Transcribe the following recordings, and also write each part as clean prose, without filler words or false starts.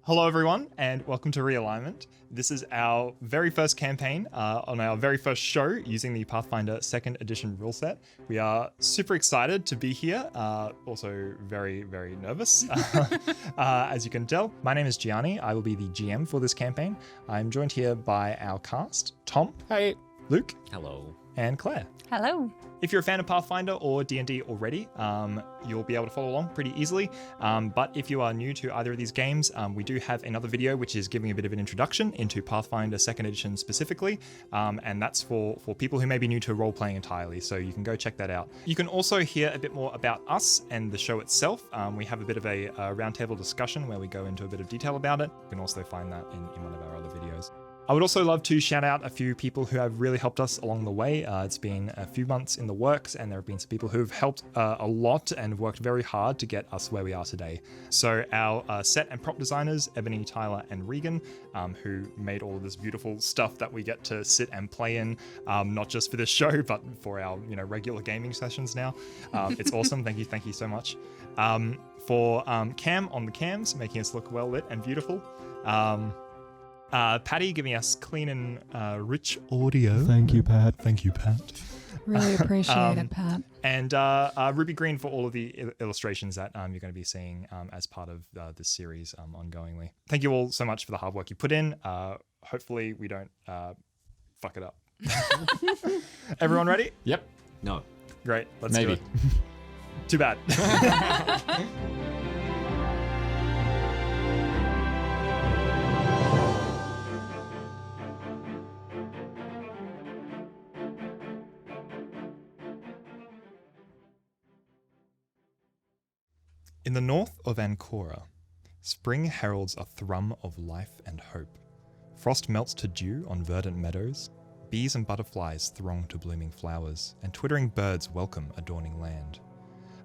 Hello everyone and welcome to Realignment. This is our very first campaign on our very first show using the Pathfinder 2nd edition rule set. We are super excited to be here, also very, very nervous, as you can tell. My name is Gianni. I will be the GM for this campaign. I'm joined here by our cast, Tom. Hey. Luke. Hello. And Claire. Hello. If you're a fan of Pathfinder or D&D already, you'll be able to follow along pretty easily. But if you are new to either of these games, we do have another video which is giving a bit of an introduction into Pathfinder 2nd edition specifically, and that's for people who may be new to role-playing entirely, so you can go check that out. You can also hear a bit more about us and the show itself. We have a bit of a roundtable discussion where we go into a bit of detail about it. You can also find that in one of our other videos. I would also love to shout out a few people who have really helped us along the way. It's been a few months in the works, and there have been some people who have helped a lot and worked very hard to get us where we are today. So our set and prop designers, Ebony, Tyler, and Regan, who made all of this beautiful stuff that we get to sit and play in, not just for this show, but for our regular gaming sessions now. It's awesome. Thank you so much. For Cam on the cams, making us look well lit and beautiful. Patty giving us clean and rich audio. Thank you, Pat. Thank you, Pat. Really appreciate it, Pat. And Ruby Green for all of the illustrations that you're going to be seeing as part of this series ongoingly. Thank you all so much for the hard work you put in. Hopefully we don't fuck it up. Everyone ready? Yep. No. Great. Let's Maybe. do it. Too bad. In the north of Ancora, spring heralds a thrum of life and hope. Frost melts to dew on verdant meadows, bees and butterflies throng to blooming flowers, and twittering birds welcome a dawning land.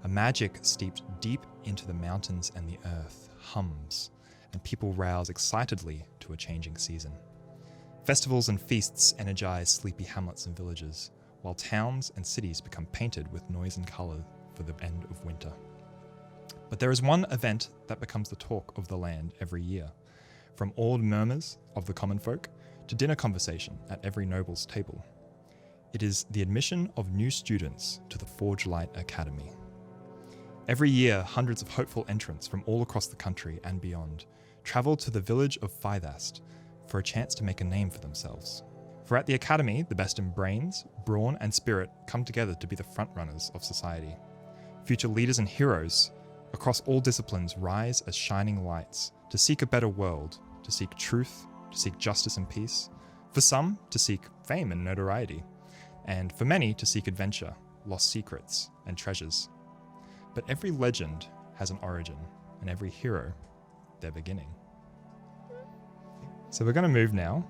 A magic steeped deep into the mountains and the earth hums, and people rouse excitedly to a changing season. Festivals and feasts energize sleepy hamlets and villages, while towns and cities become painted with noise and colour for the end of winter. But there is one event that becomes the talk of the land every year, from awed murmurs of the common folk to dinner conversation at every noble's table. It is the admission of new students to the Forgelight Academy. Every year, hundreds of hopeful entrants from all across the country and beyond travel to the village of Fythast for a chance to make a name for themselves. For at the Academy, the best in brains, brawn, and spirit come together to be the frontrunners of society. Future leaders and heroes across all disciplines rise as shining lights to seek a better world, to seek truth, to seek justice and peace. For some, to seek fame and notoriety. And for many, to seek adventure, lost secrets, and treasures. But every legend has an origin, and every hero, their beginning. So we're going to move now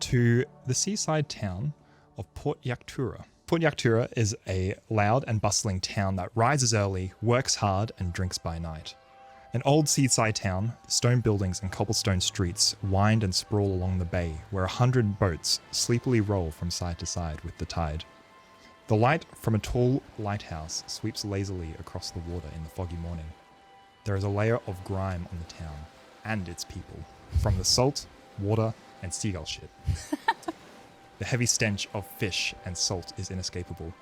to the seaside town of Port Yaktura. Port Yaktura is a loud and bustling town that rises early, works hard, and drinks by night. An old seaside town, stone buildings and cobblestone streets wind and sprawl along the bay, where 100 boats sleepily roll from side to side with the tide. The light from a tall lighthouse sweeps lazily across the water in the foggy morning. There is a layer of grime on the town, and its people, from the salt, water, and seagull shit. The heavy stench of fish and salt is inescapable,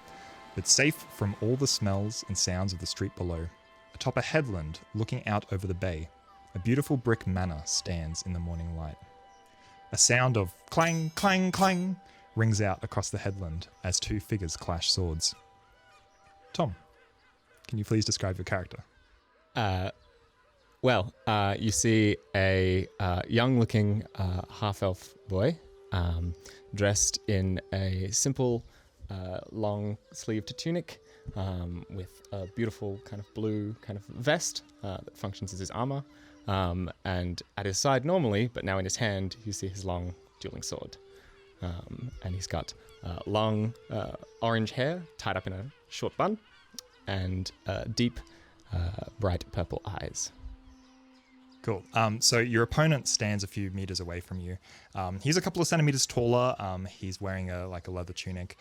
but safe from all the smells and sounds of the street below. Atop a headland looking out over the bay, a beautiful brick manor stands in the morning light. A sound of clang, clang, clang rings out across the headland as two figures clash swords. Tom, can you please describe your character? You see a young-looking half-elf boy dressed in a simple long-sleeved tunic with a beautiful kind of blue kind of vest that functions as his armor. And at his side normally, but now in his hand, you see his long dueling sword. And he's got long orange hair tied up in a short bun and deep bright purple eyes. Cool. So your opponent stands a few meters away from you. He's a couple of centimeters taller. He's wearing a leather tunic.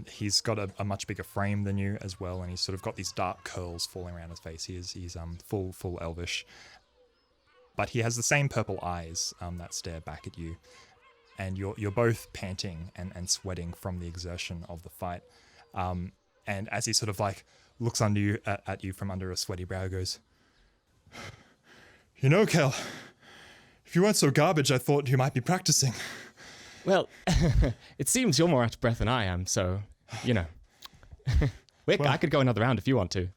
He's got a much bigger frame than you as well, and he's sort of got these dark curls falling around his face. He's full elvish. but he has the same purple eyes that stare back at you. And you're both panting and sweating from the exertion of the fight. And as he sort of like looks under you at you from under a sweaty brow, goes, "You know, Kel, if you weren't so garbage, I thought you might be practicing." Well, it seems you're more out of breath than I am, so, you know. I could go another round if you want to.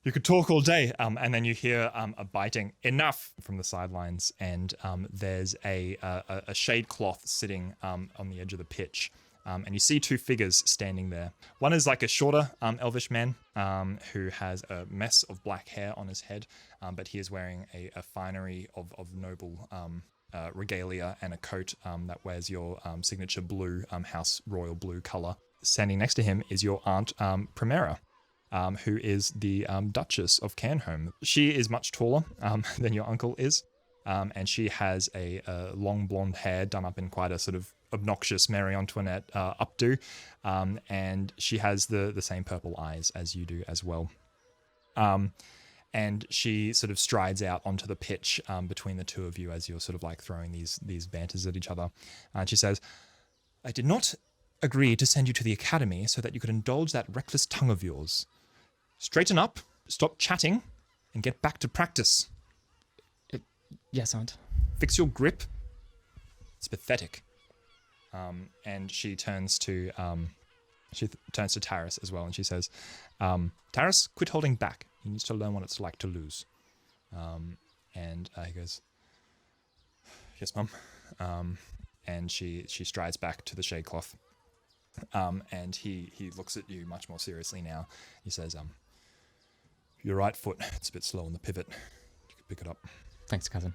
You could talk all day, and then you hear a biting enough from the sidelines, and there's a shade cloth sitting on the edge of the pitch, and you see two figures standing there. One is like a shorter elvish man who has a mess of black hair on his head, but he is wearing a finery of noble regalia and a coat that wears your signature blue, house royal blue color. Standing next to him is your aunt Primera. Who is the Duchess of Canholm. She is much taller than your uncle is, and she has a long blonde hair done up in quite a sort of obnoxious Marie Antoinette updo, and she has the same purple eyes as you do as well. And she sort of strides out onto the pitch between the two of you as you're sort of like throwing these banters at each other. And she says, "I did not agree to send you to the academy so that you could indulge that reckless tongue of yours. Straighten up, stop chatting, and get back to practice." Yes, Aunt. "Fix your grip." It's pathetic. And she turns to Taris as well, and she says, "Taris, quit holding back. He needs to learn what it's like to lose." And he goes, "Yes, Mum." And she strides back to the shade cloth. And he looks at you much more seriously now. He says, "Your right foot, it's a bit slow on the pivot. You could pick it up." Thanks, cousin.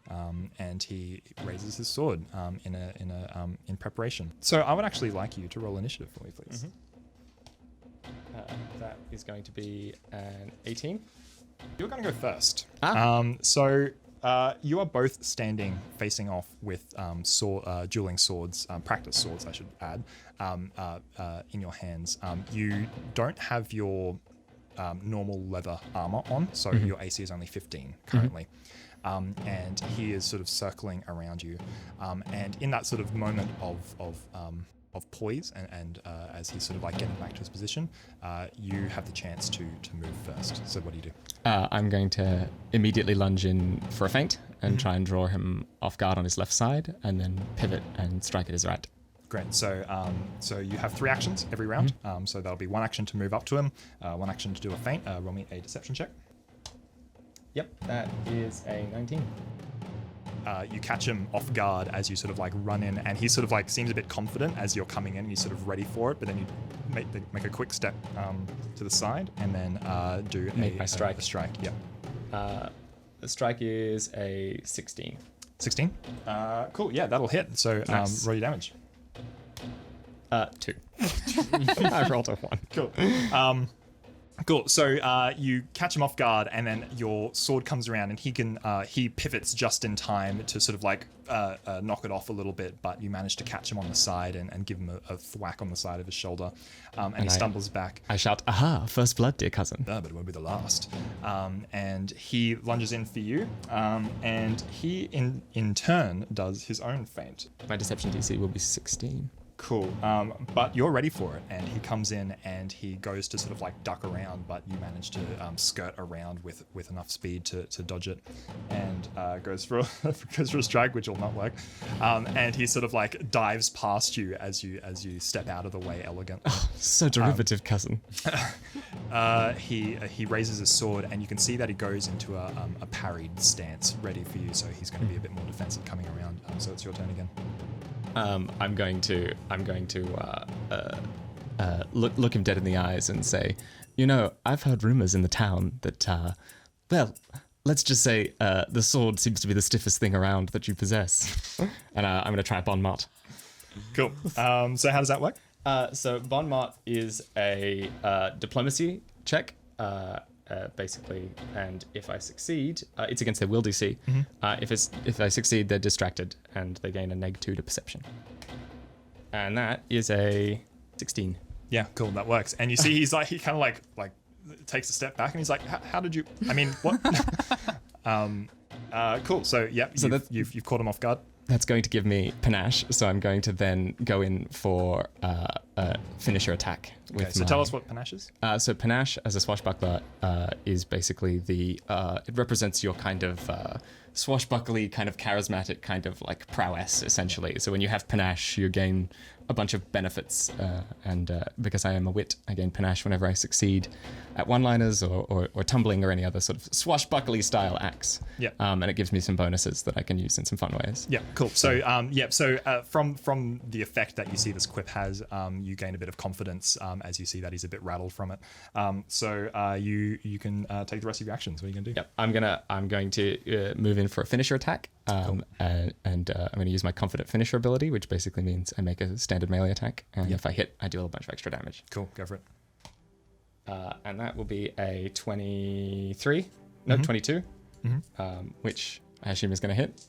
And he raises his sword in preparation. So I would actually like you to roll initiative for me, please. That is going to be an 18. You're going to go first. Ah. So you are both standing facing off with dueling swords, practice swords, I should add, in your hands. You don't have your normal leather armor on, so your AC is only 15 currently. And he is sort of circling around you. And in that sort of moment of poise and as he's sort of like getting back to his position, you have the chance to move first. So what do you do? I'm going to immediately lunge in for a feint and try and draw him off guard on his left side, and then pivot and strike at his right. Great. So you have 3 actions every round. So that'll be 1 action to move up to him, 1 action to do a feint. Roll me a deception check. Yep, that is a 19. You catch him off guard as you sort of like run in, and he sort of like seems a bit confident as you're coming in, and he's sort of ready for it, but then you make a quick step to the side and then do my strike. A strike. Yep. The strike is a 16. 16? Cool, yeah, that'll hit. So Nice. roll your damage. 2. I rolled a 1. Cool. Cool. So you catch him off guard, and then your sword comes around, and he pivots just in time to sort of like knock it off a little bit, but you manage to catch him on the side and give him a thwack on the side of his shoulder, and he stumbles back. I shout, "Aha! First blood, dear cousin." But it won't be the last. And he lunges in for you, and he in turn does his own feint. My deception DC will be 16. Cool. But you're ready for it, and he comes in and he goes to sort of like duck around, but you manage to skirt around with enough speed to dodge it, and goes for a strike, which will not work. And he sort of like dives past you as you step out of the way elegantly. Oh, so derivative, cousin. He raises his sword, and you can see that he goes into a parried stance, ready for you. So he's going to be a bit more defensive coming around. So it's your turn again. I'm going to look him dead in the eyes and say, "You know, I've heard rumors in the town that, well, let's just say the sword seems to be the stiffest thing around that you possess." And I'm going to try Bon Mot. Cool. So how does that work? So Bon Mot is a diplomacy check, basically, and if I succeed, it's against their will DC. If I succeed, they're distracted and they gain a -2 to perception. And that is a 16. Yeah, cool. That works. And you see, he kind of like takes a step back, and he's like, "How did you? I mean, what?" Cool. So you've caught him off guard. That's going to give me panache, so I'm going to then go in for a finisher attack. So tell us what panache is. So panache, as a swashbuckler, is basically it represents your kind of swashbuckly, kind of charismatic, kind of like prowess, essentially. So when you have panache, you gain a bunch of benefits, and because I am a wit, I gain panache whenever I succeed at one-liners or tumbling or any other sort of swashbuckly style acts. Yeah. And it gives me some bonuses that I can use in some fun ways. Yeah, cool. So from the effect that you see this quip has, you gain a bit of confidence as you see that he's a bit rattled from it. You can take the rest of your actions. What are you gonna do? Yep, I'm going to move in for a finisher attack, and I'm going to use my confident finisher ability, which basically means I make a standard melee attack, and if I hit, I do a bunch of extra damage. Cool, go for it. And that will be a 23, no, 22, which I assume is going to hit.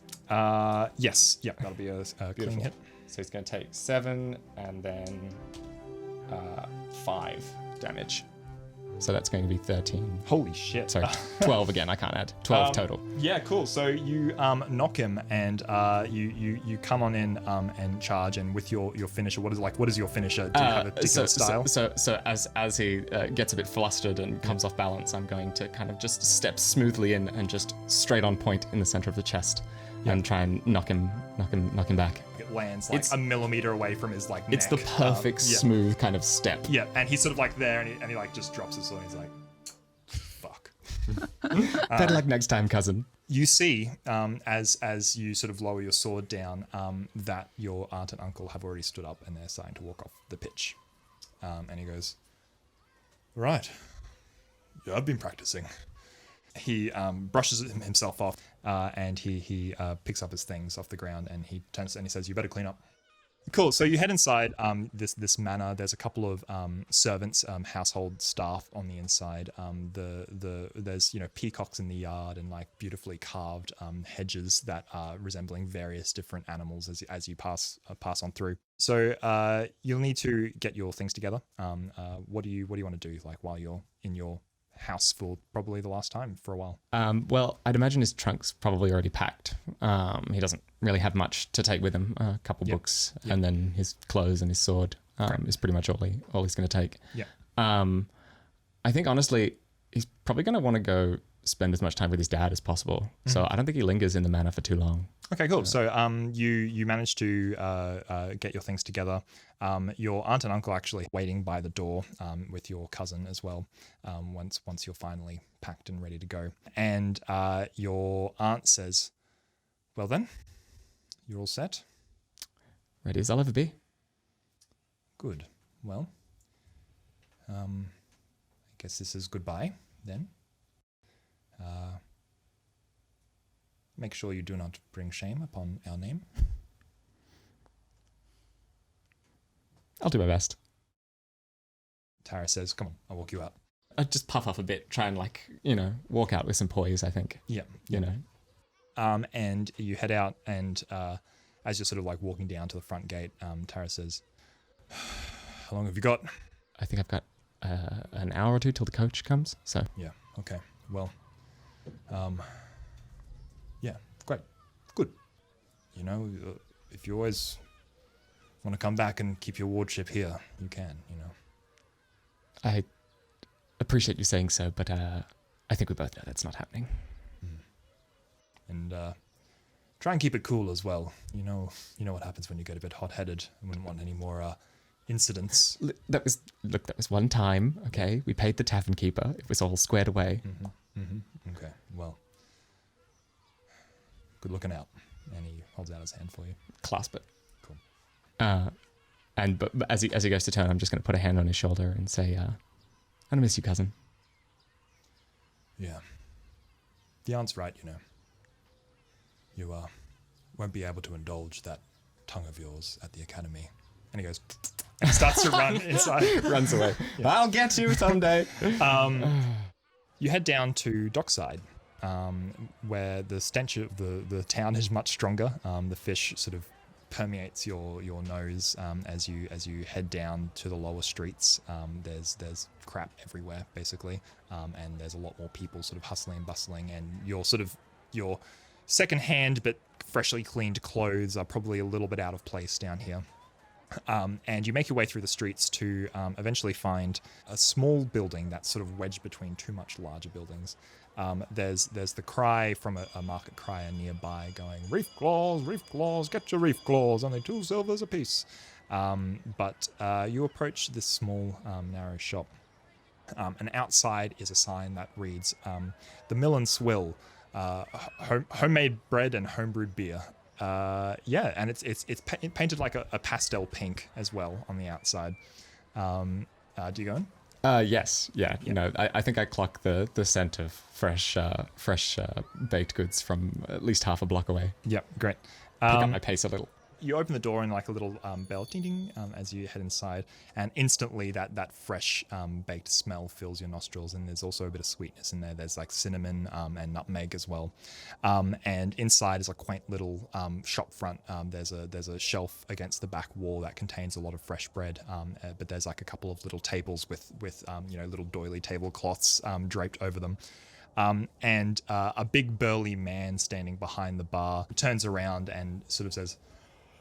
Yes, yeah, that'll be a clean hit. So he's going to take 7 and then 5 damage. So that's going to be 13. Holy shit. Sorry, 12 again, I can't add. 12 total. Yeah, cool. So you knock him and you come on in and charge, and with your finisher, what is your finisher? Do you have a particular style? So as he gets a bit flustered and comes off balance, I'm going to kind of just step smoothly in and just straight on point in the center of the chest and try and knock him back. It lands like a millimeter away from his neck. It's the perfect smooth kind of step. Yeah, and he's sort of like there, and he like just drops his sword. And he's like, "Fuck." Better luck next time, cousin. You see, as you sort of lower your sword down, that your aunt and uncle have already stood up and they're starting to walk off the pitch. And he goes, "Right, yeah, I've been practicing." He brushes himself off, and he picks up his things off the ground, and he turns and he says, "You better clean up." Cool. So you head inside this manor. There's a couple of servants, household staff on the inside. There's peacocks in the yard and like beautifully carved hedges that are resembling various different animals as you pass on through. So you'll need to get your things together. What do you want to do like while you're in your house for probably the last time for a while? Well, I'd imagine his trunk's probably already packed. He doesn't really have much to take with him. A couple books and then his clothes and his sword is pretty much all he's going to take. Yeah. I think honestly, he's probably going to want to go spend as much time with his dad as possible. So I don't think he lingers in the manor for too long. Okay, cool. So you managed to get your things together. Your aunt and uncle actually waiting by the door with your cousin as well. Once you're finally packed and ready to go, and your aunt says, "Well then, you're all set. Ready as I'll ever be." Good. Well, I guess this is goodbye then. Make sure you do not bring shame upon our name. I'll do my best. Tara says, "Come on, I'll walk you out." I just puff up a bit, try and walk out with some poise, I think. Yeah. And you head out, and as you're sort of like walking down to the front gate, Tara says, "How long have you got?" I think I've got an hour or two till the coach comes, so. Yeah, okay. Well, yeah, great. Good. If you always want to come back and keep your wardship here, you can, I appreciate you saying so, but I think we both know that's not happening. And try and keep it cool as well. You know what happens when you get a bit hot-headed. I wouldn't want any more incidents. That was one time, okay? We paid the tavern keeper. It was all squared away. Okay, well, good looking out. And he holds out his hand for you. Clasp it. Cool. But as he goes to turn, I'm just going to put a hand on his shoulder and say, "I'm gonna miss you, cousin." Yeah. The aunt's right, You won't be able to indulge that tongue of yours at the academy. And he goes and starts to run inside. Runs away. Yeah. I'll get you someday. You head down to Dockside, where the stench of the town is much stronger. The fish sort of permeates your nose as you head down to the lower streets. There's crap everywhere basically, and there's a lot more people sort of hustling and bustling, and your second-hand but freshly cleaned clothes are probably a little bit out of place down here. And you make your way through the streets to eventually find a small building that's sort of wedged between two much larger buildings. There's the cry from a market crier nearby going, reef claws, get your reef claws, only 2 silvers apiece. But you approach this small, narrow shop. And outside is a sign that reads, the Mill and Swill, homemade bread and homebrewed beer. And it's painted like a pastel pink as well on the outside. Do you go in? Yes, yeah. You know, I think I clock the scent of fresh baked goods from at least half a block away. Yep, great. Pick up my pace a little. You open the door and like a little bell ding ding as you head inside, and instantly that fresh baked smell fills your nostrils, and there's also a bit of sweetness in there. There's like cinnamon and nutmeg as well. And inside is a quaint little shop front. There's a shelf against the back wall that contains a lot of fresh bread, but there's like a couple of little tables with little doily tablecloths draped over them. And a big burly man standing behind the bar turns around and sort of says,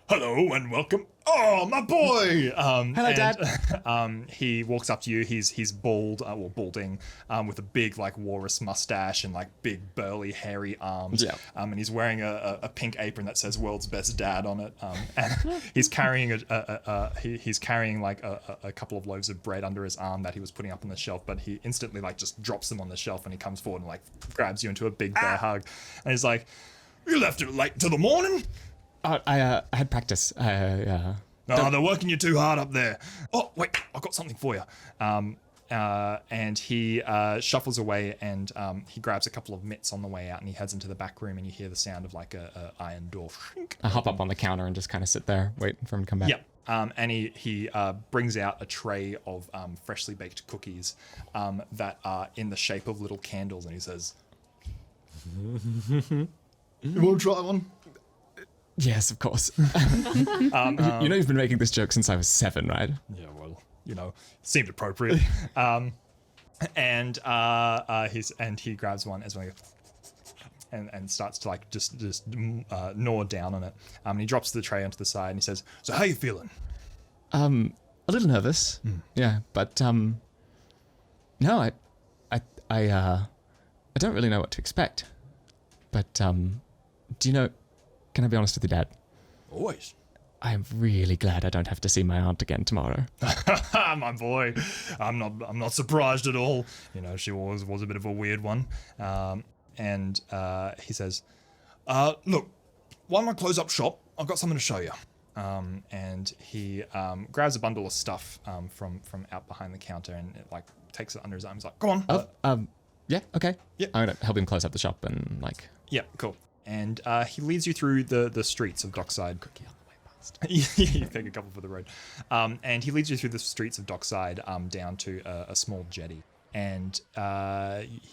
"Hello and welcome." "Oh, my boy!" Hello, Dad. He walks up to you. He's bald, balding, with a big like walrus mustache and like big burly hairy arms. Yeah. And he's wearing a pink apron that says "World's Best Dad" on it. And he's carrying he's carrying like a couple of loaves of bread under his arm that he was putting up on the shelf. But he instantly like just drops them on the shelf, and he comes forward and like grabs you into a big bear hug, and he's like, "You left it late till the morning?" I had practice. No, they're working you too hard up there. Oh, wait, I've got something for you. And he shuffles away, and he grabs a couple of mitts on the way out, and he heads into the back room, and you hear the sound of like a iron door. I hop up on the counter and just kind of sit there, waiting for him to come back. Yep. And he brings out a tray of freshly baked cookies that are in the shape of little candles, and he says, "You want to try one?" Yes, of course. You know you've been making this joke since I was 7, right? Yeah, well, seemed appropriate. And he grabs one as well, and starts to like just gnaw down on it. And he drops the tray onto the side, and he says, "So how you feeling?" A little nervous. Yeah, but no, I don't really know what to expect. But do you know? Can I be honest with you, Dad? Always. I am really glad I don't have to see my aunt again tomorrow. My boy, I'm not surprised at all. She was a bit of a weird one. And he says, "Look, why don't I close up shop? I've got something to show you." And he grabs a bundle of stuff from out behind the counter, and it like takes it under his arm. He's like, "Come on." Yeah, okay. Yeah. I'm gonna help him close up the shop and like. Yeah, cool. And he leads you through the streets of Dockside. Cookie on the way past. You take a couple for the road. And he leads you through the streets of Dockside down to a small jetty. And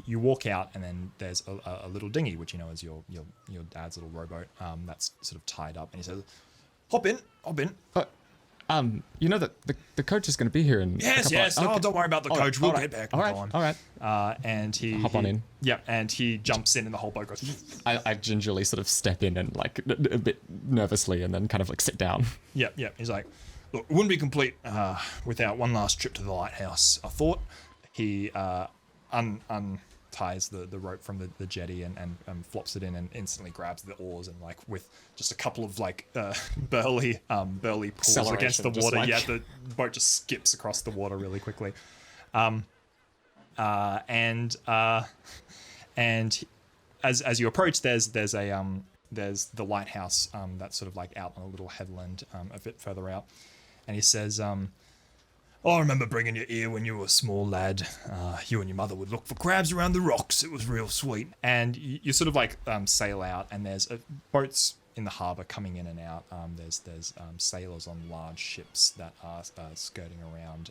you walk out, and then there's a little dinghy, which is your dad's little rowboat that's sort of tied up. And he says, hop in. You know that the coach is going to be here in. Yes. Okay. Oh, don't worry about the coach. We'll get back. All right. And he hop on in. Yeah, and he jumps in, and the whole boat goes. I gingerly sort of step in and like a bit nervously, and then kind of like sit down. Yeah. He's like, "Look, it wouldn't be complete without one last trip to the lighthouse. I thought." He unties the rope from the jetty and flops it in, and instantly grabs the oars, and like with just a couple of like burly pulls against the water, the boat just skips across the water really quickly. And as you approach, there's the lighthouse that's sort of like out on a little headland a bit further out, and he says, "I remember bringing you here when you were a small lad. You and your mother would look for crabs around the rocks. It was real sweet." And you sort of like sail out, and there's boats in the harbour coming in and out. There's sailors on large ships that are skirting around,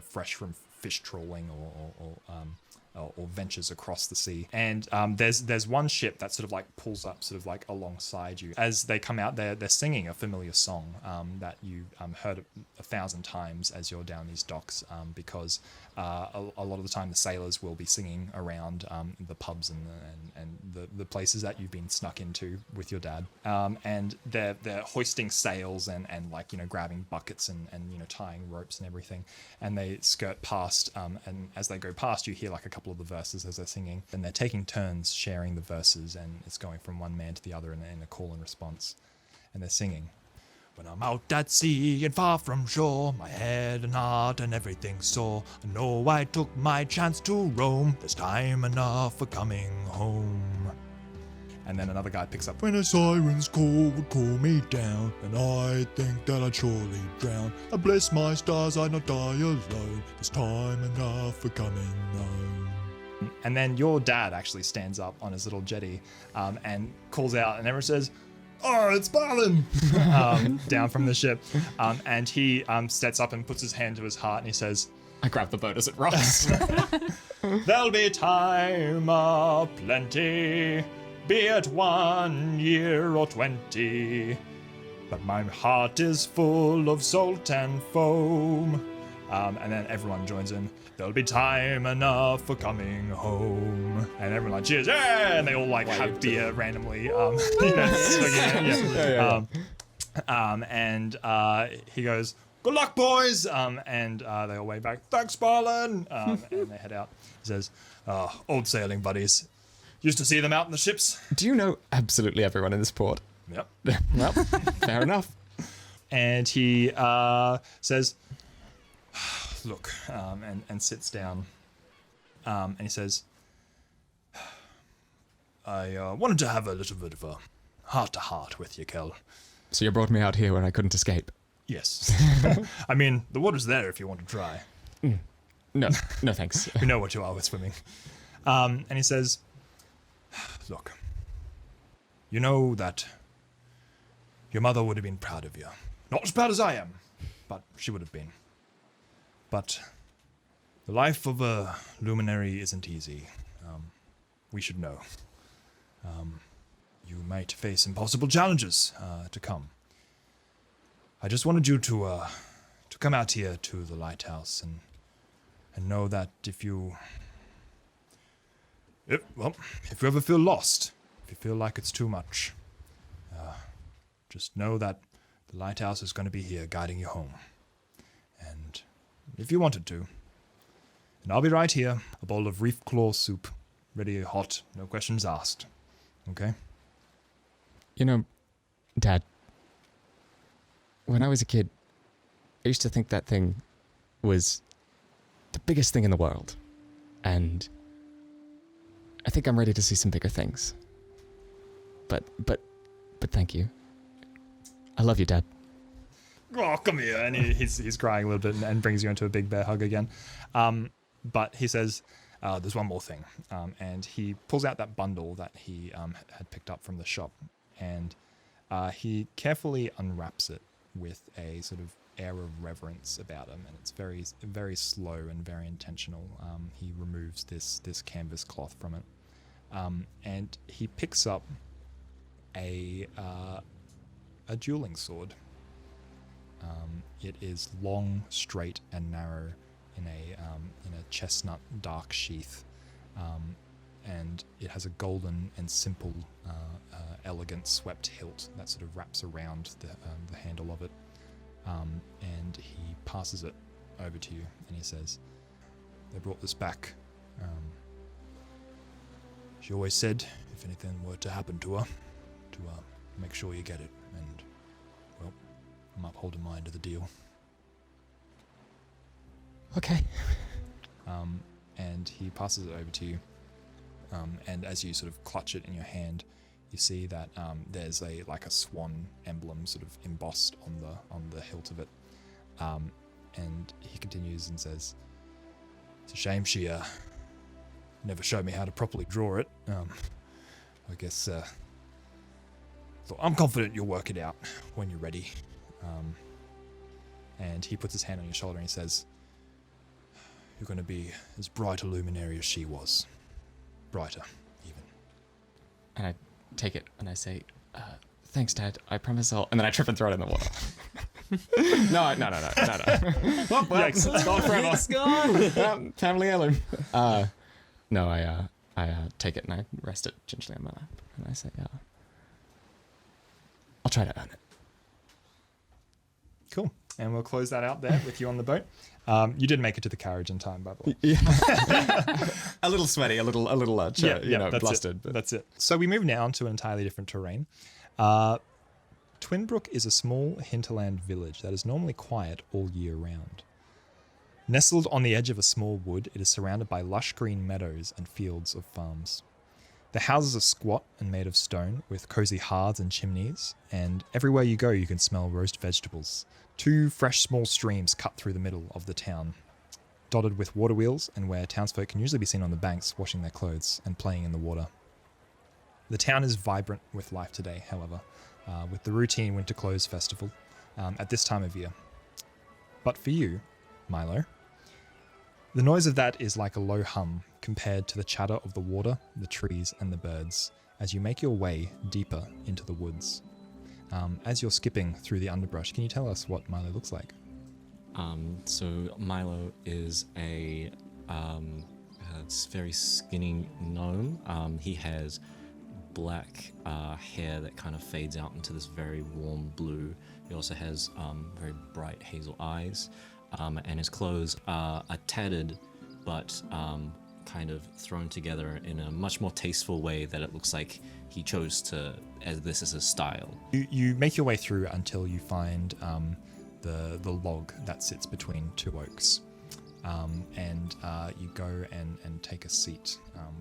fresh from fish trawling or or ventures across the sea. And there's one ship that sort of like pulls up sort of like alongside you. As they come out, they're singing a familiar song that you heard 1,000 times as you're down these docks, because a lot of the time the sailors will be singing around the pubs and the places that you've been snuck into with your dad. And they're hoisting sails and like, you know, grabbing buckets and you know, tying ropes and everything. And they skirt past, and as they go past, you hear like a couple of the verses as they're singing, and they're taking turns sharing the verses, and it's going from one man to the other in a call and response. And they're singing, "When I'm out at sea and far from shore, my head and heart and everything sore, I know I took my chance to roam, there's time enough for coming home." And then another guy picks up, "When a siren's call would call me down, and I think that I'd surely drown. I bless my stars I'd not die alone, there's time enough for coming home." And then your dad actually stands up on his little jetty and calls out, and everyone says, "Oh, it's Balin!" down from the ship. And he steps up and puts his hand to his heart, and he says, I grab the boat as it rocks. "There'll be time aplenty, be it 1 year or 20, but my heart is full of salt and foam." And then everyone joins in. "There'll be time enough for coming home." And everyone like cheers, yeah! And they all like have beer randomly. You know, swinging it, yeah. And he goes, "Good luck, boys!" And they all wave back, "Thanks, Barlin!" And they head out. He says, "Old sailing buddies. Used to see them out in the ships." Do you know absolutely everyone in this port? Yep. Well, fair enough. And he says, "Look," and sits down. And he says, "I wanted to have a little bit of a heart-to-heart with you, Kel." So you brought me out here when I couldn't escape? "Yes." "I mean, the water's there if you want to try." No thanks. You know what you are with swimming. And he says, "Look, you know that your mother would have been proud of you. Not as proud as I am, but she would have been. But the life of a luminary isn't easy. We should know. You might face impossible challenges to come. I just wanted you to come out here to the lighthouse and know that if you ever feel lost, if you feel like it's too much, just know that the lighthouse is going to be here guiding you home. And if you wanted to, and I'll be right here, a bowl of reef claw soup, ready hot, no questions asked. Okay?" You know, Dad, when I was a kid, I used to think that thing was the biggest thing in the world. And I think I'm ready to see some bigger things. But thank you. I love you, Dad. "Oh, come here." And he's crying a little bit and brings you into a big bear hug again. But he says, "There's one more thing." And he pulls out that bundle that he had picked up from the shop. And he carefully unwraps it with a sort of air of reverence about him. And it's very, very slow and very intentional. He removes this canvas cloth from it. And he picks up a dueling sword. It is long, straight, and narrow in a chestnut dark sheath, and it has a golden and simple, elegant swept hilt that sort of wraps around the handle of it. And he passes it over to you, and he says, "They brought this back. She always said if anything were to happen to her, to make sure you get it, and well, I'm upholding my end of the deal." Okay. And he passes it over to you. And as you sort of clutch it in your hand, you see that there's a swan emblem sort of embossed on the hilt of it. And he continues and says, "It's a shame she never showed me how to properly draw it. I guess so I'm confident you'll work it out when you're ready." And he puts his hand on your shoulder and he says, you're going to be as bright a luminary as she was. Brighter, even. And I take it and I say, thanks, Dad. I promise I'll... And then I trip and throw it in the water. No. Well, Yikes, it's gone forever. It's gone. Family heirloom. No, I take it and I rest it gingerly on my lap. And I say, I'll try to earn it. Cool. And we'll close that out there with you on the boat. You did make it to the carriage in time, by the way. Yeah. A little sweaty, a little, That's blustered. It. That's it. So we move now to an entirely different terrain. Twinbrook is a small hinterland village that is normally quiet all year round. Nestled on the edge of a small wood, it is surrounded by lush green meadows and fields of farms. The houses are squat and made of stone, with cozy hearths and chimneys, and everywhere you go you can smell roast vegetables. 2 fresh small streams cut through the middle of the town, dotted with water wheels, and where townsfolk can usually be seen on the banks washing their clothes and playing in the water. The town is vibrant with life today, however, with the routine winter clothes festival at this time of year. But for you, Milo, the noise of that is like a low hum compared to the chatter of the water, the trees, and the birds as you make your way deeper into the woods. As you're skipping through the underbrush, can you tell us what Milo looks like? So Milo is a very skinny gnome. He has black hair that kind of fades out into this very warm blue. He also has very bright hazel eyes, and his clothes are tattered, but kind of thrown together in a much more tasteful way that it looks like he chose to, as this is his style. You make your way through until you find the log that sits between 2 oaks. And you go and take a seat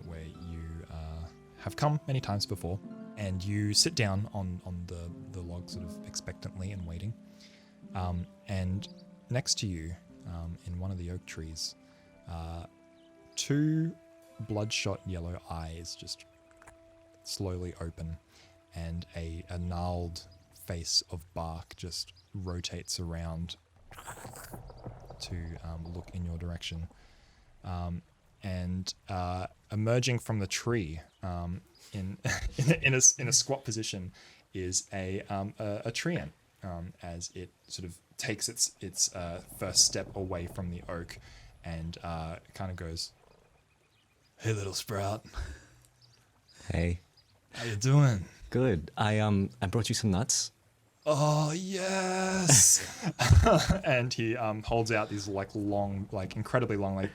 where you have come many times before, and you sit down on the log sort of expectantly and waiting. And next to you, in one of the oak trees, 2 bloodshot yellow eyes just slowly open, and a gnarled face of bark just rotates around to look in your direction. And emerging from the tree, in a squat position, is a tree ant, as it sort of takes its first step away from the oak, and kind of goes, "Hey, little sprout. Hey. How you doing?" Good. I brought you some nuts. Oh yes. And he holds out these long, incredibly long,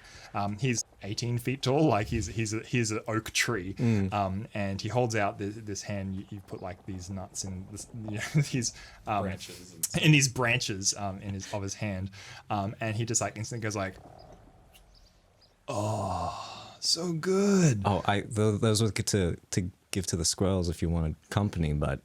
he's 18 feet tall, he's an oak tree. And he holds out this hand. You put these nuts in this, these branches in these branches of his hand, and he just instantly goes oh, so good. Oh, those were good to give to the squirrels if you wanted company, but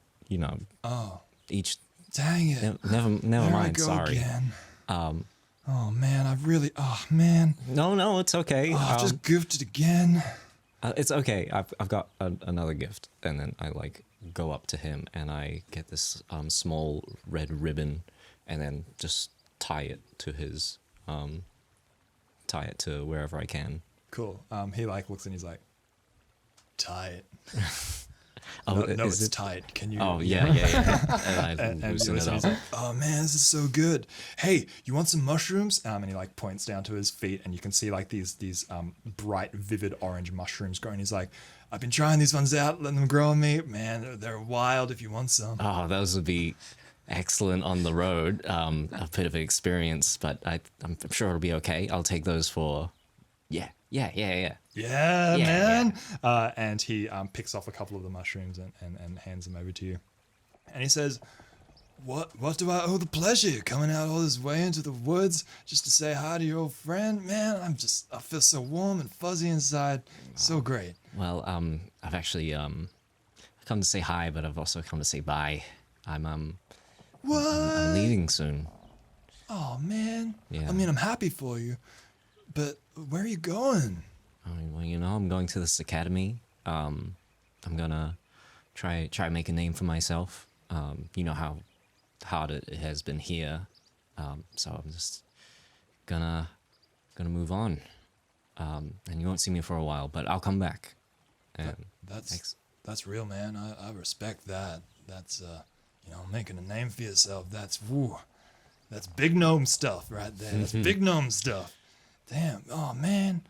each. Dang it! Never There mind. I go Sorry. Again. Oh man, oh man. No, it's okay. I've just goofed it again. It's okay. I've got another gift, and then I go up to him and I get this small red ribbon, and then just tie it to wherever I can. Cool. He looks and he's like, tie it. Oh, no, is it's it tight. Can you? Oh yeah. And I loosen it he's up. like, oh man, this is so good. Hey, you want some mushrooms? And he points down to his feet, and you can see these bright, vivid orange mushrooms growing. He's like, I've been trying these ones out, letting them grow on me. Man, they're wild. If you want some. Oh, those would be excellent on the road. A bit of an experience, but I'm sure it'll be okay. I'll take those for. Yeah, man. Yeah. And he picks off a couple of the mushrooms and hands them over to you. And he says, What do I owe the pleasure? Coming out all this way into the woods just to say hi to your old friend? Man, I feel so warm and fuzzy inside. So great. Well, I've actually come to say hi, but I've also come to say bye. I'm leaving soon. Oh man. Yeah. I mean, I'm happy for you, but where are you going? Well, I'm going to this academy. I'm gonna try make a name for myself. You know how hard it has been here. So I'm just gonna gonna move on. And you won't see me for a while, but I'll come back. And That's real, man. I respect that. That's making a name for yourself. That's big gnome stuff right there. That's big gnome stuff. Damn. Oh man.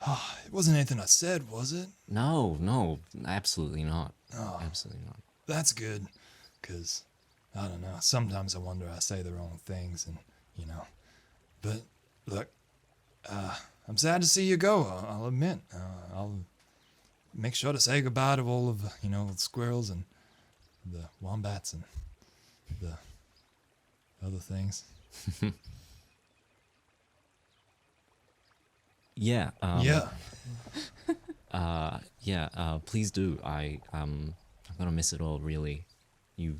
Oh, it wasn't anything I said, was it? No, absolutely not. Oh, Absolutely not. that's good. 'Cause I don't know. Sometimes I wonder I say the wrong things, and But look, I'm sad to see you go. I'll admit. I'll make sure to say goodbye to all of the squirrels and the wombats and the other things. Yeah. Yeah. Please do. I'm gonna miss it all. Really, you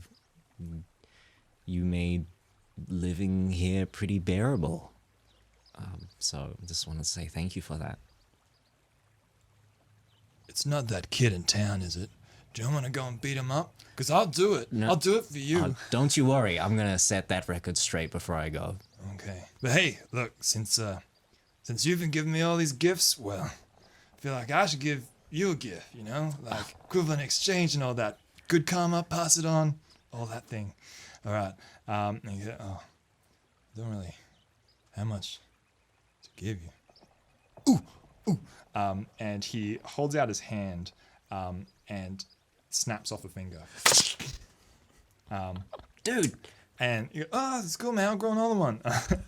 made living here pretty bearable. So I just want to say thank you for that. It's not that kid in town, is it? Do you want to go and beat him up? Because I'll do it. No. I'll do it for you. Don't you worry. I'm gonna set that record straight before I go. Okay. But hey, look, since you've been giving me all these gifts, well, I feel like I should give you a gift, like equivalent exchange and all that. Good karma, pass it on, all that thing. All right. And you go, don't really how much to give you. Ooh. And he holds out his hand, and snaps off a finger. Dude. And you go, it's cool, man. I'll grow another one.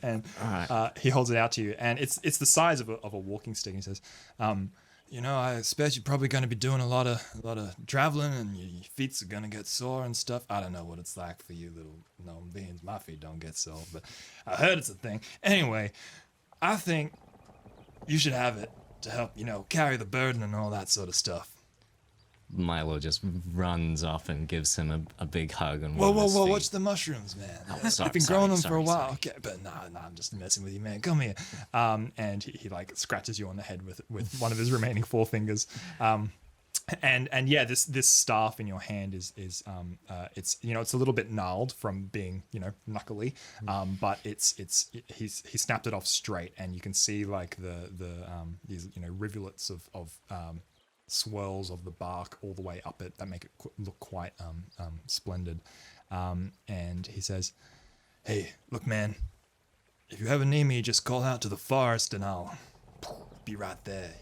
And All right. he holds it out to you, and it's the size of a walking stick. And he says, I expect you're probably going to be doing a lot of traveling, and your feet are going to get sore and stuff. I don't know what it's like for you little gnome beings. My feet don't get sore, but I heard it's a thing. Anyway, I think you should have it to help, carry the burden and all that sort of stuff. Milo just runs off and gives him a big hug and Whoa, warm his feet. watch the mushrooms, man. sorry, I've been growing them for a while. sorry. Okay, but no, I'm just messing with you, man. Come here. And he like scratches you on the head with one of his remaining forefingers. And yeah, this staff in your hand is it's it's a little bit gnarled from being knuckly, but he snapped it off straight, and you can see like these rivulets of swirls of the bark all the way up it that make it look quite splendid. And he says, "Hey, look, man, if you ever need me, just call out to the forest, and I'll be right there.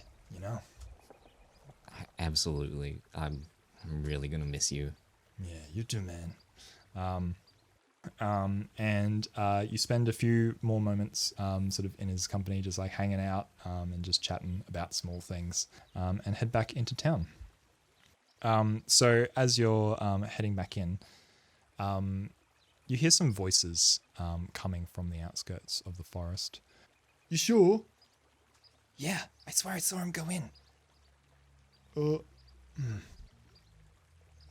Absolutely. I'm really gonna miss you. Yeah, you too, man." And you spend a few more moments sort of in his company, just like hanging out and just chatting about small things, and head back into town. So as you're heading back in, you hear some voices coming from the outskirts of the forest. "You sure?" "Yeah, I swear I saw him go in."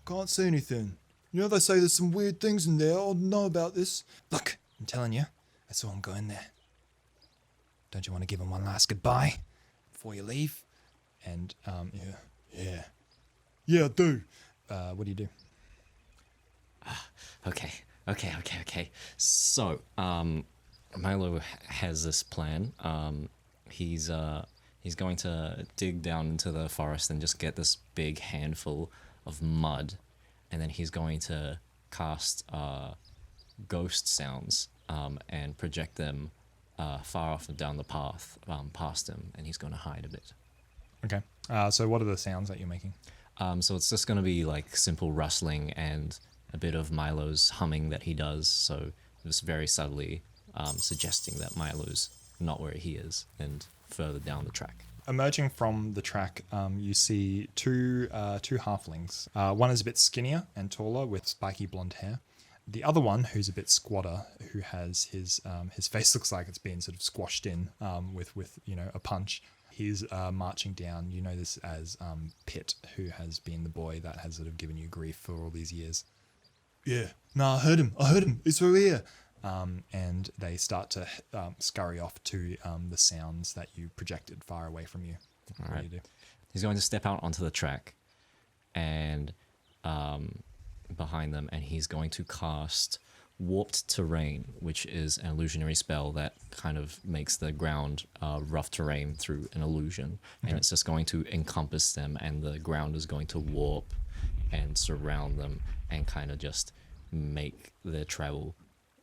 "Can't see anything. They say there's some weird things in there. I don't know about this." "Look, I'm telling you, I saw him go in there. Don't you want to give him one last goodbye before you leave?" And yeah, I do. What do you do? Okay. So, Milo has this plan. He's going to dig down into the forest and just get this big handful of mud, and then he's going to cast ghost sounds and project them far off and down the path past him, and he's going to hide a bit. Okay. So what are the sounds that you're making? So it's just going to be like simple rustling and a bit of Milo's humming that he does. So just very subtly suggesting that Milo's not where he is and further down the track. Emerging from the track, you see two halflings. One is a bit skinnier and taller with spiky blonde hair. The other one, who's a bit squatter, who has his face looks like it's been sort of squashed in with a punch. He's marching down. You know this as Pitt, who has been the boy that has sort of given you grief for all these years. "Yeah, no, I heard him. It's through here." And they start to scurry off to the sounds that you projected far away from you. All What right. do you do? He's going to step out onto the track and behind them, and he's going to cast warped terrain, which is an illusionary spell that kind of makes the ground rough terrain through an illusion, and it's just going to encompass them, and the ground is going to warp and surround them and kind of just make their travel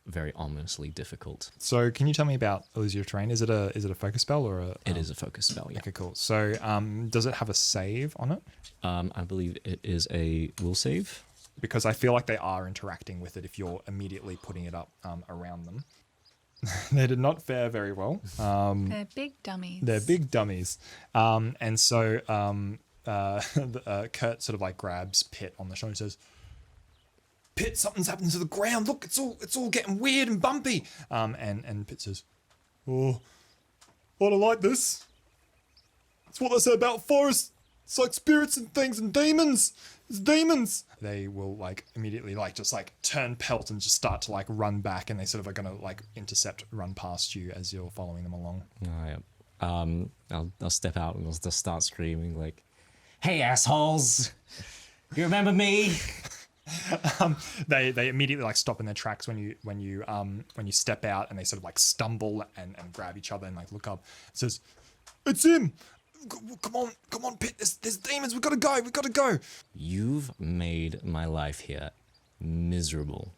very ominously difficult. So can you tell me about illusory terrain? Is it a focus spell or a? It is a focus spell, yeah. Okay, cool. So does it have a save on it? I believe it is a will save. Because I feel like they are interacting with it if you're immediately putting it up around them. They did not fare very well. They're big dummies. They're big dummies. And so Kurt sort of like grabs Pitt on the shoulder and says, Pitt, something's happened to the ground. Look, it's all getting weird and bumpy. And Pitt says, oh, I don't like this. It's what they say about forests. It's like spirits and things and demons. It's demons. They will like immediately like just like turn pelt and just start to like run back, and they sort of are gonna like run past you as you're following them along. Oh, yeah. I'll step out and I'll just start screaming like, "Hey assholes! You remember me?" They immediately like stop in their tracks when you step out, and they sort of like stumble and grab each other and like look up. It says, "It's him! Come on, Pitt! There's demons! We gotta go! You've made my life here miserable."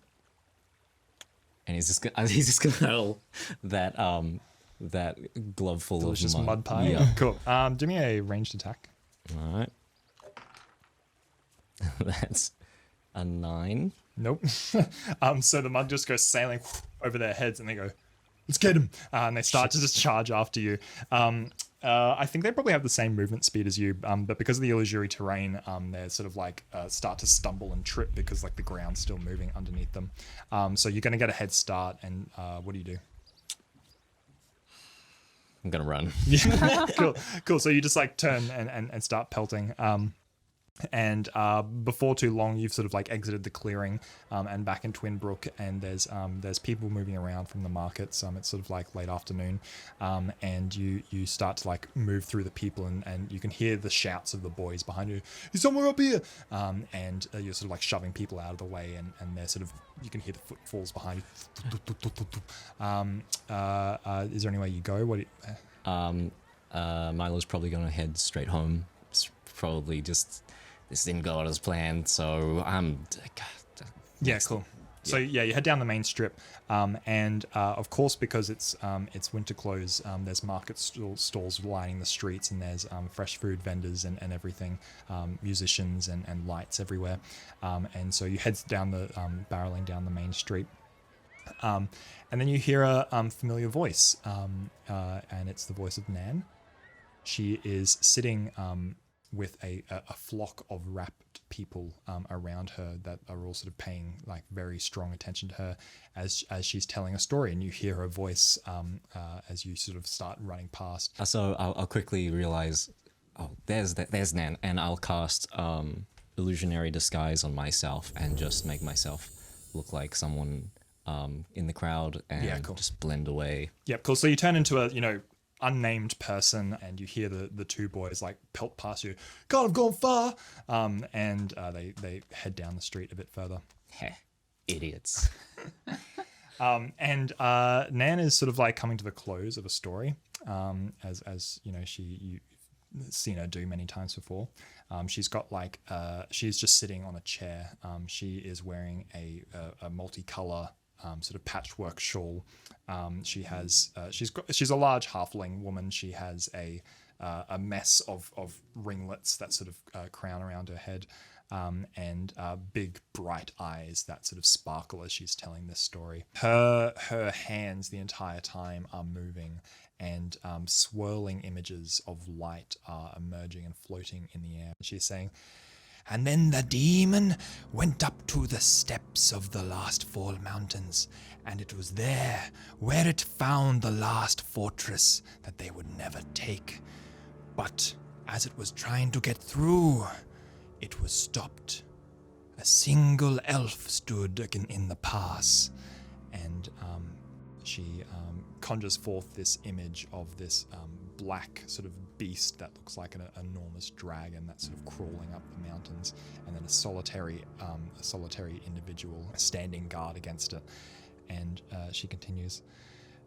And he's just gonna hurl that glove full Delicious of mud pie. Yeah. Cool. Do me a ranged attack. All right. That's a 9. Nope. So the mud just goes sailing over their heads, and they go, "Let's get him!" And they start to just charge after you. I think they probably have the same movement speed as you, but because of the illusory terrain, they sort of like start to stumble and trip because like the ground's still moving underneath them. So you're going to get a head start, and what do you do? I'm gonna run. Yeah, cool. So you just like turn and start pelting. And before too long, you've sort of like exited the clearing and back in Twinbrook, and there's people moving around from the markets. It's sort of like late afternoon, and you start to like move through the people, and you can hear the shouts of the boys behind you. "He's somewhere up here!" And you're sort of like shoving people out of the way, and they're sort of, you can hear the footfalls behind you. Is there any way you go? Milo's probably gonna head straight home. It's probably just, this didn't go as planned, so I'm... Yeah, cool. So yeah, you head down the main strip, and of course, because it's winter clothes, there's market stalls lining the streets, and there's fresh food vendors and everything, musicians and lights everywhere, and so you head down barreling down the main street, and then you hear a familiar voice, and it's the voice of Nan. She is sitting with a flock of rapt people around her that are all sort of paying like very strong attention to her as she's telling a story, and you hear her voice as you sort of start running past. So I'll quickly realize, oh, there's Nan, and I'll cast illusionary disguise on myself and just make myself look like someone in the crowd, and just blend away. Yep, cool. So you turn into a unnamed person, and you hear the two boys like pelt past you. "Can't have gone far," and they head down the street a bit further. Heh, idiots. And Nan is sort of like coming to the close of a story, as you know, you've seen her do many times before. She's got like she's just sitting on a chair. She is wearing a multicolor sort of patchwork shawl. She's a large halfling woman. She has a mess of ringlets that sort of crown around her head, and big bright eyes that sort of sparkle as she's telling this story. Her hands the entire time are moving, and swirling images of light are emerging and floating in the air. She's saying, "And then the demon went up to the steps of the last Fall Mountains, and it was there where it found the last fortress that they would never take. But as it was trying to get through, it was stopped. A single elf stood in the pass," and she conjures forth this image of this black sort of beast that looks like an enormous dragon that's sort of crawling up the mountains, and then a solitary individual standing guard against it. And she continues,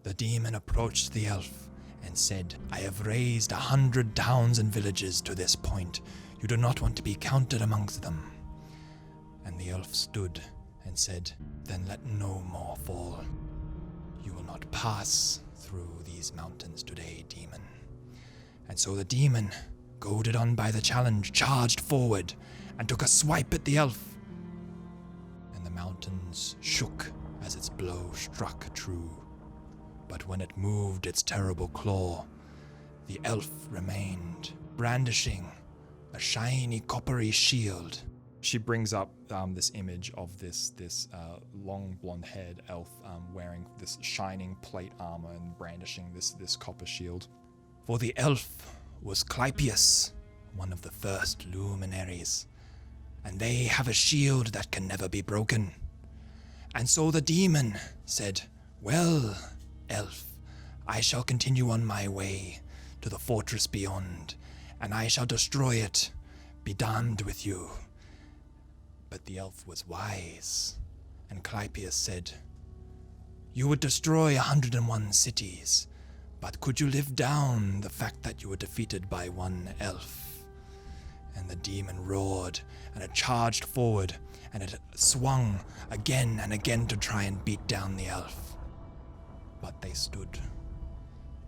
"The demon approached the elf and said, 'I have razed 100 towns and villages to this point. You do not want to be counted amongst them.' And the elf stood and said, 'Then let no more fall. You will not pass through these mountains today, demon.' And so the demon, goaded on by the challenge, charged forward and took a swipe at the elf. And the mountains shook as its blow struck true. But when it moved its terrible claw, the elf remained, brandishing a shiny coppery shield." She brings up this image of this long blonde-haired elf wearing this shining plate armor and brandishing this copper shield. "For the elf was Clypeus, one of the first luminaries, and they have a shield that can never be broken. And so the demon said, 'Well, elf, I shall continue on my way to the fortress beyond, and I shall destroy it. Be damned with you.' But the elf was wise, and Clypeus said, 'You would destroy 101 cities, but could you live down the fact that you were defeated by one elf?' And the demon roared, and it charged forward, and it swung again and again to try and beat down the elf. But they stood,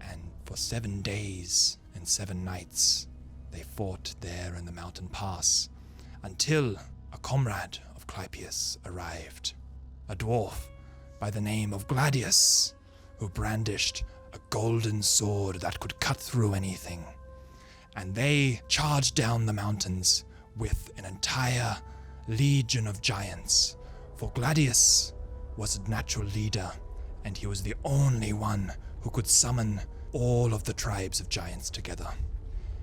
and for 7 days and 7 nights they fought there in the mountain pass, until a comrade of Clypeus arrived, a dwarf by the name of Gladius, who brandished a golden sword that could cut through anything. And they charged down the mountains with an entire legion of giants, for Gladius was a natural leader, and he was the only one who could summon all of the tribes of giants together.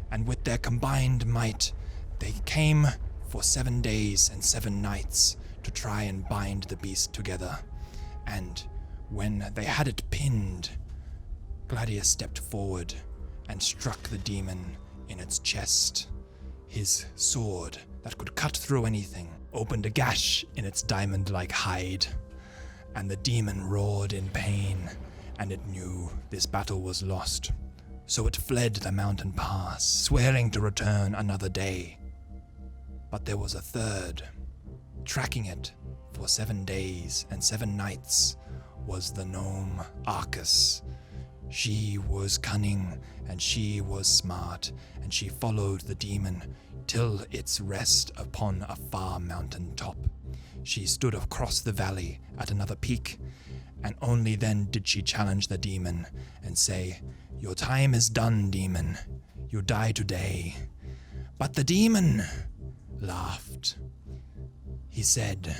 And with their combined might, they came for 7 days and 7 nights to try and bind the beast together. And when they had it pinned, Gladius stepped forward and struck the demon in its chest. His sword, that could cut through anything, opened a gash in its diamond-like hide, and the demon roared in pain, and it knew this battle was lost. So it fled the mountain pass, swearing to return another day. But there was a third. Tracking it for 7 days and 7 nights was the gnome Arcus. She was cunning, and she was smart, and she followed the demon till its rest upon a far mountain top. She stood across the valley at another peak, and only then did she challenge the demon and say, "Your time is done, demon. You die today." But the demon laughed. He said,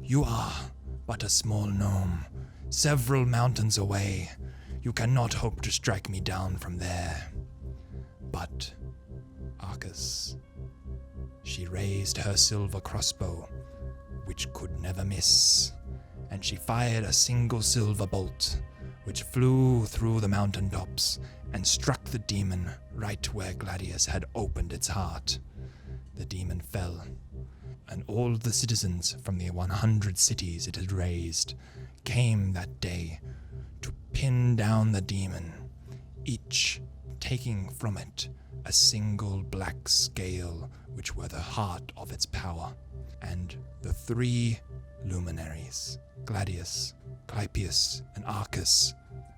"You are but a small gnome, several mountains away. You cannot hope to strike me down from there." But Arcus, she raised her silver crossbow, which could never miss, and she fired a single silver bolt, which flew through the mountain tops and struck the demon right where Gladius had opened its heart. The demon fell, and all the citizens from the 100 cities it had razed came that day to pin down the demon, each taking from it a single black scale which were the heart of its power. And the 3 luminaries, Gladius, Clypeus, and Arcus,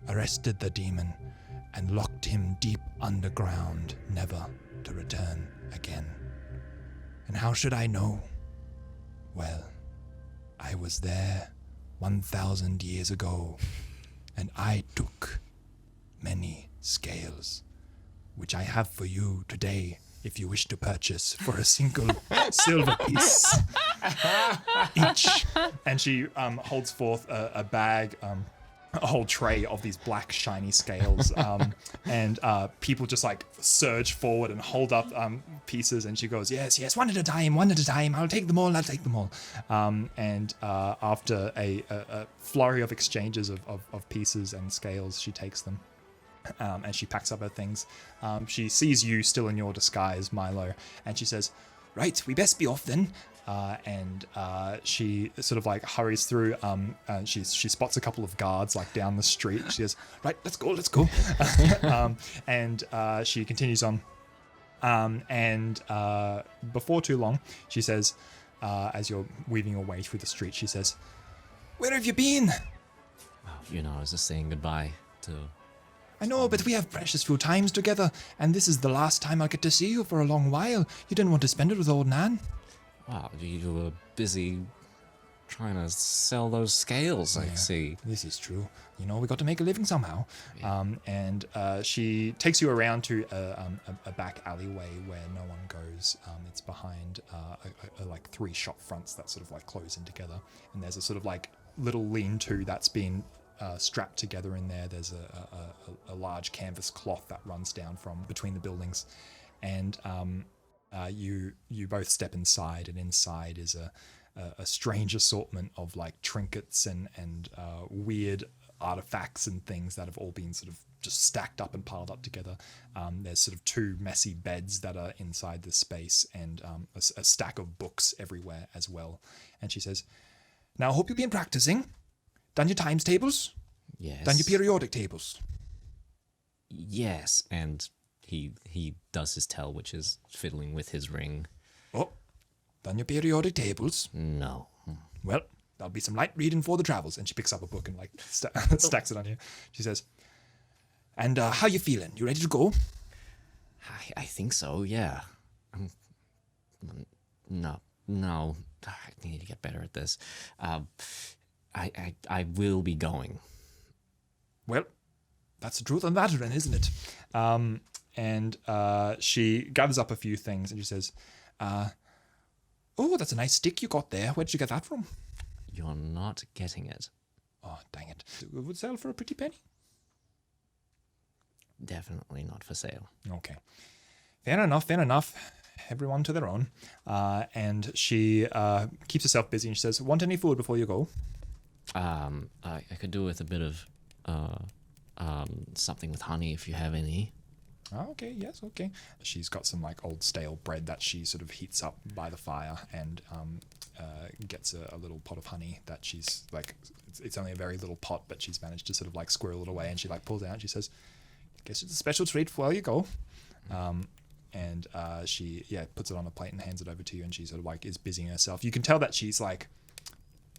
arrested the demon and locked him deep underground, never to return again. And how should I know? Well, I was there 1,000 years ago, and I took many scales, which I have for you today if you wish to purchase for a single silver piece each. And she holds forth a bag, a whole tray of these black shiny scales, and people just like surge forward and hold up pieces, and she goes, yes, one at a time, I'll take them all. And after a flurry of exchanges of pieces and scales, she takes them. And she packs up her things. She sees you still in your disguise, Milo, and she says, "Right, we best be off then." And she sort of like hurries through. She spots a couple of guards like down the street. She says, "Right, let's go." And she continues on. And before too long, she says, as you're weaving your way through the street, she says, "Where have you been?" I was just saying goodbye to. "I know, but we have precious few times together, and this is the last time I'll get to see you for a long while. You didn't want to spend it with old Nan." Wow, you were busy trying to sell those scales, I see. This is true. We got to make a living somehow. Yeah. And she takes you around to a back alleyway where no one goes. It's behind like 3 shop fronts that sort of like close in together. And there's a sort of like little lean-to that's been strapped together in there. There's a large canvas cloth that runs down from between the buildings. And you both step inside, and inside is a strange assortment of like trinkets and weird artifacts and things that have all been sort of just stacked up and piled up together. There's sort of 2 messy beds that are inside this space, and a stack of books everywhere as well. And she says, "Now I hope you've been practicing. Done your times tables? Yes. Done your periodic tables?" Yes, and he does his tell, which is fiddling with his ring. "Oh, done your periodic tables?" No. "Well, there'll be some light reading for the travels." And she picks up a book and like stacks it on you. She says, "And how you feeling? You ready to go?" I think so, yeah. No. I need to get better at this. I will be going. "Well, that's the truth of the matter then, isn't it?" And she gathers up a few things and she says, "Oh, that's a nice stick you got there. Where did you get that from?" You're not getting it. "Oh, dang it. It would sell for a pretty penny." Definitely not for sale. "Okay. Fair enough. Everyone to their own." And she keeps herself busy and she says, "Want any food before you go?" I could do with a bit of something with honey if you have any. "Okay, yes, okay." She's got some like old stale bread that she sort of heats up by the fire, and gets a little pot of honey that she's like, it's only a very little pot, but she's managed to sort of like squirrel it away, and she like pulls it out and she says, "Guess it's a special treat while you go." And she puts it on a plate and hands it over to you, and she sort of like is busying herself. You can tell that she's like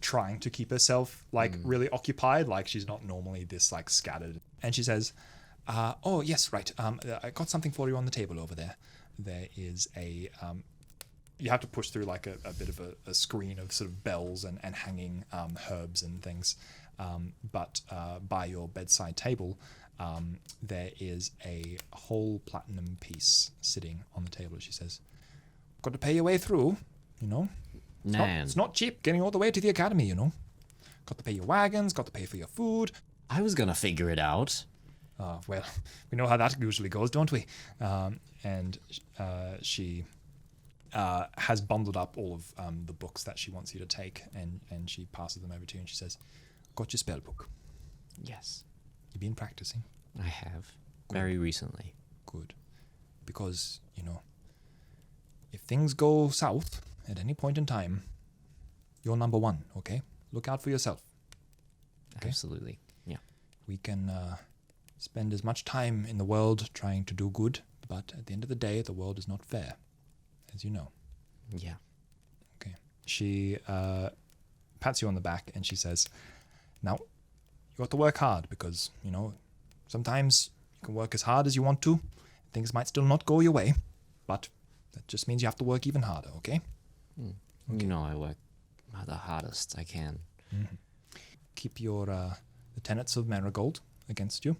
trying to keep herself like really occupied, like she's not normally this like scattered. And she says, "Oh yes, right, I got something for you on the table over there. There is a you have to push through like a bit of a screen of sort of bells and hanging herbs and things, but by your bedside table there is a whole platinum piece sitting on the table." She says, "Got to pay your way through, It's not cheap getting all the way to the academy, Got to pay your wagons, got to pay for your food." I was gonna figure it out. Well, we know how that usually goes, don't we?" And she has bundled up all of the books that she wants you to take, and she passes them over to you, and she says, "Got your spell book?" Yes, "You've been practicing?" I have. Very recently. "Good. Because, if things go south at any point in time, you're number 1, okay? Look out for yourself." Okay? Absolutely. Yeah. "We can spend as much time in the world trying to do good, but at the end of the day, the world is not fair, as you know." Yeah. Okay. She pats you on the back and she says, "Now, you got to work hard because, sometimes you can work as hard as you want to. Things might still not go your way, but that just means you have to work even harder, okay?" Okay. I work the hardest I can. Mm-hmm. "Keep your the tenets of Marigold against you."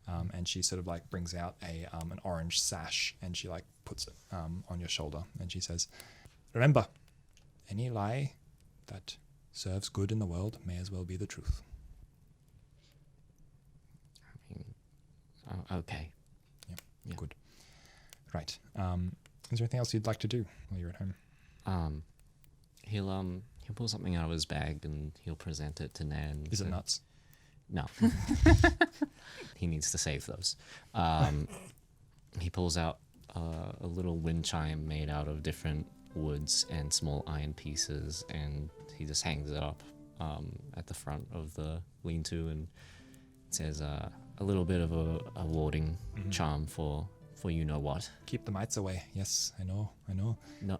And she sort of like brings out an orange sash, and she like puts it on your shoulder, and she says, "Remember, any lie that serves good in the world may as well be the truth." Okay. Yeah. Good. Right. Is there anything else you'd like to do while you're at home? He'll pull something out of his bag and he'll present it to Nan. Is it nuts? No. He needs to save those. He pulls out a little wind chime made out of different woods and small iron pieces, and he just hangs it up at the front of the lean-to and says a little bit of a warding charm for you know what. Keep the mites away. Yes, I know. No,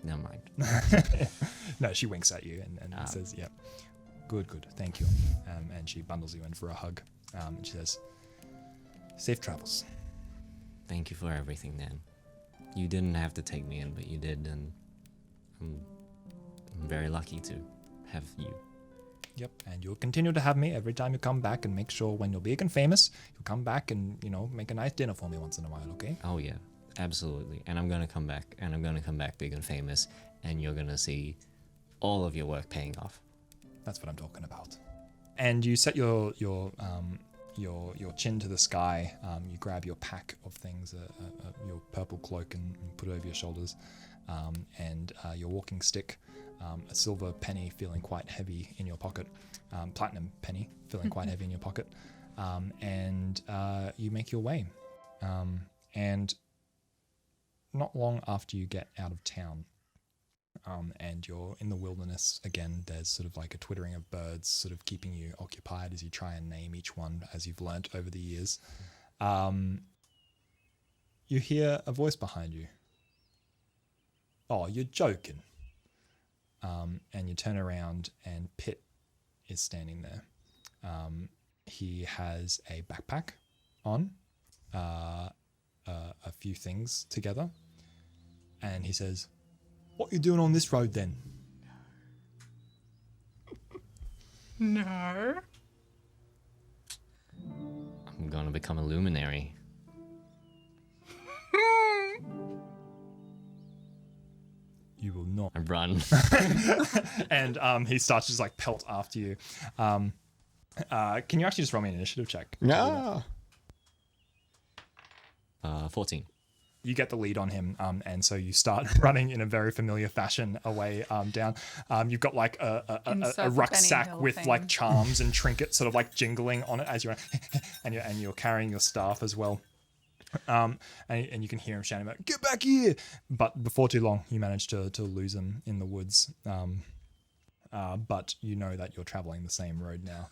never mind. No, she winks at you and says, "Yep, good, thank you." And she bundles you in for a hug. And she says, "Safe travels." Thank you for everything, Nan. You didn't have to take me in, but you did, and I'm very lucky to have you. Yep, and you'll continue to have me every time you come back, and make sure when you're big and famous, you'll come back and, make a nice dinner for me once in a while, okay? Oh, yeah, absolutely. And I'm going to come back, and I'm going to come back big and famous, and you're going to see all of your work paying off. That's what I'm talking about. And you set your chin to the sky. You grab your pack of things, your purple cloak, and put it over your shoulders, and your walking stick. A silver penny feeling quite heavy in your pocket, platinum penny feeling quite heavy in your pocket, and you make your way. And not long after you get out of town, and you're in the wilderness again, there's sort of like a twittering of birds sort of keeping you occupied as you try and name each one as you've learnt over the years. You hear a voice behind you. "Oh, you're joking." And you turn around and Pitt is standing there. He has a backpack on, a few things together, and he says, "What you doing on this road then?" No. I'm going to become a luminary. "You will not." I run. And he starts to just like pelt after you. Can you actually just roll me an initiative check? No. 14. You get the lead on him, and so you start running in a very familiar fashion away down. You've got like a rucksack with like charms and trinkets sort of like jingling on it as you run, and you're carrying your staff as well. And you can hear him shouting about, "Get back here!" But before too long, you manage to lose him in the woods. But you know that you're traveling the same road now.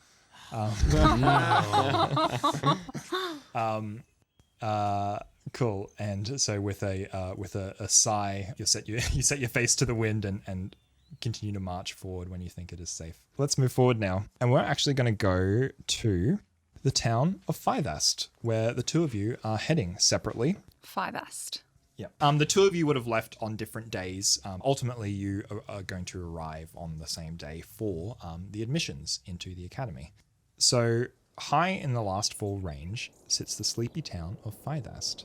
Cool. And so with a sigh, you set your face to the wind and continue to march forward when you think it is safe. Let's move forward now, and we're actually going to go to the town of Fythast, where the two of you are heading separately. Fythast. Yeah. The two of you would have left on different days. Ultimately, you are going to arrive on the same day for the admissions into the academy. So high in the last fall range sits the sleepy town of Fythast.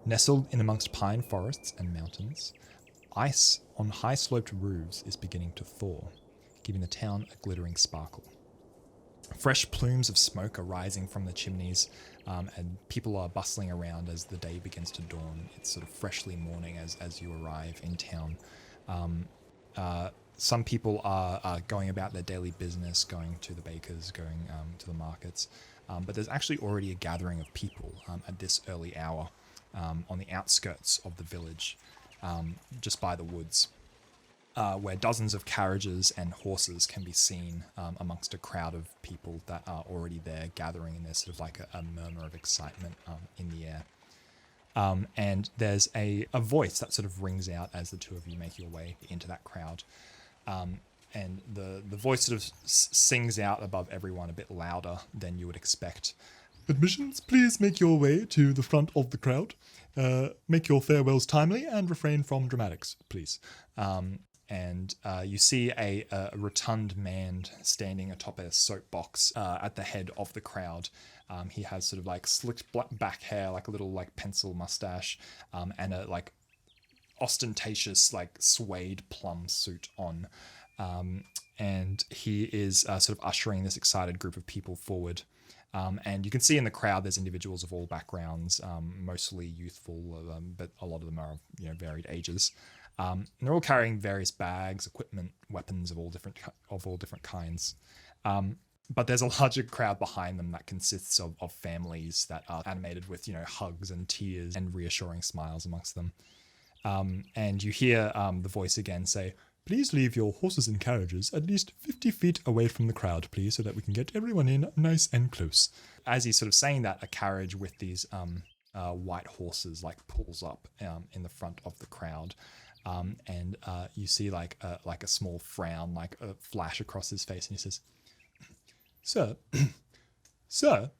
Nestled in amongst pine forests and mountains, ice on high-sloped roofs is beginning to thaw, giving the town a glittering sparkle. Fresh plumes of smoke are rising from the chimneys, and people are bustling around as the day begins to dawn. It's sort of freshly morning as you arrive in town. Some people are going about their daily business, going to the bakers, going to the markets, but there's actually already a gathering of people at this early hour on the outskirts of the village, just by the woods. Where dozens of carriages and horses can be seen amongst a crowd of people that are already there gathering, and there's sort of like a murmur of excitement in the air. And there's a voice that sort of rings out as the two of you make your way into that crowd. And the voice sort of sings out above everyone a bit louder than you would expect. "Admissions, please make your way to the front of the crowd. Make your farewells timely and refrain from dramatics, please." And you see a rotund man standing atop a soapbox at the head of the crowd. He has sort of like slicked back hair, like a little like pencil mustache, and a like ostentatious like suede plum suit on. And he is sort of ushering this excited group of people forward. And you can see in the crowd there's individuals of all backgrounds, mostly youthful, but a lot of them are of varied ages. And they're all carrying various bags, equipment, weapons of all different kinds. But there's a larger crowd behind them that consists of families that are animated with, hugs and tears and reassuring smiles amongst them. And you hear the voice again say, "Please leave your horses and carriages at least 50 feet away from the crowd, please, so that we can get everyone in nice and close." As he's sort of saying that, a carriage with these white horses pulls up in the front of the crowd. And you see like a small frown, flash across his face, and he says, Sir,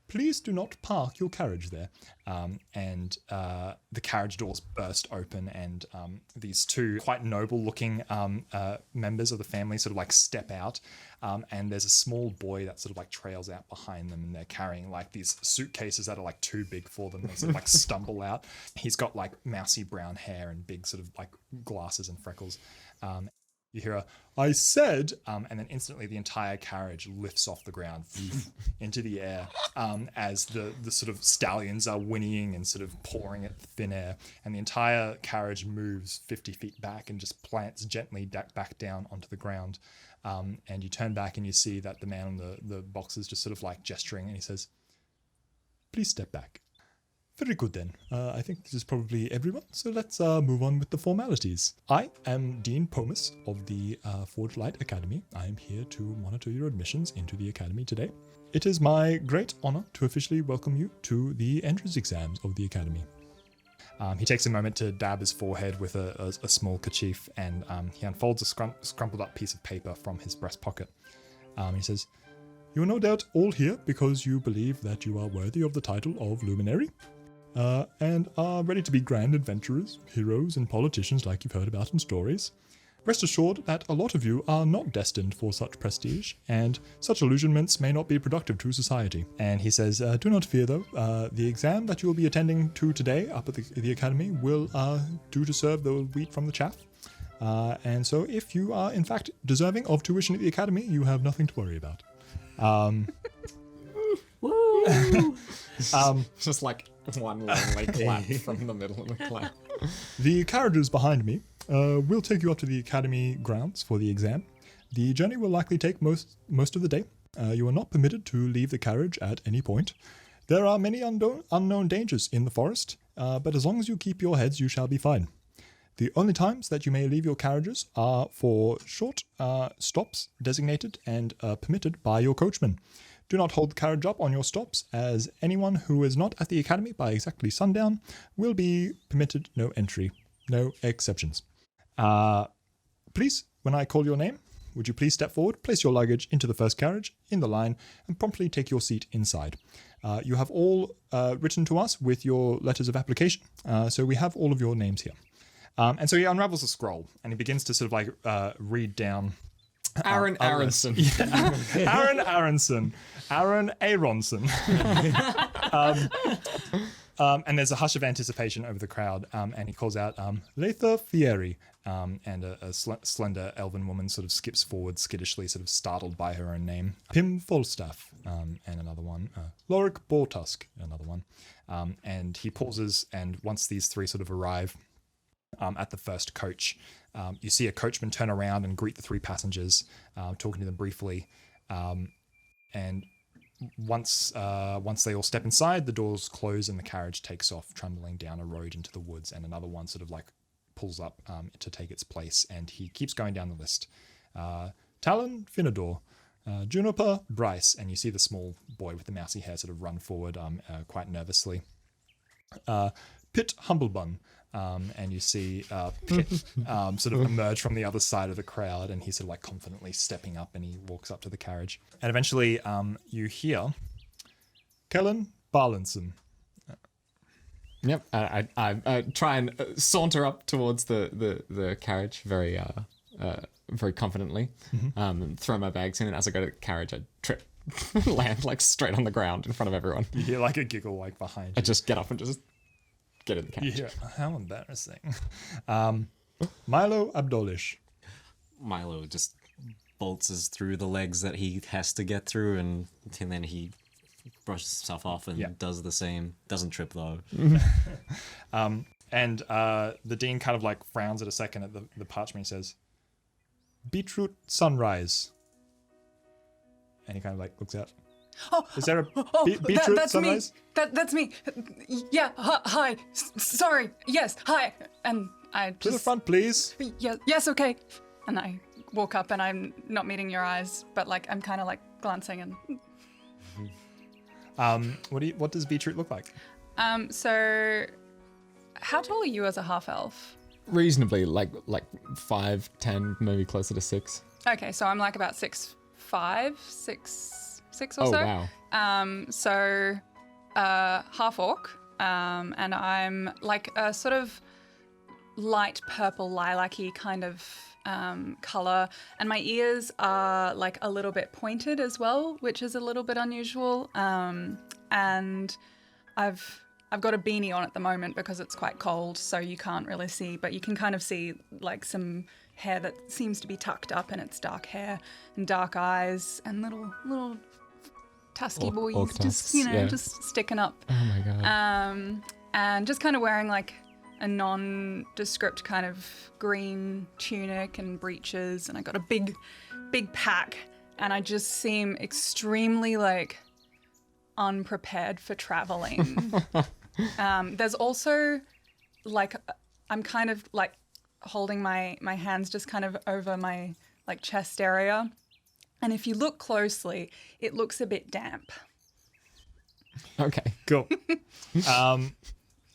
please do not park your carriage there." And the carriage doors burst open, and these two quite noble-looking members of the family sort of step out. And there's a small boy that sort of trails out behind them, and they're carrying these suitcases that are too big for them. They sort of stumble out. He's got mousy brown hair and big sort of glasses and freckles. You hear a, "I said," and then instantly the entire carriage lifts off the ground into the air as the sort of stallions are whinnying and sort of pouring at thin air, and the entire carriage moves 50 feet back and just plants gently back down onto the ground. And you turn back and you see that the man on the box is just sort of gesturing, and he says, "Please step back." "Very good then. I think this is probably everyone, so let's move on with the formalities. I am Dean Pomus of the Forgelight Academy. I am here to monitor your admissions into the Academy today. It is my great honor to officially welcome you to the entrance exams of the Academy." He takes a moment to dab his forehead with a small kerchief, and he unfolds a scrumpled up piece of paper from his breast pocket. He says, "You are no doubt all here because you believe that you are worthy of the title of Luminary. And are ready to be grand adventurers, heroes, and politicians like you've heard about in stories. Rest assured that a lot of you are not destined for such prestige, and such illusionments may not be productive to society." And he says, "Do not fear though, the exam that you will be attending to today up at the Academy will do to serve the wheat from the chaff. And so if you are in fact deserving of tuition at the Academy, you have nothing to worry about." Woo! Just one long clap from the middle of the clap. "The carriages behind me will take you up to the Academy grounds for the exam. The journey will likely take most of the day. You are not permitted to leave the carriage at any point. There are many unknown dangers in the forest, but as long as you keep your heads, you shall be fine. The only times that you may leave your carriages are for short stops designated and permitted by your coachman. Do not hold the carriage up on your stops, as anyone who is not at the Academy by exactly sundown will be permitted no entry. No exceptions. Please, when I call your name, would you please step forward, place your luggage into the first carriage in the line, and promptly take your seat inside. You have all written to us with your letters of application, so we have all of your names here." And so he unravels a scroll, and he begins to sort of read down... Aaron Aronson. Aaron Aronson. Aaron Aronson. And there's a hush of anticipation over the crowd, and he calls out, "Latha Fieri." And a slender elven woman sort of skips forward skittishly, sort of startled by her own name. "Pim Falstaff," and another one. "Lorik Bortusk," another one. And he pauses, and once these three sort of arrive at the first coach, you see a coachman turn around and greet the three passengers, talking to them briefly. And once they all step inside, the doors close and the carriage takes off, trundling down a road into the woods, and another one sort of pulls up to take its place, and he keeps going down the list. Talon Finador, Juniper Bryce, and you see the small boy with the mousy hair sort of run forward quite nervously. Pitt Humblebun, and you see Pitt sort of emerge from the other side of the crowd, and he's sort of confidently stepping up, and he walks up to the carriage. And eventually you hear Kellen Barlinson. Yep, I try and saunter up towards the carriage very confidently, and throw my bags in, and as I go to the carriage, I trip, land straight on the ground in front of everyone. You hear a giggle behind you. I just get up and just get in the carriage. Yeah, how embarrassing. Milo Abdolish. Milo just bolts through the legs that he has to get through, and then he brushes himself off and does the same. Doesn't trip though. And the dean kind of frowns at a second at the parchment. He says, "Beetroot Sunrise." And he kind of like looks out. Oh, Is there a that's me. sunrise? That's me. Yeah. Hi. Sorry. Yes. Hi. And I To the just. front, please. Yes. Okay. And I walk up, and I'm not meeting your eyes, but like I'm kind of like glancing and. What does Beetroot look like? So, how tall are you as a half elf? Reasonably, like 5'10", maybe closer to 6. Okay, so I'm like about 6'5", 6'6" or Oh, so. wow. So half orc, and I'm like a sort of light purple lilac-y kind of color, and my ears are like a little bit pointed as well, which is a little bit unusual. And I've got a beanie on at the moment because it's quite cold, so you can't really see, but you can kind of see like some hair that seems to be tucked up, and it's dark hair and dark eyes and little tusky boys orc just tusks, yeah. just sticking up. Oh my god. And just kind of wearing like a nondescript kind of green tunic and breeches, and I got a big pack, and I just seem extremely like unprepared for traveling. There's also like I'm kind of like holding my hands just kind of over my like chest area, and if you look closely, it looks a bit damp. Okay. Cool.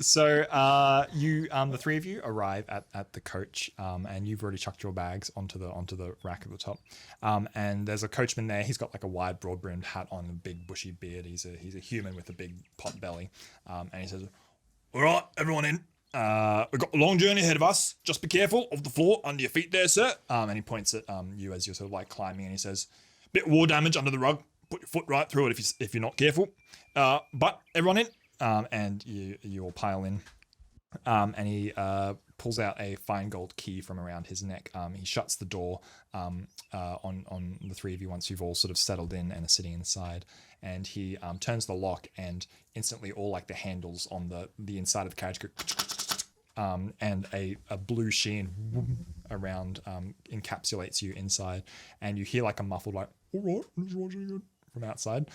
So you, the three of you, arrive at the coach, and you've already chucked your bags onto the rack at the top. And there's a coachman there. He's got like a wide, broad-brimmed hat on, a big bushy beard. He's a human with a big pot belly, and he says, "All right, everyone in. We've got a long journey ahead of us. Just be careful of the floor under your feet there, sir." And he points at you as you're sort of like climbing, and he says, "Bit of war damage under the rug. Put your foot right through it if you're not careful. But everyone in." And you all pile in, and he pulls out a fine gold key from around his neck. He shuts the door on the three of you once you've all sort of settled in and are sitting inside, and he turns the lock, and instantly all like the handles on the inside of the carriage go, and a blue sheen around encapsulates you inside, and you hear like a muffled like, "All right, this is watching good," from outside.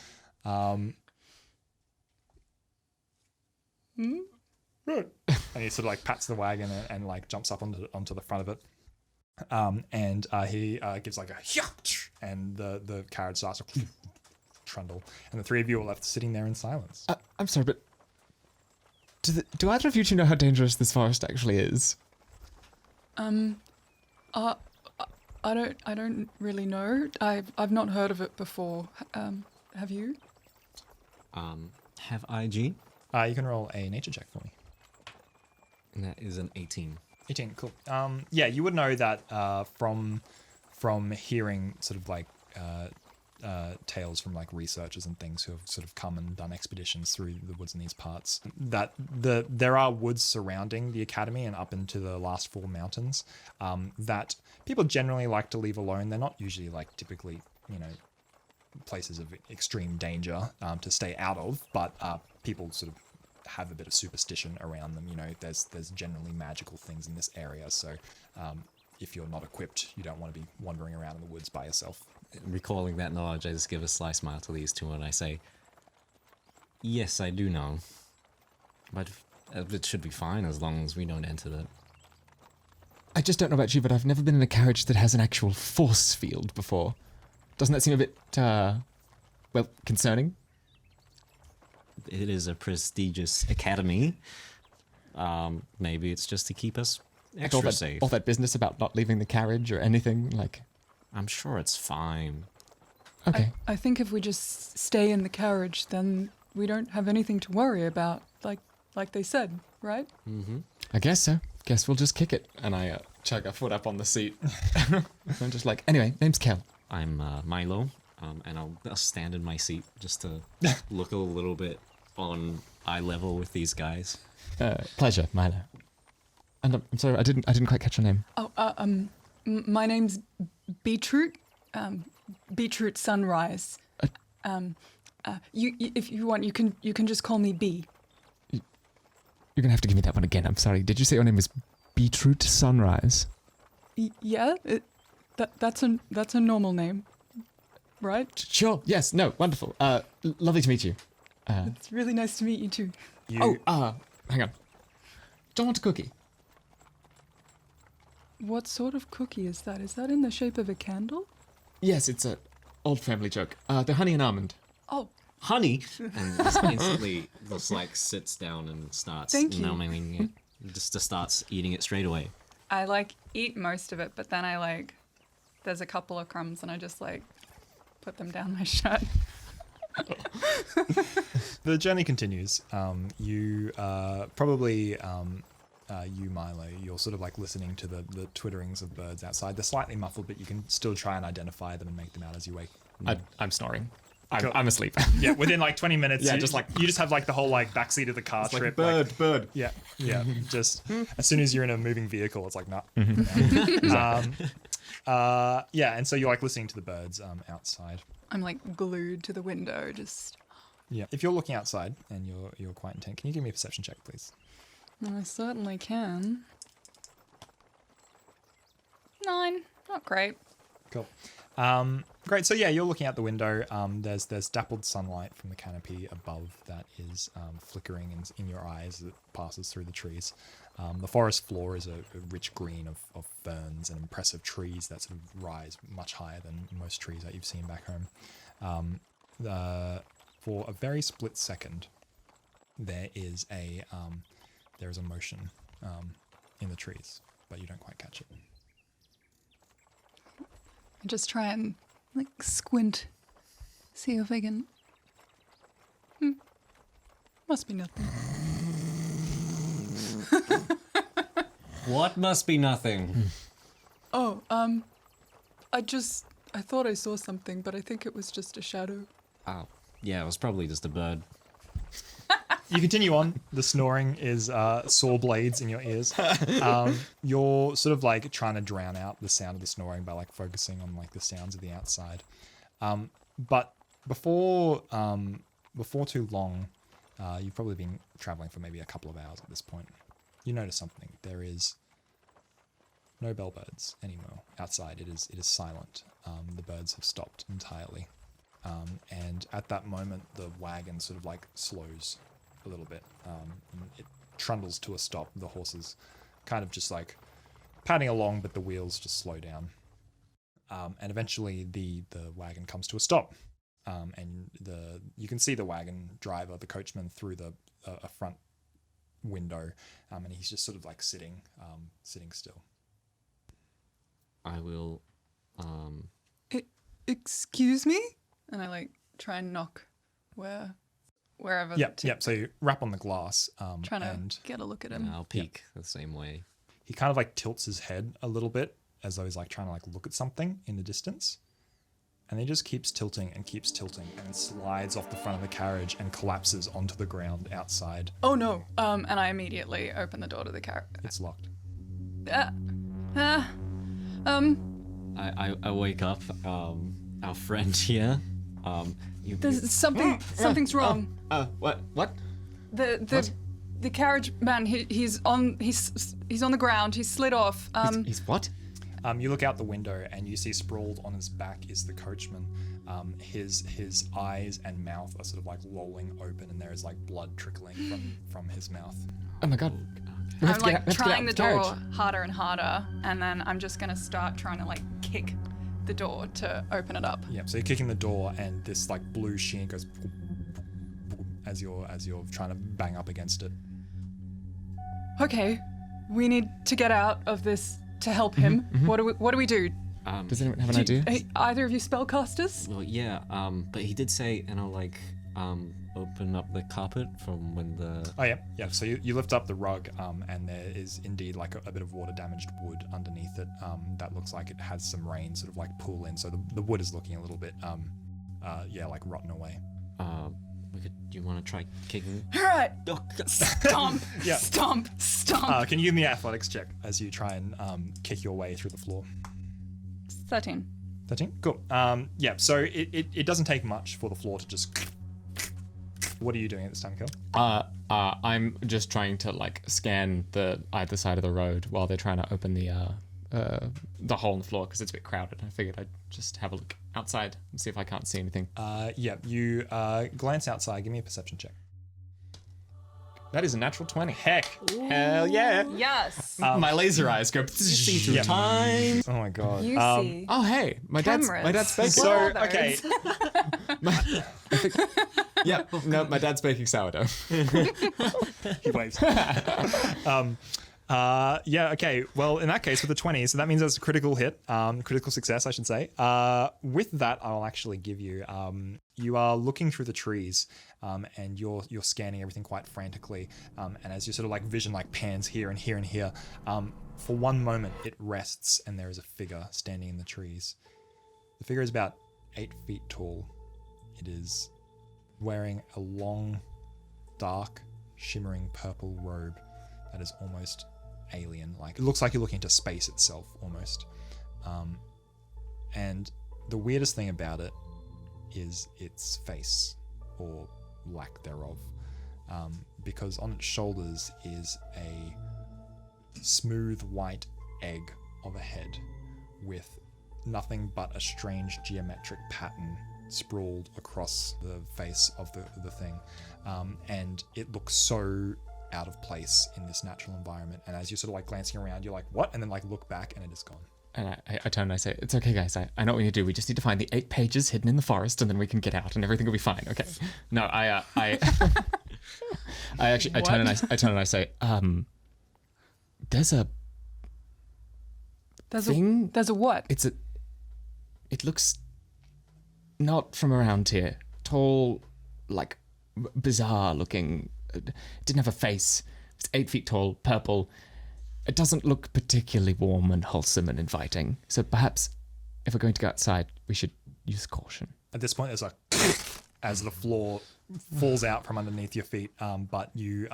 Right. And he sort of like pats the wagon and like jumps up onto the front of it. And he gives like a hyah, and the carriage starts to trundle, and the three of you are left sitting there in silence. I'm sorry, but do either of you two know how dangerous this forest actually is? I don't really know. I've not heard of it before. Have you? Have I, G? You can roll a nature check for me. And that is an 18. 18, cool. Yeah, you would know that from hearing sort of like tales from like researchers and things who have sort of come and done expeditions through the woods in these parts, that there are woods surrounding the academy and up into the last 4 mountains that people generally like to leave alone. They're not usually like typically, places of extreme danger to stay out of, but people sort of have a bit of superstition around them. There's generally magical things in this area, so if you're not equipped, you don't want to be wandering around in the woods by yourself. Recalling that knowledge, I just give a sly smile to these two and I say, "Yes, I do know. But it should be fine as long as we don't enter that." I just don't know about you, but I've never been in a carriage that has an actual force field before. Doesn't that seem a bit, concerning? It is a prestigious academy. Maybe it's just to keep us extra safe. All that business about not leaving the carriage or anything, like... I'm sure it's fine. Okay. I think if we just stay in the carriage, then we don't have anything to worry about, like they said, right? Mm-hmm. I guess so. Guess we'll just kick it. And I chug a foot up on the seat. I'm just like, anyway, name's Kel. I'm Milo, and I'll stand in my seat just to look a little bit on eye level with these guys. Pleasure, Milo. And I'm sorry, I didn't quite catch your name. Oh, my name's Beetroot. Beetroot Sunrise. If you want, you can just call me B. You're gonna have to give me that one again. I'm sorry. Did you say your name was Beetroot Sunrise? Yeah, that's a normal name. right? Sure. Yes. No. Wonderful. Lovely to meet you. It's really nice to meet you too. You, Hang on. Don't want a cookie. What sort of cookie is that? Is that in the shape of a candle? Yes, it's a old family joke. The honey and almond. Oh, Honey, and just instantly just like sits down and starts Thank you. numbing it. Just starts eating it straight away. I like eat most of it, but then I like, there's a couple of crumbs and I just like put them down my shirt. the journey continues. You probably you, Milo, you're sort of like listening to the twitterings of birds outside. They're slightly muffled, but you can still try and identify them and make them out as you wake. I'm snoring. Cool. I'm asleep. Yeah, within like 20 minutes. Yeah, you just like- you just have like the whole like backseat of the car trip. bird. Yeah. Just as soon as you're in a moving vehicle, it's like nah. Yeah, and so you're like listening to the birds outside. I'm like glued to the window, just. Yeah. If you're looking outside and you're quite intent, can you give me a perception check, please? I certainly can. 9. Not great. Cool. Great. So yeah, you're looking out the window. There's dappled sunlight from the canopy above that is flickering in your eyes as it passes through the trees. The forest floor is a rich green of ferns and impressive trees that sort of rise much higher than most trees that you've seen back home. For a very split second, there is a motion in the trees, but you don't quite catch it. I just try and like squint, see if I can. Must be nothing. What must be nothing? Oh, I thought I saw something, but I think it was just a shadow. Oh, yeah, it was probably just a bird. You continue on. The snoring is saw blades in your ears. You're sort of like trying to drown out the sound of the snoring by like focusing on like the sounds of the outside. But before too long, you've probably been traveling for maybe a couple of hours at this point. You notice something. There is no bellbirds anymore outside. It is silent. The birds have stopped entirely. And at that moment, the wagon sort of like slows a little bit. It trundles to a stop. The horses kind of just like padding along, but the wheels just slow down. And eventually the wagon comes to a stop. And you can see the wagon driver, the coachman, through a front window, and he's just sort of like sitting still. I will, Excuse me? And I like try and knock wherever. Yep. So you rap on the glass, Trying to and get a look at him. and I'll peek the same way. he kind of like tilts his head a little bit as though he's like trying to like look at something in the distance. And he just keeps tilting and slides off the front of the carriage and collapses onto the ground outside. Oh no! And I immediately open the door to the carriage. It's locked. I wake up, our friend here. There's something's wrong. What? The carriage man. He's on the ground. He's slid off. He's what? You look out the window and you see sprawled on his back is the coachman. His eyes and mouth are sort of like lolling open, and there is like blood trickling from his mouth. Oh my god. I'm like trying the door harder and harder, and then I'm just gonna start trying to like kick the door to open it up. Yeah, so you're kicking the door, and this like blue sheen goes as you're trying to bang up against it. Okay, we need to get out of this to help him. What do we do? Does anyone have an idea? Hey, either of you spellcasters? Well, yeah, but he did say, and I'll like, open up the carpet from when the... Oh, yeah. So you lift up the rug, and there is indeed like a bit of water-damaged wood underneath it. That looks like it has some rain sort of like pool in. So the wood is looking a little bit, like rotten away. Do you want to try kicking? All right. Stomp. Yeah. Stomp. Can you give me an athletics check as you try and kick your way through the floor? 13. 13? Cool. So it doesn't take much for the floor to just... What are you doing at this time, Kel? I'm just trying to like scan the either side of the road while they're trying to open the the hole in the floor because it's a bit crowded. I figured I'd just have a look outside and see if I can't see anything. Yeah, you glance outside. Give me a perception check. That is a natural 20. Heck. Hell yeah. Yes. My laser eyes go. See through time. Oh my god. You see. Oh hey, my dad's baking. So What are okay. Yeah, no, my dad's baking sourdough. He waves. Yeah, okay. Well, in that case, with the 20, so that means that's a critical hit, critical success, I should say. With that, I'll actually give you, you are looking through the trees, and you're scanning everything quite frantically. And as you sort of like vision like pans here and here and here, for one moment it rests and there is a figure standing in the trees. The figure is about 8 feet tall. It is wearing a long, dark, shimmering purple robe that is almost alien. Like, it looks like you're looking into space itself almost. And the weirdest thing about it is its face, or lack thereof, because on its shoulders is a smooth white egg of a head with nothing but a strange geometric pattern sprawled across the face of the thing. And it looks so out of place in this natural environment. And as you're sort of like glancing around, you're like, what? And then like look back and it is gone. And I turn and I say, it's okay, guys. I know what we need to do. We just need to find the 8 pages hidden in the forest, and then we can get out, and everything will be fine. Okay. No, I turn and I say, there's a thing. There's a what? It looks not from around here. Tall, like bizarre looking. It didn't have a face. It's 8 feet tall, purple. It doesn't look particularly warm and wholesome and inviting. So perhaps if we're going to go outside, we should use caution. At this point, there's a as the floor falls out from underneath your feet, but you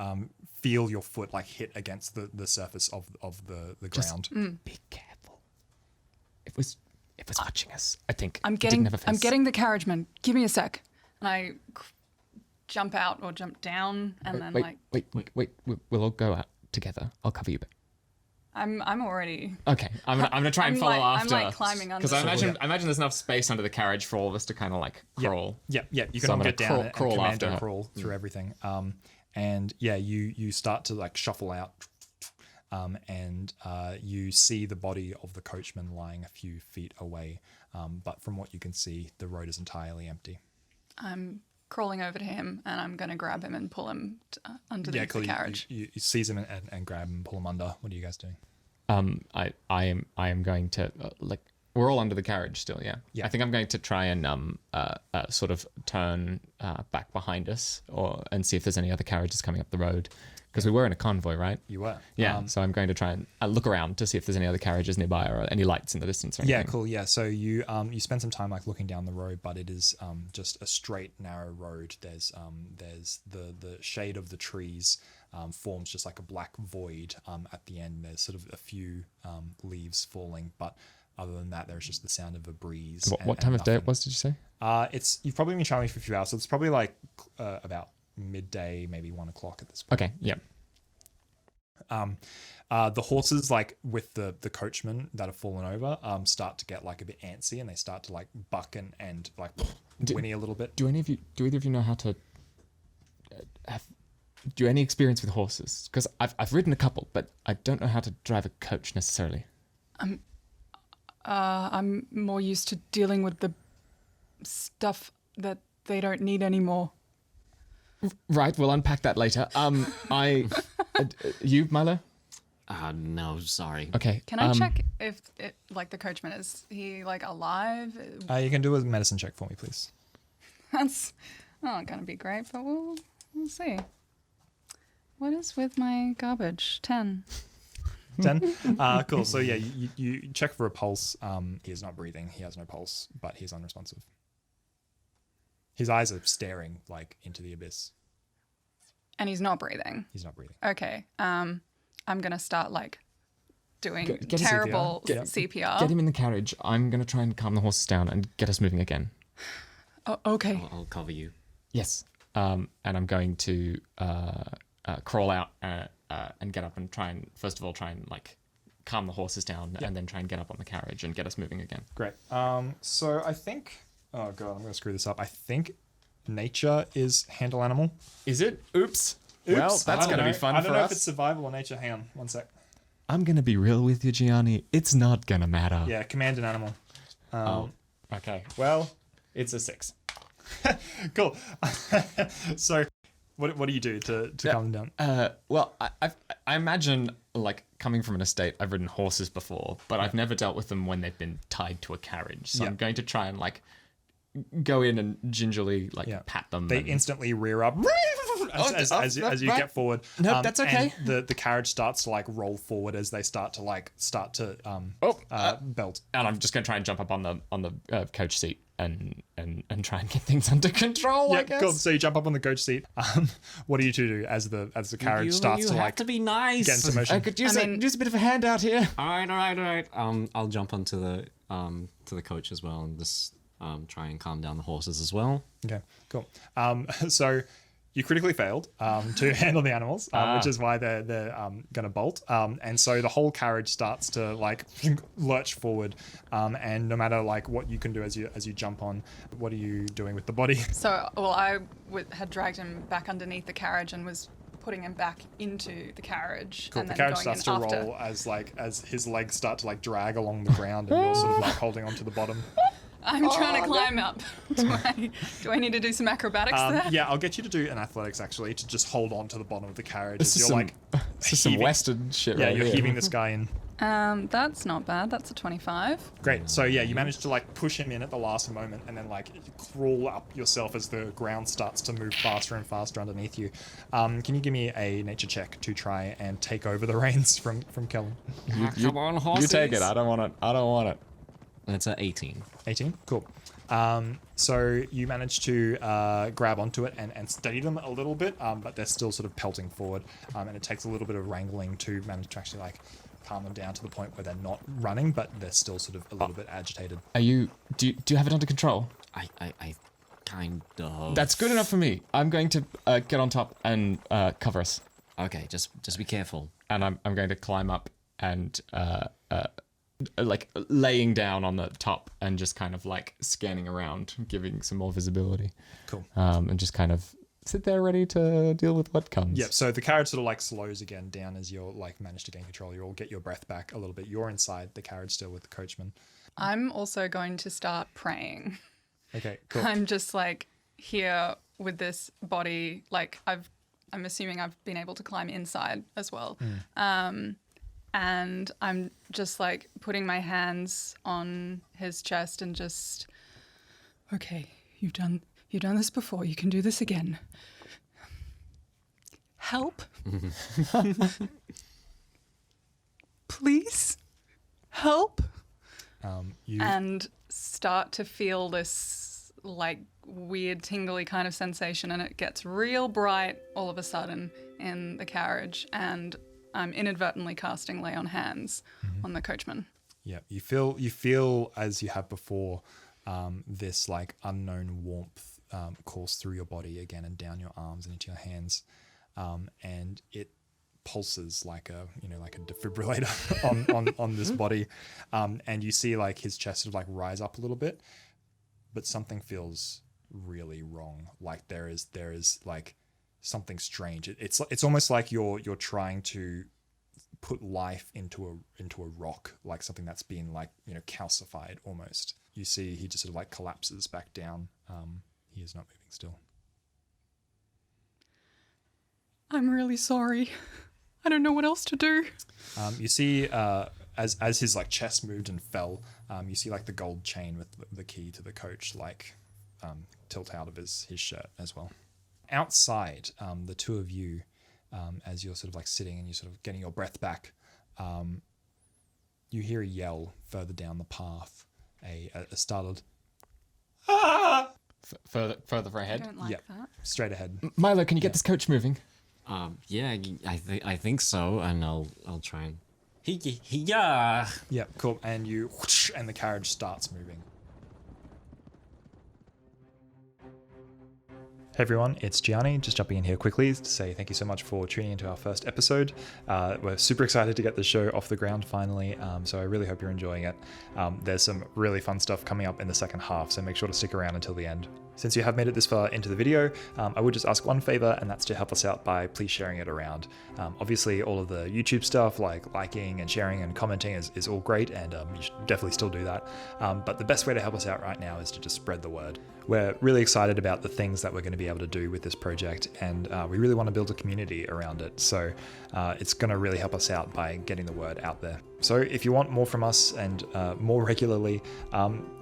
feel your foot like hit against the surface of the ground. Be careful. It was watching us. I think I'm It didn't have a face. I'm getting the carriageman. Give me a sec. And I jump out or jump down, and then Wait. We'll all go out together. I'll cover you. I'm already. Okay, I'm gonna try and I'm follow like- after. I'm like climbing under. Because I imagine there's enough space under the carriage for all of us to kind of like crawl. Yeah. You can So all I'm gonna get down crawl and after commando her. crawl through everything. And yeah, you start to like shuffle out, and you see the body of the coachman lying a few feet away. But from what you can see, the road is entirely empty. I'm crawling over to him, and I'm going to grab him and pull him underneath the carriage. You seize him and grab him and pull him under. What are you guys doing? I am going to we're all under the carriage still, yeah. Yeah. I think I'm going to try and sort of turn back behind us and see if there's any other carriages coming up the road, because we were in a convoy, right? You were. Yeah. So I'm going to try and look around to see if there's any other carriages nearby or any lights in the distance or anything. Yeah, cool. Yeah, so you spend some time like looking down the road, but it is just a straight, narrow road. There's the shade of the trees forms just like a black void at the end. There's sort of a few leaves falling, but other than that, there's just the sound of a breeze. What time of day it was? Did you say? You've probably been traveling for a few hours, so it's probably like about midday, maybe 1 o'clock at this point. Okay. Yeah. The horses, like with the coachmen that have fallen over, start to get like a bit antsy, and they start to like buck and like whinny a little bit. Do either of you know how to do any experience with horses? Because I've ridden a couple, but I don't know how to drive a coach necessarily. I'm more used to dealing with the stuff that they don't need anymore. Right, we'll unpack that later. You, Milo? No, sorry. Okay. Can I check if the coachman, is he like alive? You can do a medicine check for me, please. That's not gonna be great, but we'll see. What is with my garbage? 10. 10? Cool. So yeah, you check for a pulse. He is not breathing. He has no pulse, but he's unresponsive. His eyes are staring like into the abyss. And he's not breathing. He's not breathing. Okay. I'm gonna start like doing Get terrible CPR. CPR. Get him in the carriage. I'm going to try and calm the horses down and get us moving again. Oh, okay. I'll cover you. Yes. And I'm going to crawl out and get up and try and, first of all, try and like calm the horses down and then try and get up on the carriage and get us moving again. Great. So I think. Oh god, I'm gonna screw this up. I think nature is handle animal. Is it? Oops. Well, Oops, that's going to be fun I don't for know us. if it's survival or nature. Hang on, one sec. I'm going to be real with you, Gianni. It's not going to matter. Yeah, command an animal. Okay. Well, it's a 6. Cool. So, what do you do to calm them down? Well, I imagine, like, coming from an estate, I've ridden horses before, but I've never dealt with them when they've been tied to a carriage. So I'm going to try and, like, go in and gingerly, like, pat them. They instantly rear up as you get forward. No, that's okay. And the carriage starts to like roll forward as they start to belt. And I'm just going to try and jump up on the coach seat and try and get things under control. I guess. Cool. So you jump up on the coach seat. What do you do as the carriage starts to like to be nice. get into motion? I could use a bit of a handout here. All right. I'll jump onto the to the coach as well and just try and calm down the horses as well. Okay, cool. So you critically failed to handle the animals, which is why they're going to bolt. And so the whole carriage starts to like lurch forward. And no matter like what you can do as you jump on, what are you doing with the body? So, well, I had dragged him back underneath the carriage and was putting him back into the carriage. Cool. And The then carriage going starts in to after. roll as his legs start to like drag along the ground, and you're sort of like holding onto the bottom. I'm trying to climb up. Do I need to do some acrobatics there? Yeah, I'll get you to do an athletics actually to just hold on to the bottom of the carriage. This is some heaving- Western shit Yeah, right you're here. heaving this guy in. That's not bad. That's a 25. Great. So yeah, you manage to like push him in at the last moment, and then like crawl up yourself as the ground starts to move faster and faster underneath you. Can you give me a nature check to try and take over the reins from Kellen? Come on, horses. You take it. I don't want it. That's an 18. 18. Cool. So you manage to grab onto it and steady them a little bit, but they're still sort of pelting forward, and it takes a little bit of wrangling to manage to actually like calm them down to the point where they're not running, but they're still sort of a little bit agitated. Do you have it under control? I kind of. That's good enough for me. I'm going to get on top and cover us. Okay, just be careful. And I'm going to climb up and like laying down on the top and just kind of like scanning around, giving some more visibility. Cool. And just kind of sit there ready to deal with what comes. Yep. So the carriage sort of like slows again down as you're like manage to gain control. You'll get your breath back a little bit. You're inside the carriage still with the coachman. I'm also going to start praying. Okay. Cool. I'm just like here with this body. Like I'm assuming I've been able to climb inside as well. And I'm just like putting my hands on his chest and just, okay, you've done this before. You can do this again. Help. Please. Help. And start to feel this like weird tingly kind of sensation, and it gets real bright all of a sudden in the carriage, and I'm inadvertently casting lay on hands on the coachman. Yeah, you feel as you have before, this like unknown warmth course through your body again and down your arms and into your hands, and it pulses like a defibrillator on this body, and you see like his chest sort of like rise up a little bit, but something feels really wrong. Like there is like something strange. It's almost like you're trying to put life into a rock, like something that's been like calcified almost. You see he just sort of like collapses back down. He is not moving still. I'm really sorry. I don't know what else to do. You see as his like chest moved and fell, you see like the gold chain with the key to the coach like tilt out of his shirt as well. Outside, the two of you, as you're sort of like sitting and you're sort of getting your breath back, you hear a yell further down the path, a startled "Ah!" Further I ahead. don't like that. straight ahead. Milo, can you get this coach moving? Yeah, I think so, and I'll try and. Yeah. Yeah, cool. And you whoosh, and the carriage starts moving. Hey everyone, it's Gianni, just jumping in here quickly to say thank you so much for tuning into our first episode. We're super excited to get the show off the ground finally, so I really hope you're enjoying it. There's some really fun stuff coming up in the second half, so make sure to stick around until the end. Since you have made it this far into the video, I would just ask one favor, and that's to help us out by please sharing it around. Obviously, all of the YouTube stuff like liking and sharing and commenting is all great, and you should definitely still do that. But the best way to help us out right now is to just spread the word. We're really excited about the things that we're going to be able to do with this project, and we really want to build a community around it. So it's going to really help us out by getting the word out there. So if you want more from us and more regularly,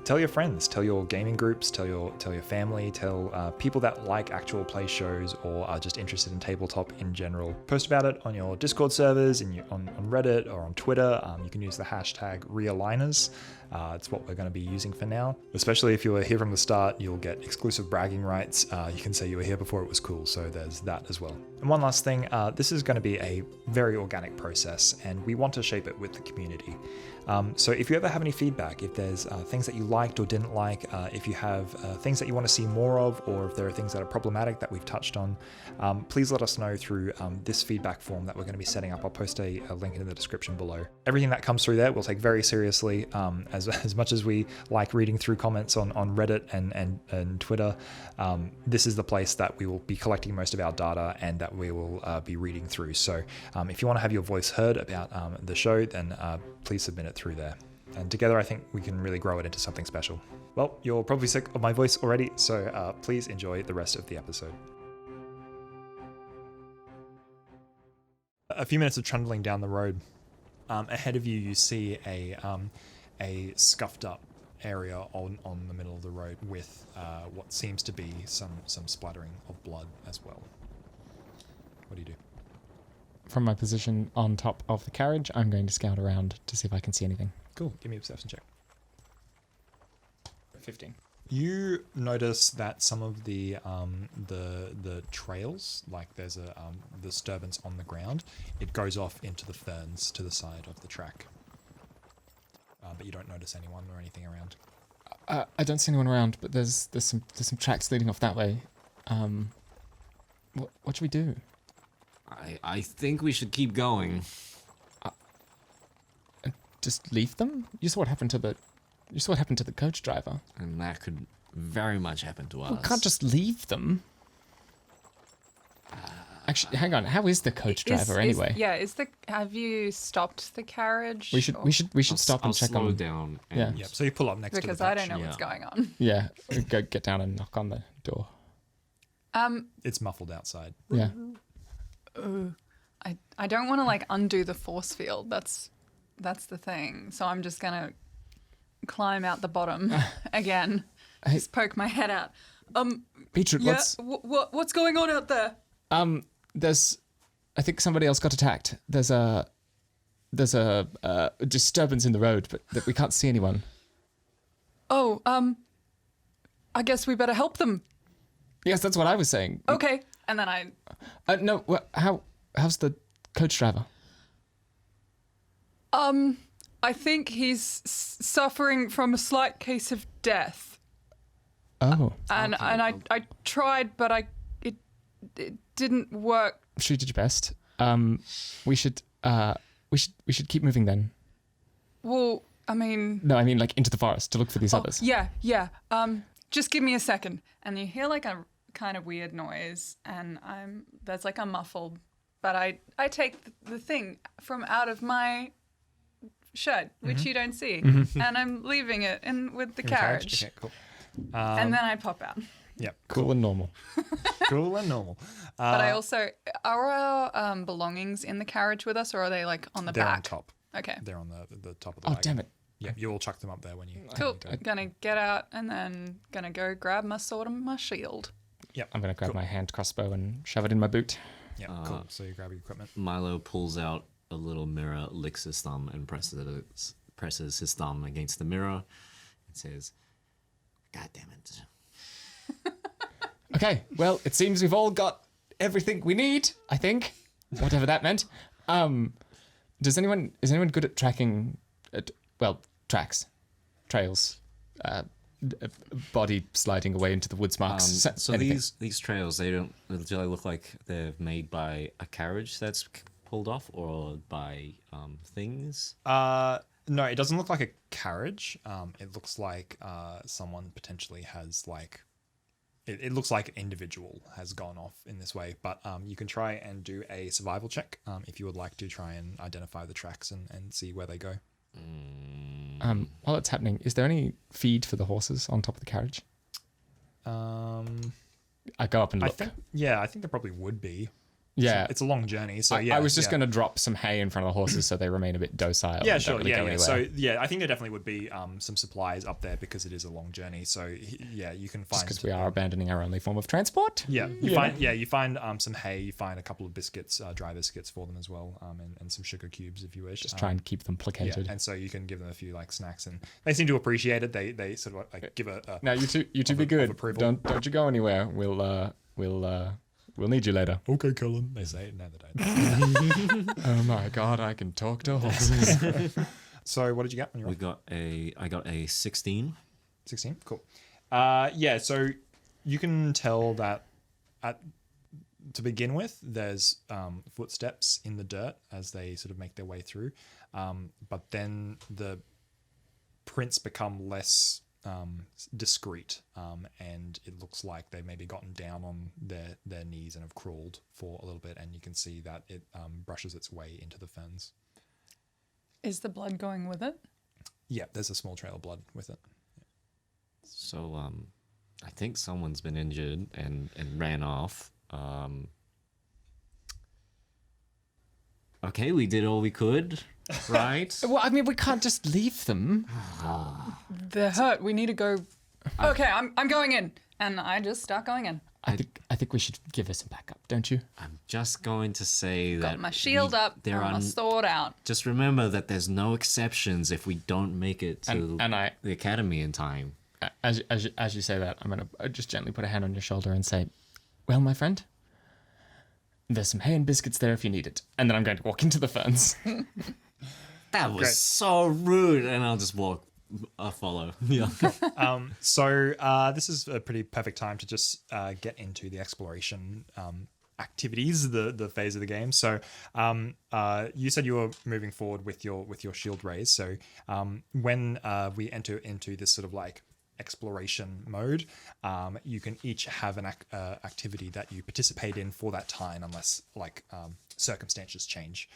tell your friends, tell your gaming groups, tell your family, tell people that like actual play shows or are just interested in tabletop in general. Post about it on your Discord servers, on Reddit or on Twitter. You can use the hashtag realigners. It's what we're going to be using for now. Especially if you were here from the start, you'll get exclusive bragging rights. You can say you were here before it was cool, so there's that as well. And one last thing, this is going to be a very organic process, and we want to shape it with the community. So if you ever have any feedback, if there's things that you liked or didn't like, if you have things that you want to see more of, or if there are things that are problematic that we've touched on, please let us know through this feedback form that we're going to be setting up. I'll post a link in the description below. Everything that comes through there we'll take very seriously, as much as we like reading through comments on Reddit and Twitter. This is the place that we will be collecting most of our data and that we will be reading through. So if you want to have your voice heard about the show, then please submit it through there. And together I think we can really grow it into something special. Well, you're probably sick of my voice already, so please enjoy the rest of the episode. A few minutes of trundling down the road. Ahead of you, you see a scuffed up area on the middle of the road with what seems to be some splattering of blood as well. What do you do? From my position on top of the carriage, I'm going to scout around to see if I can see anything. Cool. Give me a perception check. 15. You notice that some of the trails, like there's a disturbance on the ground, it goes off into the ferns to the side of the track. But you don't notice anyone or anything around. I don't see anyone around, but there's some tracks leading off that way. What should we do? I think we should keep going. Just leave them? You saw what happened to the coach driver. And that could very much happen to us. We can't just leave them. Actually, hang on. How is the coach driver anyway? Have you stopped the carriage? We should stop and check slow on. down. Yeah. And Yep. So you pull up next to the because I don't know Yeah. what's going on. Yeah, go get down and knock on the door. It's muffled outside. Yeah. I don't want to undo the force field. That's the thing. So I'm just gonna climb out the bottom again. Hey. Just poke my head out. Beetroot, Yeah. What's going on out there? I think somebody else got attacked. There's a disturbance in the road, but that we can't see anyone. Oh, I guess we better help them. Yes, that's what I was saying. Okay. And then I No, how's the coach driver? I think he's suffering from a slight case of death. Oh. And Okay. and I tried, but it didn't work. I'm sure you did your best. We should keep moving then. Well, I mean, No, I mean into the forest to look for these others. yeah. Just give me a second. And you hear a kind of weird noise, and there's a muffled, but I take the thing from out of my shirt, which you don't see, and I'm leaving it in with the In carriage. Okay, cool. And then I pop out. Yep. Cool and normal. Cool and normal. But I also, are our belongings in the carriage with us, or are they on the They're back? on top. Okay. They're on the top of the Oh, wagon. damn it. Yeah, you will chuck them up there when you. Cool. when you do. Gonna get out and then gonna go grab my sword and my shield. Yep. I'm going to grab Cool. my hand crossbow and shove it in my boot. Yeah, cool. So you grab your equipment. Milo pulls out a little mirror, licks his thumb, and presses his thumb against the mirror, and says, "God damn it." Okay, well, it seems we've all got everything we need, I think. Whatever that meant. Is anyone good at tracking tracks? Trails. body sliding away into the woods marks. So Anything. these trails, do they look like they're made by a carriage that's pulled off, or by things? No, it doesn't look like a carriage. It looks like someone potentially has like. It looks like an individual has gone off in this way, but you can try and do a survival check if you would like to try and identify the tracks and see where they go. While it's happening, is there any feed for the horses on top of the carriage? I I go up and look. think there probably would be. Yeah, It's a long journey, so I was just going to drop some hay in front of the horses so they remain a bit docile. Yeah, and sure. don't really go Yeah. anywhere. So I think there definitely would be some supplies up there because it is a long journey. So yeah, you can find because we are abandoning our only form of transport. Yeah, you find some hay. You find a couple of biscuits, dry biscuits for them as well, and some sugar cubes if you wish. Just try and keep them placated. Yeah, and so you can give them a few like snacks, and they seem to appreciate it. They sort of like give a Now you two be good. approval. Don't you go anywhere. We'll need you later. okay, Cullen. They say no, they don't. Oh my god, I can talk to horses. So what did you get when you were I got a 16. 16? Cool. So you can tell that to begin with, there's footsteps in the dirt as they sort of make their way through. But then the prints become less discreet, and it looks like they've maybe gotten down on their knees and have crawled for a little bit, and you can see that it brushes its way into the ferns. Is the blood going with it? Yeah, there's a small trail of blood with it. So I think someone's been injured and ran off. Okay, we did all we could, right? Well, I mean, we can't just leave them. They're hurt. We need to go. Okay, I'm going in, and I just start going in. I think we should give her some backup, don't you? I'm just going to say that Got my shield up, there and my are sword out. just remember that there's no exceptions if we don't make it to And I, the academy in time. as you say that, I'm gonna just gently put a hand on your shoulder and say, "Well, my friend, there's some hay and biscuits there if you need it." And then I'm going to walk into the ferns. That was so rude, and I'll just walk. I'll follow. Yeah. So this is a pretty perfect time to just get into the exploration activities, the phase of the game. So you said you were moving forward with your shield raise. So when we enter into this sort of like exploration mode, you can each have an activity that you participate in for that time, unless like circumstances change.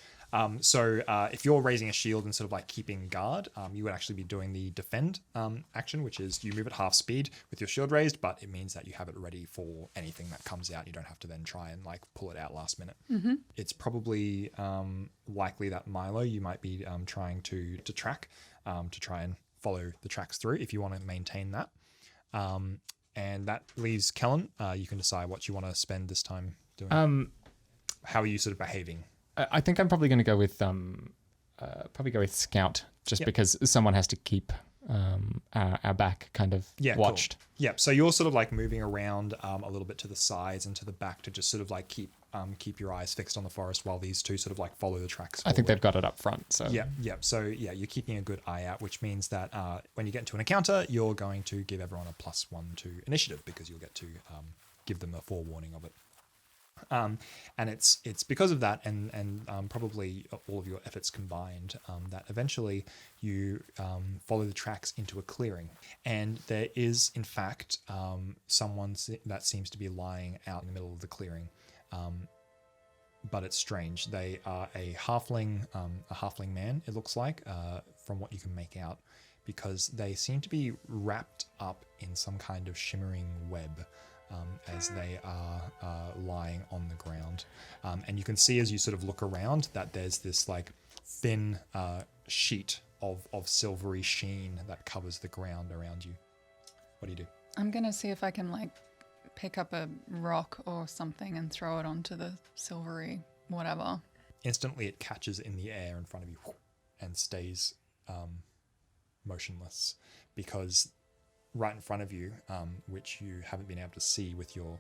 So if you're raising a shield and sort of like keeping guard, you would actually be doing the defend action, which is you move at half speed with your shield raised, but it means that you have it ready for anything that comes out. You don't have to then try and like pull it out last minute. Mm-hmm. It's probably likely that Milo, you might be trying to track, to try and follow the tracks through if you want to maintain that. And that leaves Kellen. You can decide what you want to spend this time doing. How are you sort of behaving? I think I'm probably going to go with scout, just because someone has to keep our back kind of watched. Cool. Yeah, so you're sort of like moving around a little bit to the sides and to the back to just sort of like keep your eyes fixed on the forest while these two sort of like follow the tracks forward. I think they've got it up front. So yeah. So yeah, you're keeping a good eye out, which means that when you get into an encounter, you're going to give everyone a +1 to initiative because you'll get to give them a forewarning of it. And it's because of that and probably all of your efforts combined that eventually you follow the tracks into a clearing, and there is in fact someone that seems to be lying out in the middle of the clearing, but it's strange. They are a halfling man, it looks like, from what you can make out, because they seem to be wrapped up in some kind of shimmering web. As they are lying on the ground. And you can see as you sort of look around that there's this like thin sheet of silvery sheen that covers the ground around you. What do you do? I'm going to see if I can like pick up a rock or something and throw it onto the silvery whatever. Instantly it catches in the air in front of you and stays motionless, because right in front of you, which you haven't been able to see with your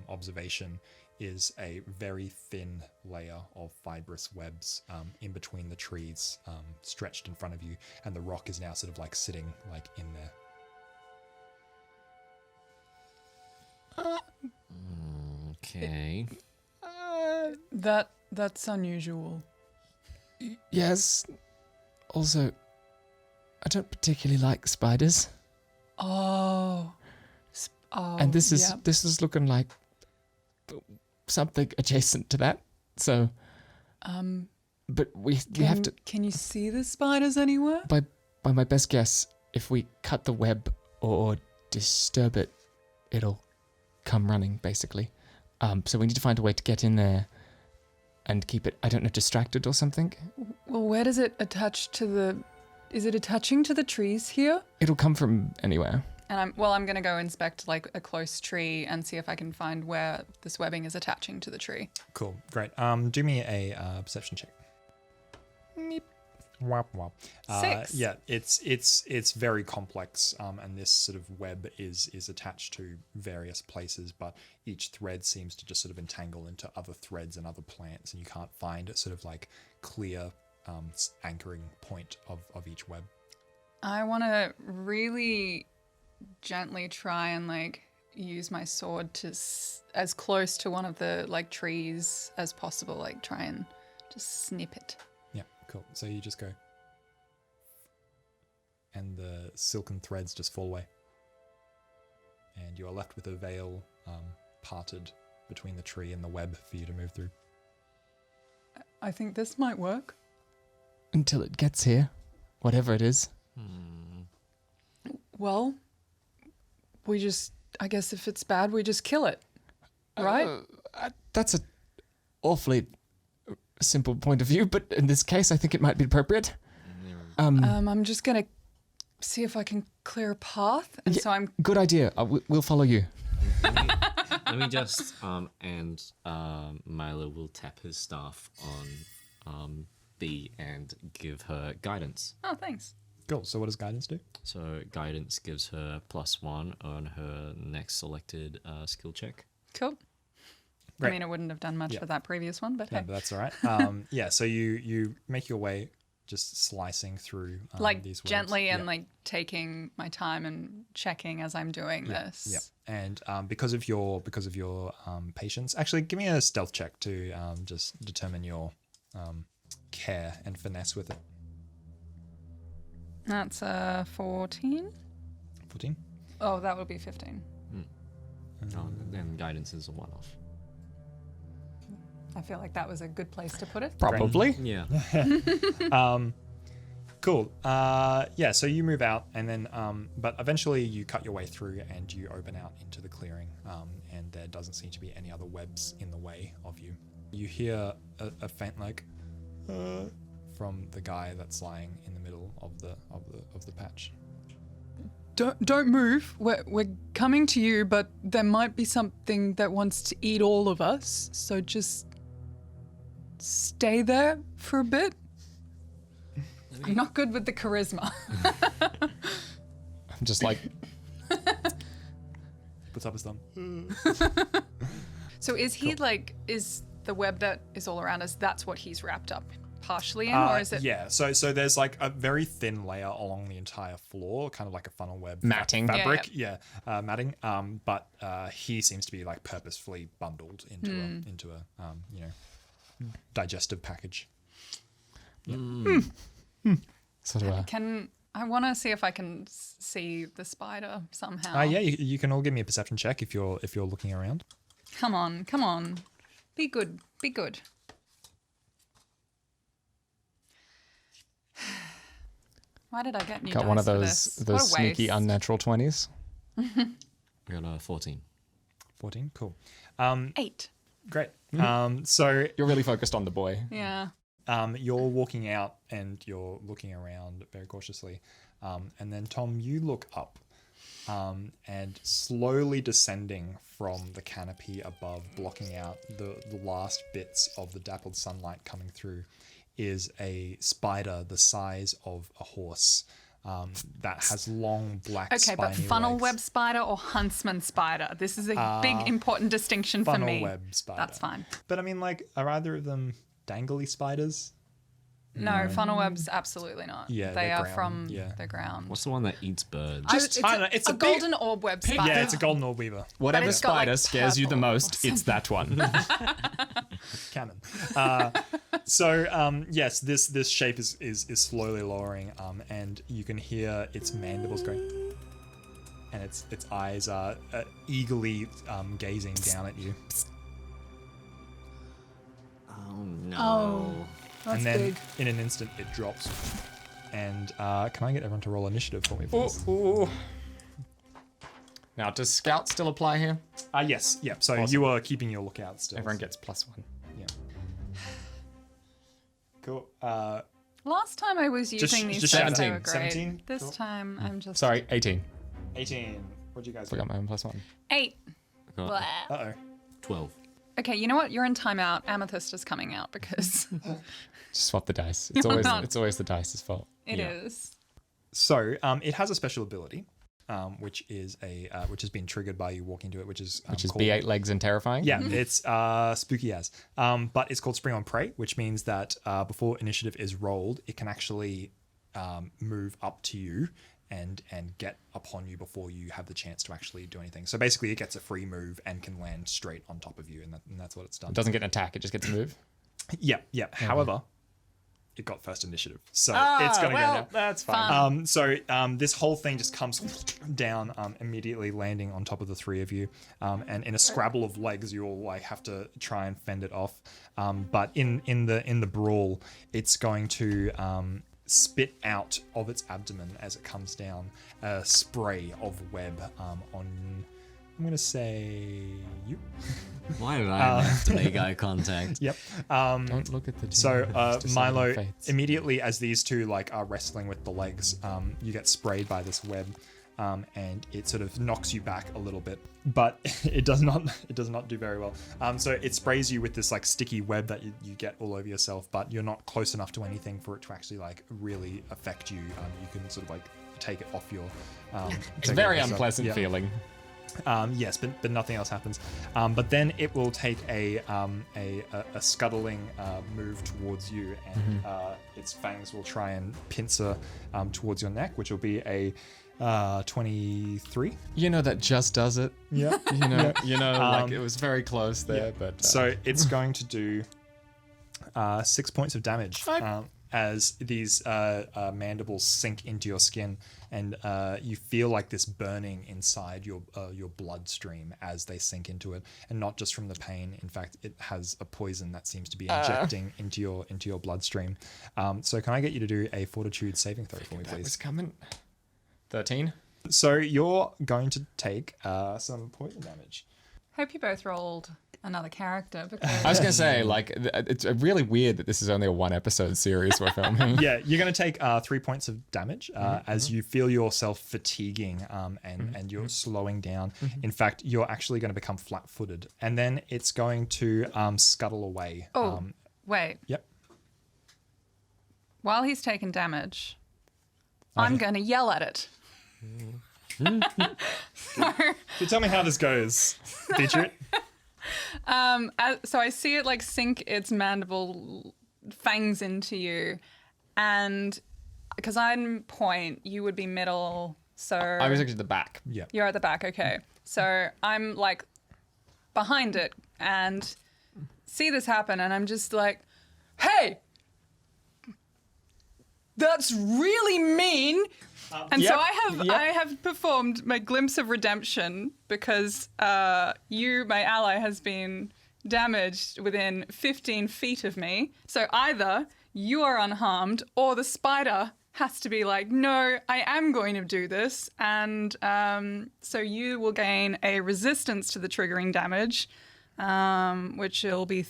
observation, is a very thin layer of fibrous webs in between the trees, stretched in front of you, and the rock is now sort of like sitting like in there. Okay. That's unusual. Yes. Also, I don't particularly like spiders. Oh. And this is yep. this is looking like something adjacent to that. So, but we have to. Can you see the spiders anywhere? By my best guess, if we cut the web or disturb it, it'll come running. Basically, so we need to find a way to get in there and keep it. I don't know, distracted or something. Well, where does it attach to the? Is it attaching to the trees here? It'll come from anywhere. And I'm going to go inspect like a close tree and see if I can find where this webbing is attaching to the tree. Cool, great. Do me a perception check. Meep. Wop wop. 6. Yeah, it's very complex, and this sort of web is attached to various places, but each thread seems to just sort of entangle into other threads and other plants, and you can't find a sort of like clear anchoring point of each web. I want to really gently try and like use my sword to as close to one of the like trees as possible, like try and just snip it. Yeah, cool. So you just go, and the silken threads just fall away, and you are left with a veil parted between the tree and the web for you to move through. I think this might work. Until it gets here, whatever it is. Well, I guess if it's bad, we just kill it, right? That's a awfully simple point of view, but in this case, I think it might be appropriate. I'm just going to see if I can clear a path, and so I'm... Good idea. We'll follow you. Let me just and Milo will tap his staff on B and give her guidance. Oh, thanks. Cool. So what does guidance do? So guidance gives her +1 on her next selected skill check. Cool. Great. I mean, it wouldn't have done much Yeah. for that previous one, but Yeah, hey. but that's all right. Yeah, so you make your way, just slicing through Like these webs. gently and Yeah. like taking my time and checking as I'm doing this. Yeah, and because of your patience, actually, give me a stealth check to just determine your care and finesse with it. That's 14. 14. Oh, that would be 15. Then guidance is a one-off. I feel like that was a good place to put it. Probably. Yeah. Cool. Yeah, so you move out, and then, but eventually you cut your way through and you open out into the clearing, and there doesn't seem to be any other webs in the way of you. You hear a faint like from the guy that's lying in the middle of the patch. Don't move. We're coming to you, but there might be something that wants to eat all of us. So just stay there for a bit. I'm not good with the charisma. I'm just like, Puts up his thumb. So is he is the web that is all around us, that's what he's wrapped up partially in, or is it? Yeah, so there's like a very thin layer along the entire floor, kind of like a funnel web Matting. fabric. Matting. But he seems to be like purposefully bundled into a digestive package. sort of I want to see if I can see the spider somehow. Yeah, you can all give me a perception check if you're looking around. Come on. Be good. Why did I get new got dice one of for those this? What a sneaky waste. unnatural 20s. I got a 14. 14, cool. 8. Great. So You're really focused on the boy. Yeah. you're walking out and you're looking around very cautiously. And then, Tom, you look up and slowly descending from the canopy above, blocking out the last bits of the dappled sunlight coming through, is a spider the size of a horse that has long black Okay, but spiny funnel legs. web spider or huntsman spider? This is a big important distinction for Funnel me. web spider. That's fine. But I mean, like, are either of them dangly spiders? No, funnel webs, absolutely not. Yeah, they they're are ground, from yeah. the ground. What's the one that eats birds? I don't know, it's a a big- golden orb web spider. Yeah, it's a golden orb weaver. Whatever it's got, like, spider scares you the purple most, it's that one. Canon. Yes, this shape is slowly lowering, and you can hear its mandibles going, and its eyes are eagerly gazing down at you. Oh no. Oh, that's and then big. in an instant it drops. And can I get everyone to roll initiative for me, please? Ooh. Now, does scout still apply here? Yes. Yeah. So Awesome. you are keeping your lookout still. Everyone gets +1. Yeah. Cool. Last time I was using these just stats, they 17. were great. 17? This Cool. time I'm just... Sorry, 18. 18. What'd you guys Forgot my own +1. 8. Got Blah. Uh-oh. 12. Okay, you know what? You're in timeout. Amethyst is coming out because Just swap the dice. You're not. It's always the dice's fault. it is. So it has a special ability, which has been triggered by you walking to it, which is Which is called, B8 legs and terrifying. Yeah, it's spooky as. But it's called Spring on Prey, which means that before initiative is rolled, it can actually move up to you and get upon you before you have the chance to actually do anything. So basically, it gets a free move and can land straight on top of you, and that's what it's done. It doesn't get an attack, it just gets a move. Yeah. However, it got first initiative, so it's going to go now. That's fine. This whole thing just comes down, immediately landing on top of the three of you, and in a scrabble of legs, you all like have to try and fend it off. But in the brawl, it's going to spit out of its abdomen as it comes down a spray of web on. I'm gonna say you. Why did I have to make eye contact? Yep. Don't look at the So just decide on Milo, the fates. immediately as these two like are wrestling with the legs, you get sprayed by this web, and it sort of knocks you back a little bit, but it does not do very well. So it sprays you with this like sticky web that you get all over yourself, but you're not close enough to anything for it to actually like really affect you. You can sort of like take it off your. It's a very unpleasant feeling. Yes, but nothing else happens. But then it will take a scuttling move towards you, and its fangs will try and pincer towards your neck, which will be a 23. You know that just does it. Yeah. Like it was very close there, but So it's going to do 6 points of damage as these mandibles sink into your skin, and you feel like this burning inside your bloodstream as they sink into it, and not just from the pain. In fact, it has a poison that seems to be injecting into your bloodstream. So can I get you to do a Fortitude saving throw for me, that was please? coming. 13. So you're going to take some poison damage. Hope you both rolled another character because I was gonna say, like, it's really weird that this is only a 1-episode series we're filming. Yeah, you're going to take 3 points of damage as you feel yourself fatiguing and you're slowing down. In fact, you're actually going to become flat-footed, and then it's going to scuttle away. Oh, wait. Yep. While he's taking damage, I'm going to yell at it. So tell me how this goes, Beatrice. So I see it like sink its mandible fangs into you, and because I'm point, you would be middle. So I was actually at the back. Yeah. you're at the back. Okay, so I'm like behind it and see this happen, and I'm just like, "Hey, that's really mean." And so I have performed my glimpse of redemption because you, my ally, has been damaged within 15 feet of me. So either you are unharmed or the spider has to be like, no, I am going to do this. And so you will gain a resistance to the triggering damage, which will be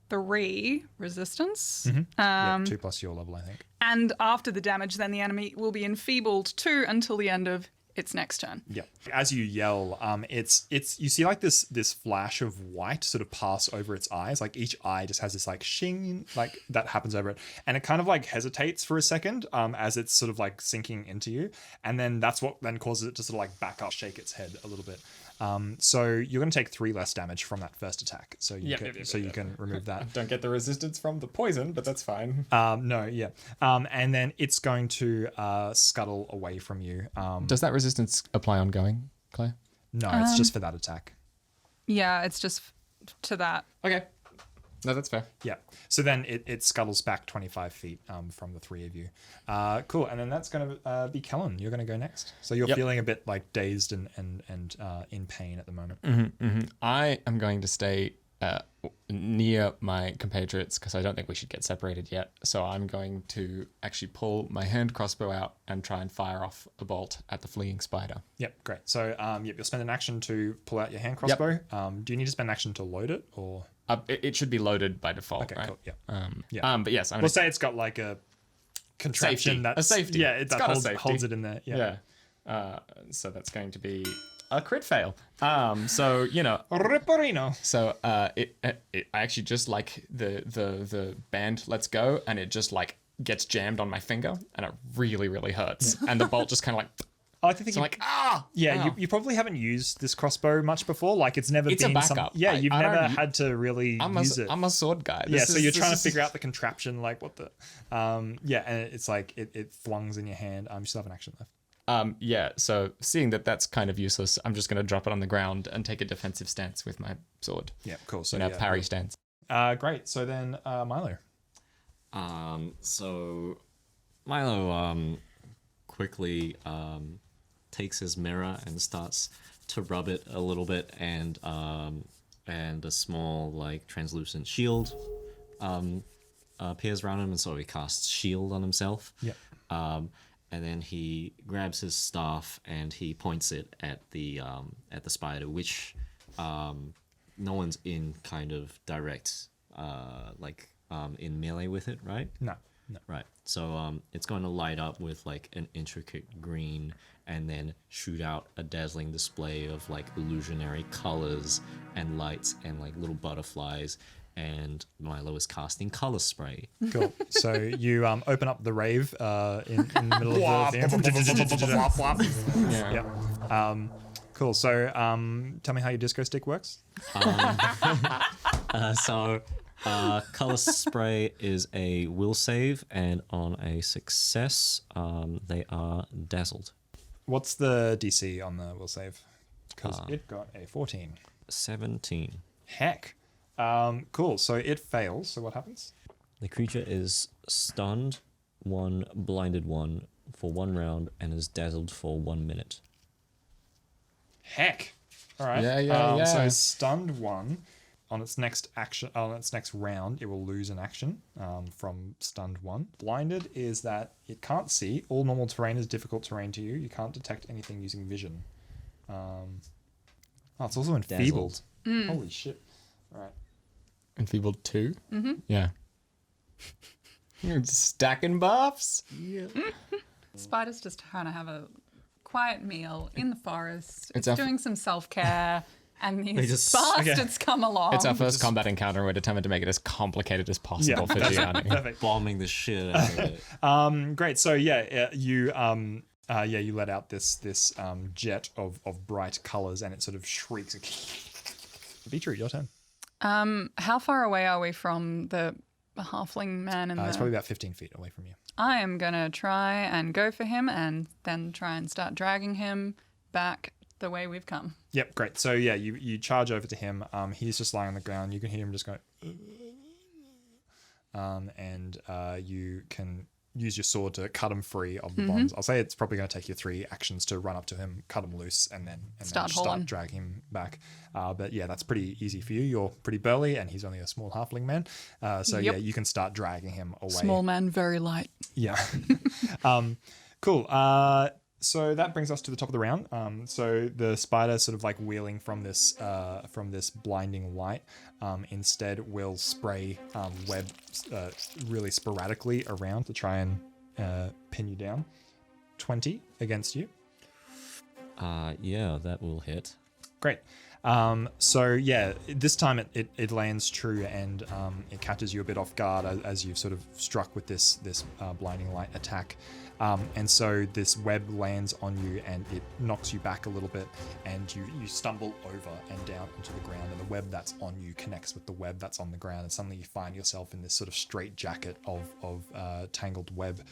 3 resistance. 2 plus your level, I think. And after the damage, then the enemy will be enfeebled 2 until the end of its next turn. Yeah. As you yell, it's you see like this flash of white sort of pass over its eyes. Like each eye just has this like shing like that happens over it, and it kind of like hesitates for a second as it's sort of like sinking into you, and then that's what then causes it to sort of like back up, shake its head a little bit. So you're going to take 3 less damage from that first attack. So you can remove that. Don't get the resistance from the poison, but that's fine. No, yeah. And then it's going to scuttle away from you. Does that resistance apply ongoing, Claire? No, it's just for that attack. Yeah, it's just to that. Okay. No, that's fair. Yeah. So then it scuttles back 25 feet from the 3 of you. Cool. And then that's going to be Kellen. You're going to go next. So you're feeling a bit like dazed and in pain at the moment. I am going to stay near my compatriots because I don't think we should get separated yet. So I'm going to actually pull my hand crossbow out and try and fire off a bolt at the fleeing spider. Yep, great. So you'll spend an action to pull out your hand crossbow. Do you need to spend an action to load it or? It should be loaded by default, Okay, right? cool. Yeah. But yes, We'll say it's got like a contraption a safety. Yeah, It's that got a safety. holds it in there. Yeah. So that's going to be a crit fail. So Ripperino. So I actually just like the band lets go, and it just like gets jammed on my finger, and it really really hurts. And the bolt just kind of like. I think So ow! you probably haven't used this crossbow much before. Like it's never It's been a backup. you've I never don't- had to really use it. I'm a sword guy. So you're trying to figure out the contraption, like what the and it's like it flungs in your hand. You still have an action left. So seeing that that's kind of useless, I'm just going to drop it on the ground and take a defensive stance with my sword. Yeah, cool. So Parry stance. Great. So then Milo. So Milo quickly takes his mirror and starts to rub it a little bit, and a small like translucent shield appears around him, and so he casts shield on himself. Yeah. And then he grabs his staff and he points it at the spider, which no one's in kind of direct in melee with it, right? No. Right. So it's going to light up with like an intricate green and then shoot out a dazzling display of like illusionary colors and lights and like little butterflies. And Milo is casting color spray. Cool. So you open up the rave in the middle of the thing. Yeah. Cool. So tell me how your disco stick works. Color spray is a will save, and on a success, they are dazzled. What's the DC on the will save? Because it got a 14. 17. Heck. Cool. So it fails. So what happens? The creature is stunned, 1 blinded 1 for 1 round, and is dazzled for 1 minute. Heck. All right. Yeah. So stunned 1. On its next round, it will lose an action from stunned 1. Blinded is that it can't see. All normal terrain is difficult terrain to you. You can't detect anything using vision. It's also enfeebled. Holy shit. All right. Enfeebled 2? Mm-hmm. Yeah. You're stacking buffs. Yeah. Spider's just trying to have a quiet meal in the forest. It's It's doing some self-care. And these just- bastards come along. It's our first combat encounter, and we're determined to make it as complicated as possible for Gianni. Perfect. Bombing the shit out of it. Great. So you let out this jet of bright colors, and it sort of shrieks. Beetroot, your turn. How far away are we from the halfling man? It's probably about 15 feet away from you. I am going to try and go for him and then try and start dragging him back the way we've come. Yep, great. So you charge over to him. He's just lying on the ground. You can hear him just go. And you can use your sword to cut him free of the bonds. I'll say it's probably going to take you 3 actions to run up to him, cut him loose, and then Start dragging him back. But yeah, that's pretty easy for you. You're pretty burly, and he's only a small halfling man. Yep. You can start dragging him away. Small man, very light. Yeah. Cool. So that brings us to the top of the round. So the spider, sort of like wheeling from this blinding light, instead will spray web really sporadically around to try and pin you down. 20 against you. Yeah, that will hit. Great. So yeah, this time it lands true, and it catches you a bit off guard as you've sort of struck with this blinding light attack. And so this web lands on you and it knocks you back a little bit, and you stumble over and down into the ground, and the web that's on you connects with the web that's on the ground, and suddenly you find yourself in this sort of straight jacket of tangled web.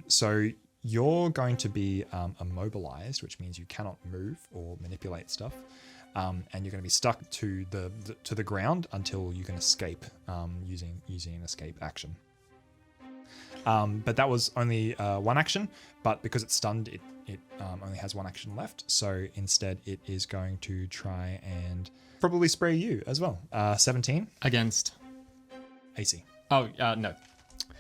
So you're going to be immobilized, which means you cannot move or manipulate stuff. And you're going to be stuck to the ground until you can escape using an escape action. But that was only one action, but because it's stunned, it only has one action left. So instead, it is going to try and probably spray you as well. 17 Against. AC. Oh, no.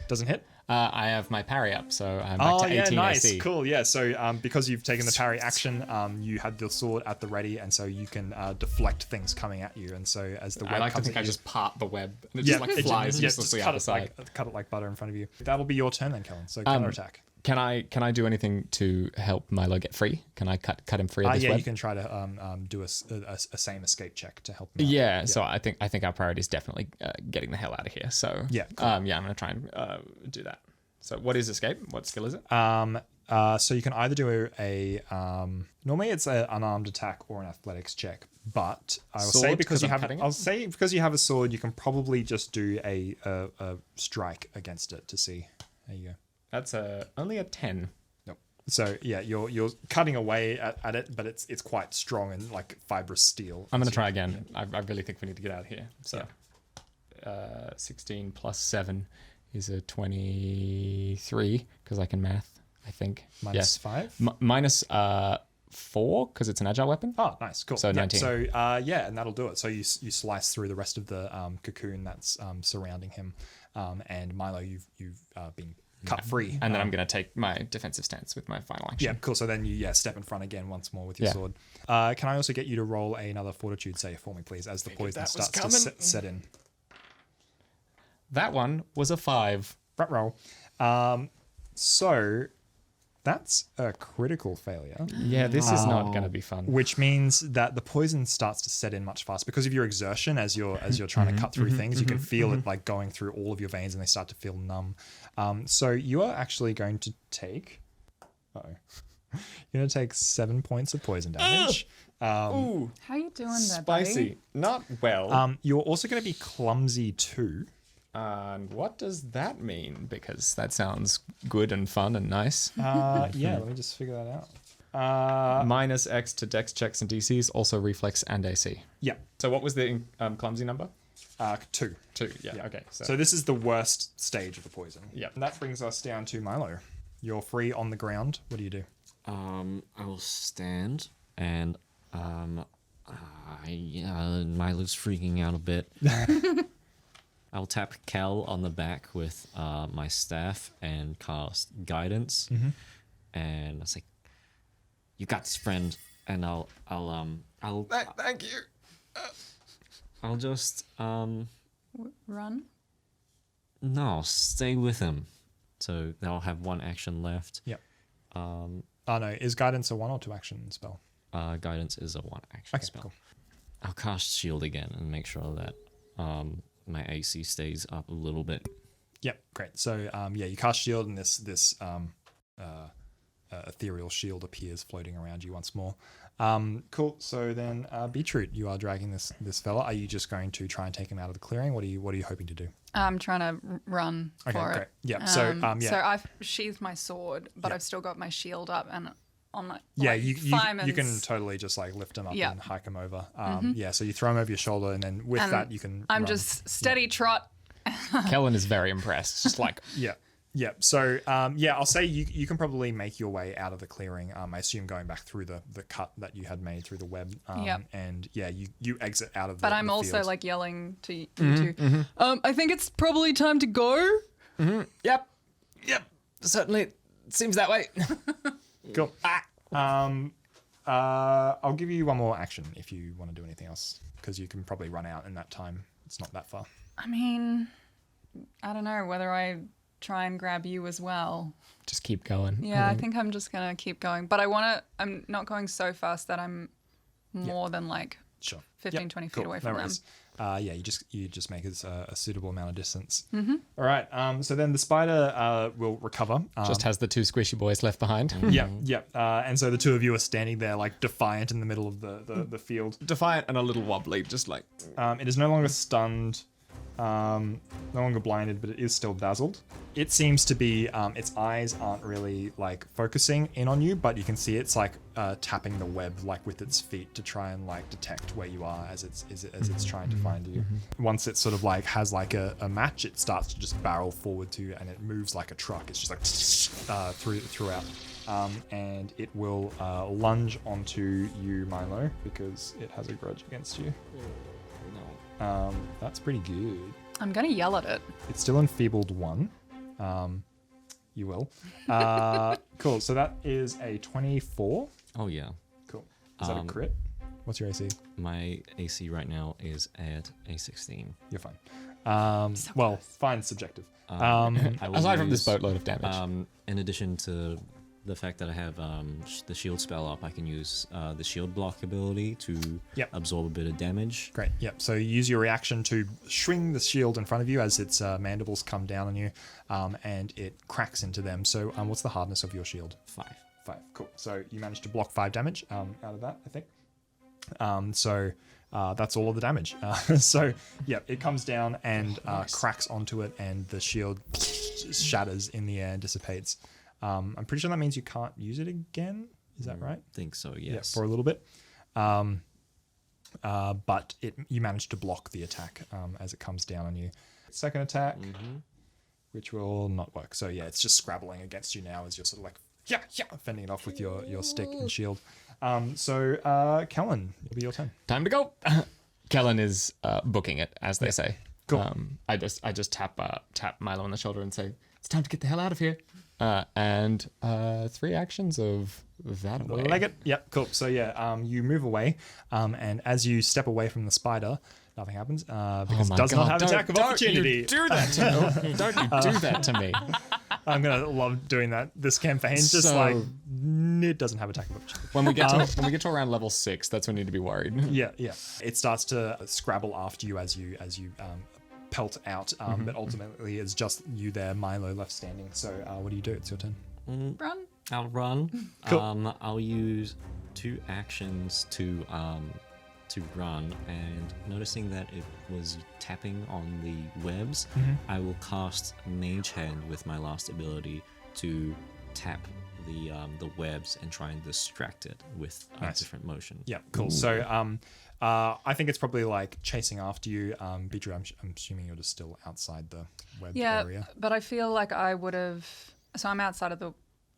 Doesn't hit. I have my parry up, so I'm back to 18 nice, AC. cool, yeah. So because you've taken the parry action, you had the sword at the ready, and so you can deflect things coming at you. And so as the web I like to comes think at I you, just part the web and it just like flies uselessly out the side. cut it like butter in front of you. That'll be your turn then, Kellen. So counter attack. Can I do anything to help Milo get free? Can I cut him free of this web? You can try to do a same escape check to help him out. Yeah, so I think our priority is definitely getting the hell out of here. So Yeah, cool. I'm gonna try and do that. So what is escape? What skill is it? So you can either do a normally it's an unarmed attack or an athletics check, but I will say Sword, because 'cause you I'm have cutting it? I'll say because you have a sword, you can probably just do a strike against it to see. There you go. That's only a 10. Nope. So yeah, you're cutting away at it, but it's quite strong and like fibrous steel. I'm gonna try again. I really think we need to get out of here. So 16 plus 7 is a 23 because I can math, I think. Minus 5? Minus 4 because it's an agile weapon. Oh, nice, cool. So 19. So and that'll do it. So you slice through the rest of the cocoon that's surrounding him, and Milo, you've been cut free. And then I'm going to take my defensive stance with my final action. Yeah, cool. So then you step in front again once more with your sword. Can I also get you to roll another Fortitude save for me, please, as the poison starts to set in? That one was a 5. Front roll. So that's a critical failure. Yeah, this is not going to be fun. Which means that the poison starts to set in much faster because of your exertion as you're trying to cut through things. You can feel it like going through all of your veins, and they start to feel numb. So you are actually going to take. You're going to take 7 points of poison damage. Ooh, How you doing there, spicy. buddy? Not well. You're also going to be clumsy too. And what does that mean? Because that sounds good and fun and nice. Let me just figure that out. Minus X to dex checks and DCs, also reflex and AC. Yeah, So what was the clumsy number? 2. 2. Yeah. Okay. So this is the worst stage of the poison. Yeah. And that brings us down to Milo. You're free on the ground. What do you do? I will stand and Milo's freaking out a bit. I'll tap Kel on the back with my staff and cast guidance, and I say, "You got this, friend." And I'll Thank you. I'll just Run. no, stay with him. So they'll have one action left. Yep. Oh no, is guidance a 1 or 2 action spell? Guidance is a 1 action spell. Cool. I'll cast shield again and make sure that my AC stays up a little bit. Yep, great. So you cast shield, and this ethereal shield appears floating around you once more. Cool. So then, Beetroot, you are dragging this fella. Are you just going to try and take him out of the clearing? What are you hoping to do? I'm trying to run for Great. it. Yeah. So I've sheathed my sword, but I've still got my shield up and on my you Fireman's- can totally just like lift him up Yeah. and hike him over. So you throw him over your shoulder, and then with And that you can. I'm run. just steady trot. Kellen is very impressed. Just like, Yeah. So, I'll say you can probably make your way out of the clearing. I assume going back through the cut that you had made through the web. And you exit out of the But I'm the also field. like yelling to you two. I think it's probably time to go. yep, certainly seems that way. Cool. I'll give you one more action if you want to do anything else, because you can probably run out in that time. It's not that far. I mean, I don't know whether I try and grab you as well. Just keep going. Yeah, I think I'm just gonna keep going. But I'm not going so fast that I'm more than like Sure. 15, Yep, 20 feet cool, away no from them. worries. You just make it a suitable amount of distance. Mm-hmm. All right. So then the spider will recover. Just has the two squishy boys left behind. Yeah. And so the two of you are standing there like defiant in the middle of the field. Defiant and a little wobbly, just like... It is no longer stunned, no longer blinded, but it is still dazzled. It seems to be, its eyes aren't really like focusing in on you, but you can see it's like tapping the web like with its feet to try and like detect where you are as it's trying to find you. Once it sort of like has like a match, it starts to just barrel forward to you, and it moves like a truck. It's just like throughout. And it will lunge onto you, Milo, because it has a grudge against you. That's pretty good. I'm going to yell at it. It's still enfeebled 1. You will. Cool. So that is a 24. Oh yeah. Cool. Is that a crit? What's your AC? My AC right now is at a 16. You're fine. Well, fine, subjective. I will Aside from this use, boatload of damage. in addition to the fact that I have the shield spell up, I can use the shield block ability to absorb a bit of damage. Great. Yep. So you use your reaction to swing the shield in front of you as its mandibles come down on you, and it cracks into them. So what's the hardness of your shield? 5. 5. Cool. So you managed to block 5 damage out of that, I think. That's all of the damage. So yeah, it comes down and cracks onto it, and the shield shatters in the air and dissipates. I'm pretty sure that means you can't use it again. Is that right? I think so, yes. Yeah, for a little bit. But you managed to block the attack as it comes down on you. Second attack, which will not work. So yeah, it's just scrabbling against you now as you're sort of like fending it off with your stick and shield. Craquelin, it'll be your turn. Time to go. Kellen is booking it, as they say. Cool. I just tap Milo on the shoulder and say, "It's time to get the hell out of here." And 3 actions of that away. Leg it. Yep, cool. So yeah, you move away, and as you step away from the spider, nothing happens because it does not have attack of opportunity. Don't you do that to me. Don't you do that to me. I'm gonna love doing that this campaign. Just So- like it doesn't have attack of opportunity. When we get to around level 6, that's when we need to be worried. Yeah. It starts to scrabble after you as you pelt out, but ultimately it's just you there, Milo, left standing. So what do you do? It's your turn. Run. I'll run. Cool. I'll use 2 actions to run, and noticing that it was tapping on the webs, I will cast Mage Hand with my last ability to tap the webs and try and distract it with a different motion. Yeah, cool. So I think it's probably like chasing after you. Beatrice, I'm assuming you're just still outside the webbed area. But I feel like I would have. So I'm outside of the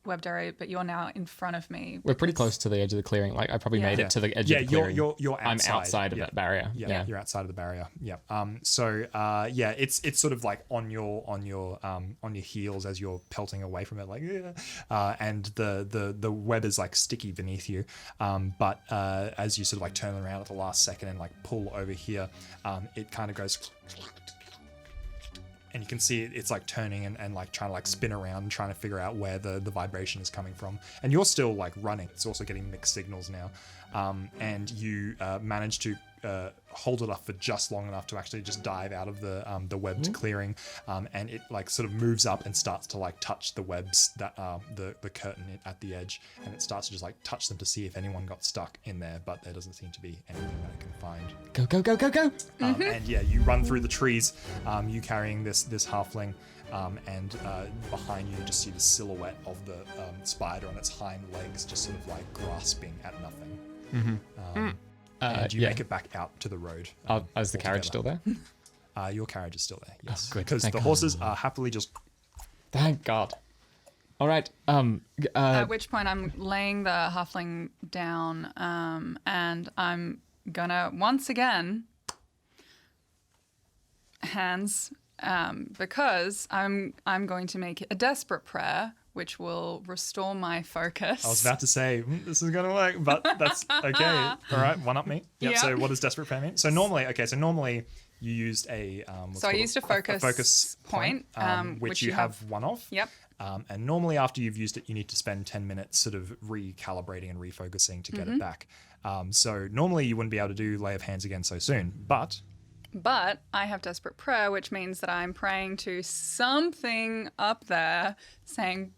webbed area, but you're now in front of me. We're pretty close to the edge of the clearing. Like I probably made it to the edge of the clearing. You're outside. I'm outside of that barrier. Yeah. You're outside of the barrier. Yeah. It's sort of like on your heels as you're pelting away from it, like and the web is like sticky beneath you. But as you sort of like turn around at the last second and like pull over here, it kind of goes. And you can see it's like turning and like trying to like spin around and trying to figure out where the vibration is coming from. And you're still like running. It's also getting mixed signals now. And you manage to hold it up for just long enough to actually just dive out of the webbed clearing. And it like sort of moves up and starts to like touch the webs that the curtain at the edge. And it starts to just like touch them to see if anyone got stuck in there. But there doesn't seem to be anything that it can find. Go. And yeah, you run through the trees, you carrying this halfling, and behind you just see the silhouette of the spider on its hind legs just sort of like grasping at nothing. And you make it back out to the road. Is the carriage still there? Your carriage is still there, yes. good. Because Thank the God. horses are happily just... Thank God. All right. At which point I'm laying the halfling down, and I'm gonna once again hands, because I'm going to make a desperate prayer, which will restore my focus. I was about to say, this is going to work, but that's okay. All right, one up me. Yep. Yeah. So what does desperate prayer mean? So normally, You used a So I used a focus point, which you have one of. Yep. And normally after you've used it, you need to spend 10 minutes sort of recalibrating and refocusing to get it back. So normally you wouldn't be able to do Lay of Hands again so soon, but I have Desperate Prayer, which means that I'm praying to something up there saying,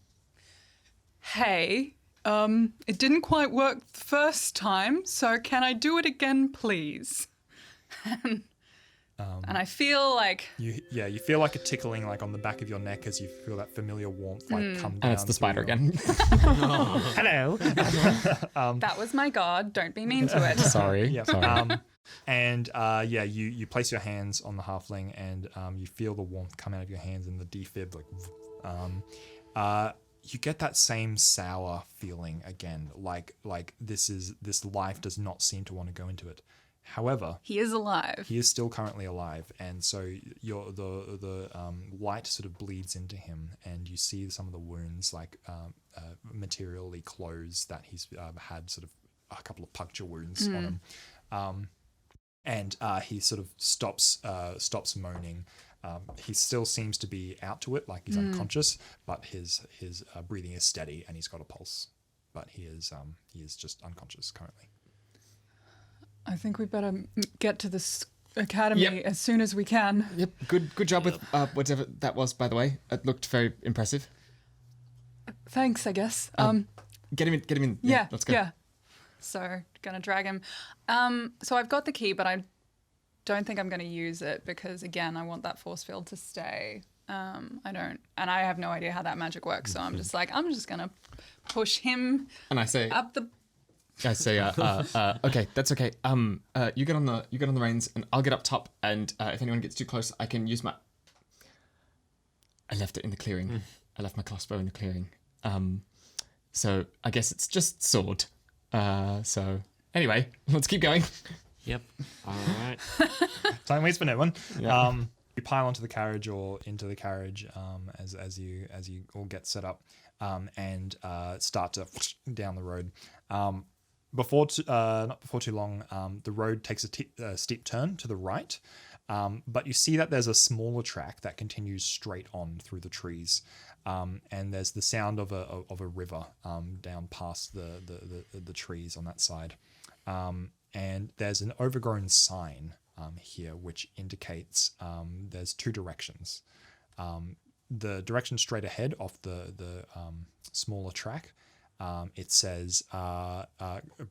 hey, it didn't quite work the first time, so can I do it again, please? And I feel like you feel like a tickling like on the back of your neck as you feel that familiar warmth like come down. And it's the spider again. Hello. that was my god. Don't be mean to it. Sorry. Yeah. Sorry. You place your hands on the halfling and you feel the warmth come out of your hands and the defib you get that same sour feeling again, like this life does not seem to want to go into it. However, he is alive. He is still currently alive, and so the light sort of bleeds into him, and you see some of the wounds materially close that he's had sort of a couple of puncture wounds on him, and he sort of stops moaning. He still seems to be out to it, like he's unconscious, but his breathing is steady and he's got a pulse, but he is just unconscious currently. I think we better get to this academy as soon as we can. Yep. Good job with whatever that was, by the way. It looked very impressive. Thanks, I guess. Get him in. Yeah, let's go. Yeah. So, gonna drag him. So I've got the key, but I don't think I'm gonna use it because, again, I want that force field to stay. I have no idea how that magic works, so I'm just gonna push him and I say up the... I say, okay, that's okay. You get on the reins, and I'll get up top. And if anyone gets too close, I can use my. I left it in the clearing. I left my crossbow in the clearing. So I guess it's just sword. So anyway, let's keep going. Yep. All right. Time waits for no one. Yeah. You pile onto the carriage or into the carriage as you all get set up and start to down the road. Not before too long, the road takes a steep turn to the right, but you see that there's a smaller track that continues straight on through the trees, and there's the sound of a river down past the trees on that side, and there's an overgrown sign here which indicates there's two directions. The direction straight ahead off the smaller track. It says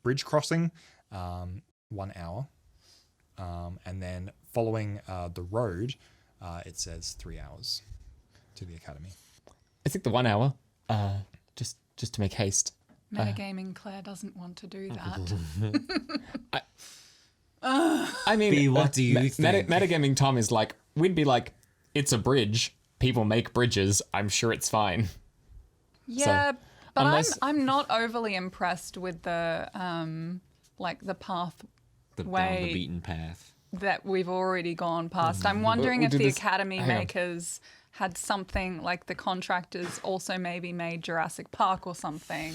bridge crossing, 1 hour. And then following the road, it says 3 hours to the academy. I think the 1 hour, just to make haste. Metagaming Claire doesn't want to do that. I mean, B, what do you think? Metagaming Tom is like, we'd be like, it's a bridge. People make bridges. I'm sure it's fine. Yeah, So, but unless- I'm not overly impressed with the the path Down way the beaten path. that we've already gone past. I'm wondering We'll if do the this- academy hang on. makers had something like the contractors also maybe made Jurassic Park or something,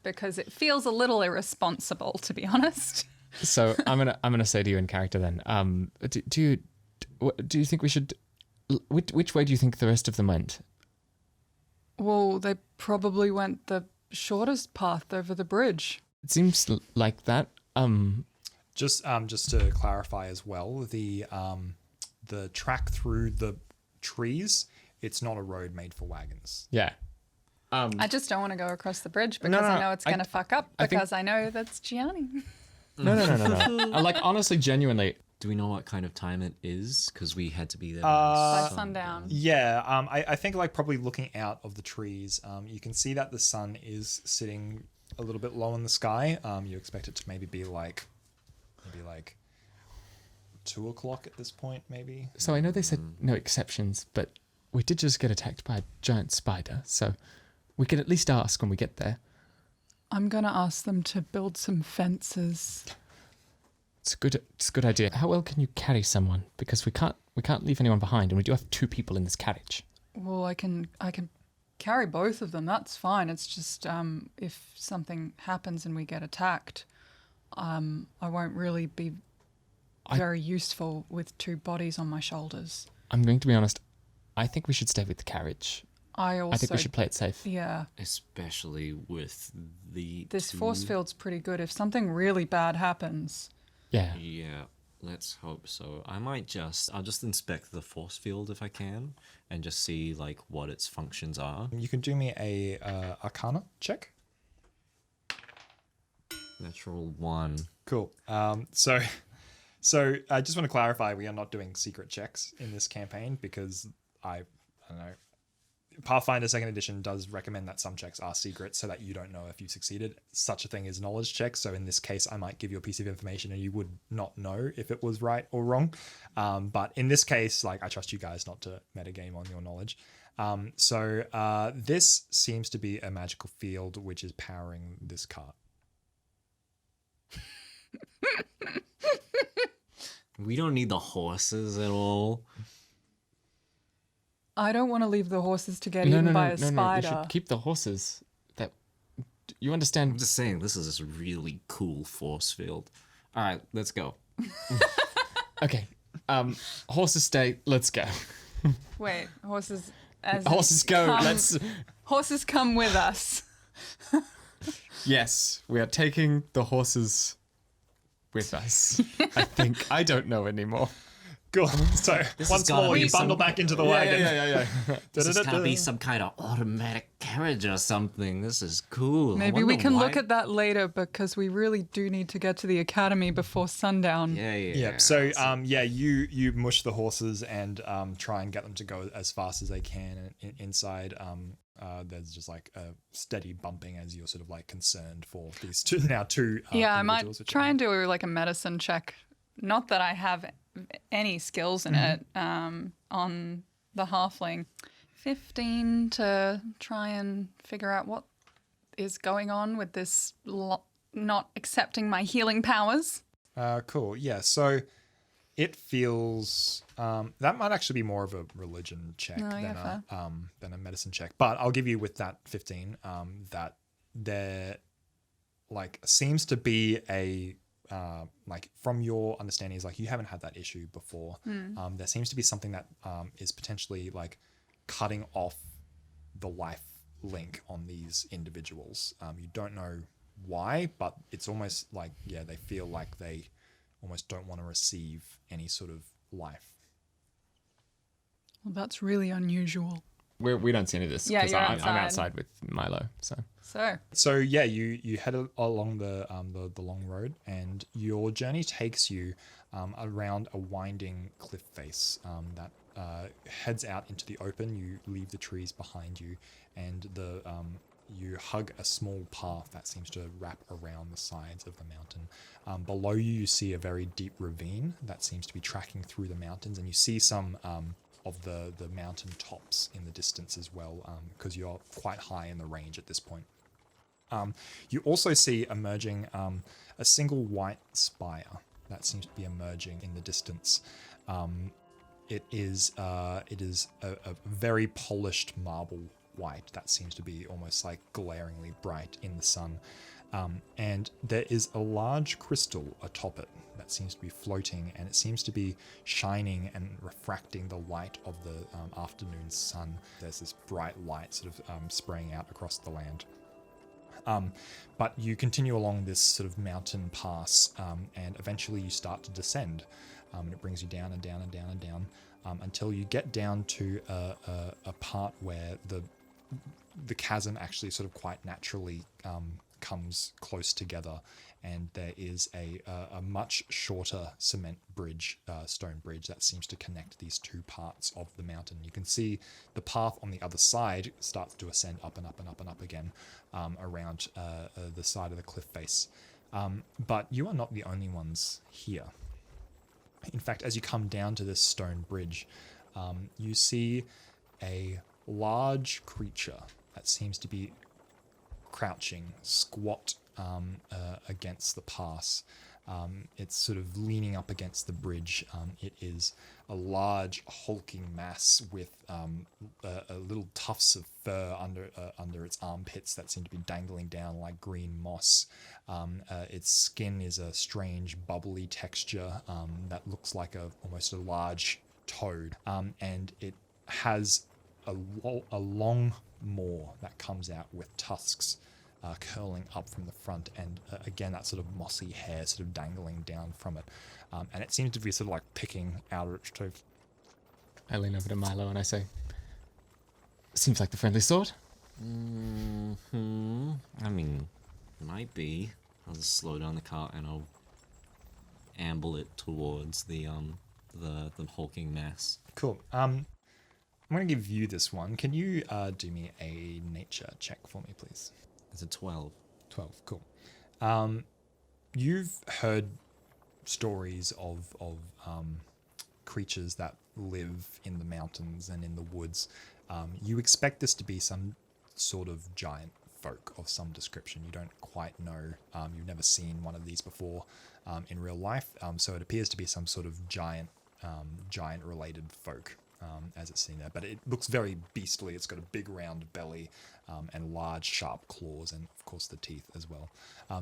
because it feels a little irresponsible, to be honest. So I'm gonna say to you in character then. Do you think we should? Which way do you think the rest of them went? Well, they probably went the shortest path over the bridge. It seems like that. Just to clarify as well, the track through the trees, it's not a road made for wagons. Yeah. I just don't want to go across the bridge because no, I know it's going to fuck up I think- because I know that's Gianni. No. Like honestly, genuinely. Do we know what kind of time it is? Because we had to be there By sundown. Yeah, I think like probably looking out of the trees, you can see that the sun is sitting a little bit low in the sky. You expect it to maybe be like 2 o'clock at this point, maybe. So I know they said no exceptions, but we did just get attacked by a giant spider, so we could at least ask when we get there. I'm going to ask them to build some fences. It's a good idea. How well can you carry someone? Because we can't leave anyone behind, and we do have 2 people in this carriage. Well, I can carry both of them. That's fine. It's just if something happens and we get attacked, I won't really be very useful with 2 bodies on my shoulders. I'm going to be honest. I think we should stay with the carriage. I think we should play it safe. Yeah. Especially with the This two- force field's pretty good. If something really bad happens, Yeah. Yeah, let's hope so. I'll just inspect the force field if I can, and just see like what its functions are. You can do me a Arcana check. Natural 1. Cool. So I just want to clarify, we are not doing secret checks in this campaign because I don't know. Pathfinder 2nd edition does recommend that some checks are secret so that you don't know if you succeeded. Such a thing is knowledge checks. So in this case, I might give you a piece of information and you would not know if it was right or wrong. But in this case, like I trust you guys not to metagame on your knowledge. So this seems to be a magical field which is powering this cart. We don't need the horses at all. I don't want to leave the horses to get eaten by a No. We spider. should keep the horses. You I'm understand? just saying, this is a really cool force field. All right, let's go. Okay. Horses stay. Let's go. Wait, horses. As Horses go. come- Horses come with us. Yes, we are taking the horses with us. I think. I don't know anymore. Cool. So has once gotta more, be you bundle some- back into the wagon. Yeah. This has got to be some kind of automatic carriage or something. This is cool. I Maybe we wonder can why- look at that later because we really do need to get to the academy before sundown. Yeah. Yeah. So you mush the horses and try and get them to go as fast as they can. And inside, there's just like a steady bumping as you're sort of like concerned for these two. Yeah, I might individuals, which try are- and do like a medicine check. Not that I have any skills in it on the halfling. 15 to try and figure out what is going on with this not accepting my healing powers. Cool. Yeah. So it feels that might actually be more of a religion check than a medicine check. But I'll give you with that 15 that there like seems to be a like from your understanding is like you haven't had that issue before. There seems to be something that is potentially like cutting off the life link on these individuals. You don't know why, but it's almost like they feel like they almost don't want to receive any sort of life. Well, that's really unusual. We don't see any of this Yeah, because you're I'm outside. outside with Milo. So So yeah, you head along the long road, and your journey takes you around a winding cliff face that heads out into the open. You leave the trees behind you, and you hug a small path that seems to wrap around the sides of the mountain. Below you see a very deep ravine that seems to be tracking through the mountains, and you see some of the mountain tops in the distance as well, because you're quite high in the range at this point. You also see emerging a single white spire that seems to be emerging in the distance. It is a very polished marble white that seems to be almost like glaringly bright in the sun. And there is a large crystal atop it that seems to be floating, and it seems to be shining and refracting the light of the afternoon sun. There's this bright light sort of spraying out across the land. But you continue along this sort of mountain pass, and eventually you start to descend. And it brings you down and down and down and down until you get down to a part where the chasm actually sort of quite naturally comes close together, and there is a much shorter cement bridge, stone bridge, that seems to connect these two parts of the mountain. You can see the path on the other side starts to ascend up and up and up and up again around the side of the cliff face. But you are not the only ones here. In fact, as you come down to this stone bridge, you see a large creature that seems to be crouching, squat against the pass. It's sort of leaning up against the bridge. It is a large hulking mass with a little tufts of fur under its armpits that seem to be dangling down like green moss. Its skin is a strange bubbly texture that looks like almost a large toad, and it has a long maw that comes out with tusks curling up from the front, and again that sort of mossy hair sort of dangling down from it, and it seems to be sort of like picking out its tooth. I lean over to Milo and I say, seems like the friendly sort. I mean, might be. I'll just slow down the cart and I'll amble it towards the hulking mass. Cool. I'm going to give you this one. Can you do me a nature check for me, please? It's a 12. 12, cool. You've heard stories of creatures that live in the mountains and in the woods. You expect this to be some sort of giant folk of some description. You don't quite know. You've never seen one of these before in real life, so it appears to be some sort of giant related folk. As it's seen there, but it looks very beastly. It's got a big round belly and large sharp claws, and of course the teeth as well.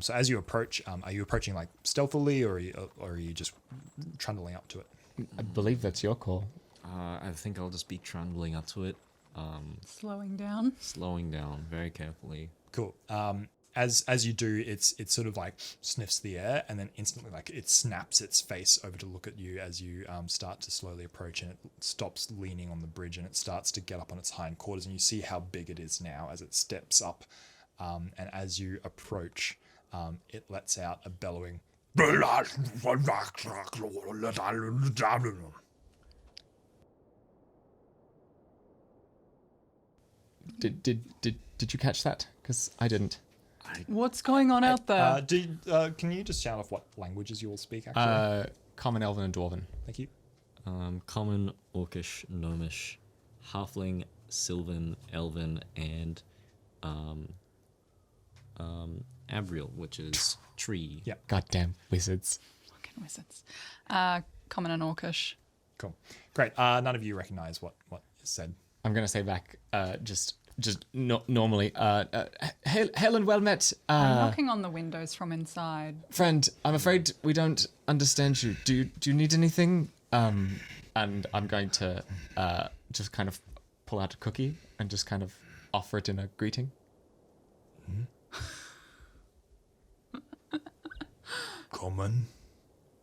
So as you approach, are you approaching like stealthily, or are you just trundling up to it? I believe that's your call. I think I'll just be trundling up to it, Slowing down. slowing down very carefully. Cool. As you do, it's sort of like sniffs the air, and then instantly like it snaps its face over to look at you as you start to slowly approach, and it stops leaning on the bridge, and it starts to get up on its hindquarters, and you see how big it is now as it steps up, and as you approach, it lets out a bellowing. Did you catch that? Because I didn't. What's going on out there? Can you just shout off what languages you all speak, actually? Common, Elven, and Dwarven. Thank you. Common, Orcish, Gnomish, Halfling, Sylvan, Elven, and Abriel, which is tree. Yeah. Goddamn wizards. Fucking wizards. Common and Orcish. Cool. Great. None of you recognize what is said. I'm gonna say back, normally. Hail and well met. I'm knocking on the windows from inside. Friend, I'm afraid we don't understand you. Do you need anything? And I'm going to just kind of pull out a cookie and just kind of offer it in a greeting. Common?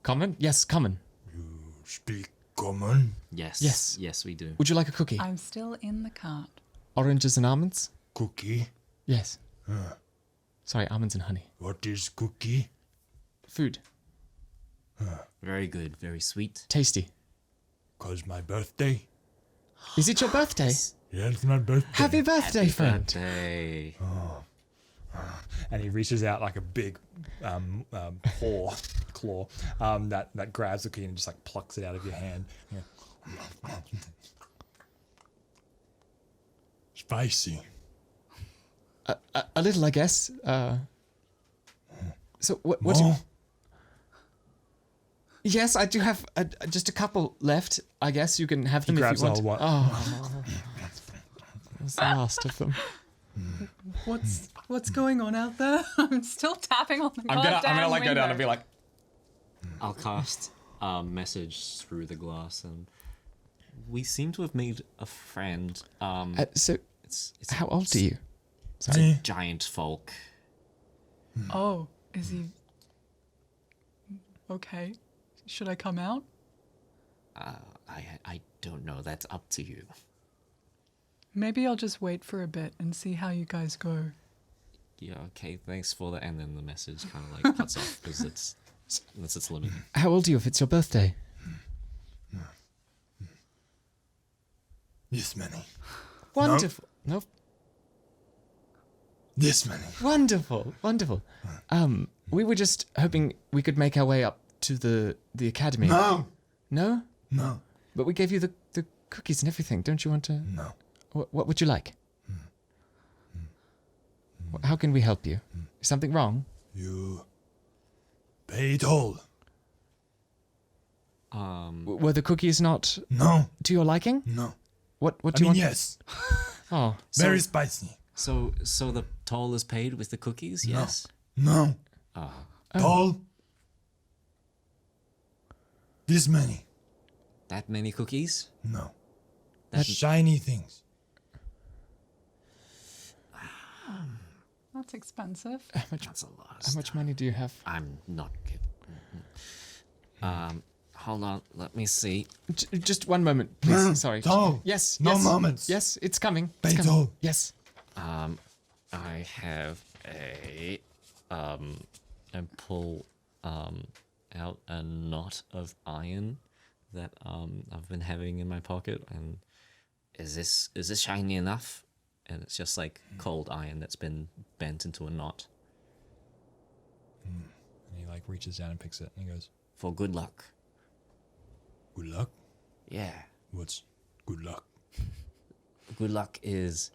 Common? Yes, common. You speak common? Yes. Yes, we do. Would you like a cookie? I'm still in the cart. Oranges and almonds? Cookie? Yes. Sorry, almonds and honey. What is cookie? Food. Very good. Very sweet. Tasty. 'Cause my birthday? Is it your birthday? Yeah, it's my birthday. Happy birthday, friend. Birthday. And he reaches out like a big claw that grabs the cookie and just like plucks it out of your hand. Yeah. Spicy. A little, I guess. So what do you... More? Yes, I do have just a couple left. I guess you can have them if grabs you the want. whole one. Oh, that was the last of them. What's going on out there? I'm still tapping on the I'm gonna like window. go down and be like, I'll cast a message through the glass, and we seem to have made a friend. so It's how old are you? a giant folk. Oh, is he okay? Should I come out? I don't know. That's up to you. Maybe I'll just wait for a bit and see how you guys go. Yeah. Okay. Thanks for that. And then the message kind of like cuts off because that's its limit. How old are you if it's your birthday? This many. Wonderful. No. This many. Wonderful. We were just hoping we could make our way up to the academy. No. No? No. But we gave you the cookies and everything. Don't you want to? No. What would you like? How can we help you? Is something wrong? You Pay it all. Were the cookies not No, to your liking? no. What I do you mean, want? yes. Oh, Very spicy. So the toll is paid with the cookies? No. Yes. No. Oh. All. This many. That many cookies? No. That- Shiny things. That's expensive. That's a lot. how much money do you have? I'm not kidding. Hold on. Let me see. Just one moment, please. Sorry. No. Yes. No yes. moments. Yes, it's coming. Pay It's it coming. all. Yes. I have a and pull out a knot of iron that I've been having in my pocket, and is this shiny enough? And it's just like cold iron that's been bent into a knot And he like reaches down and picks it, and he goes, for good luck. Good luck. Yeah, What's good luck? good luck is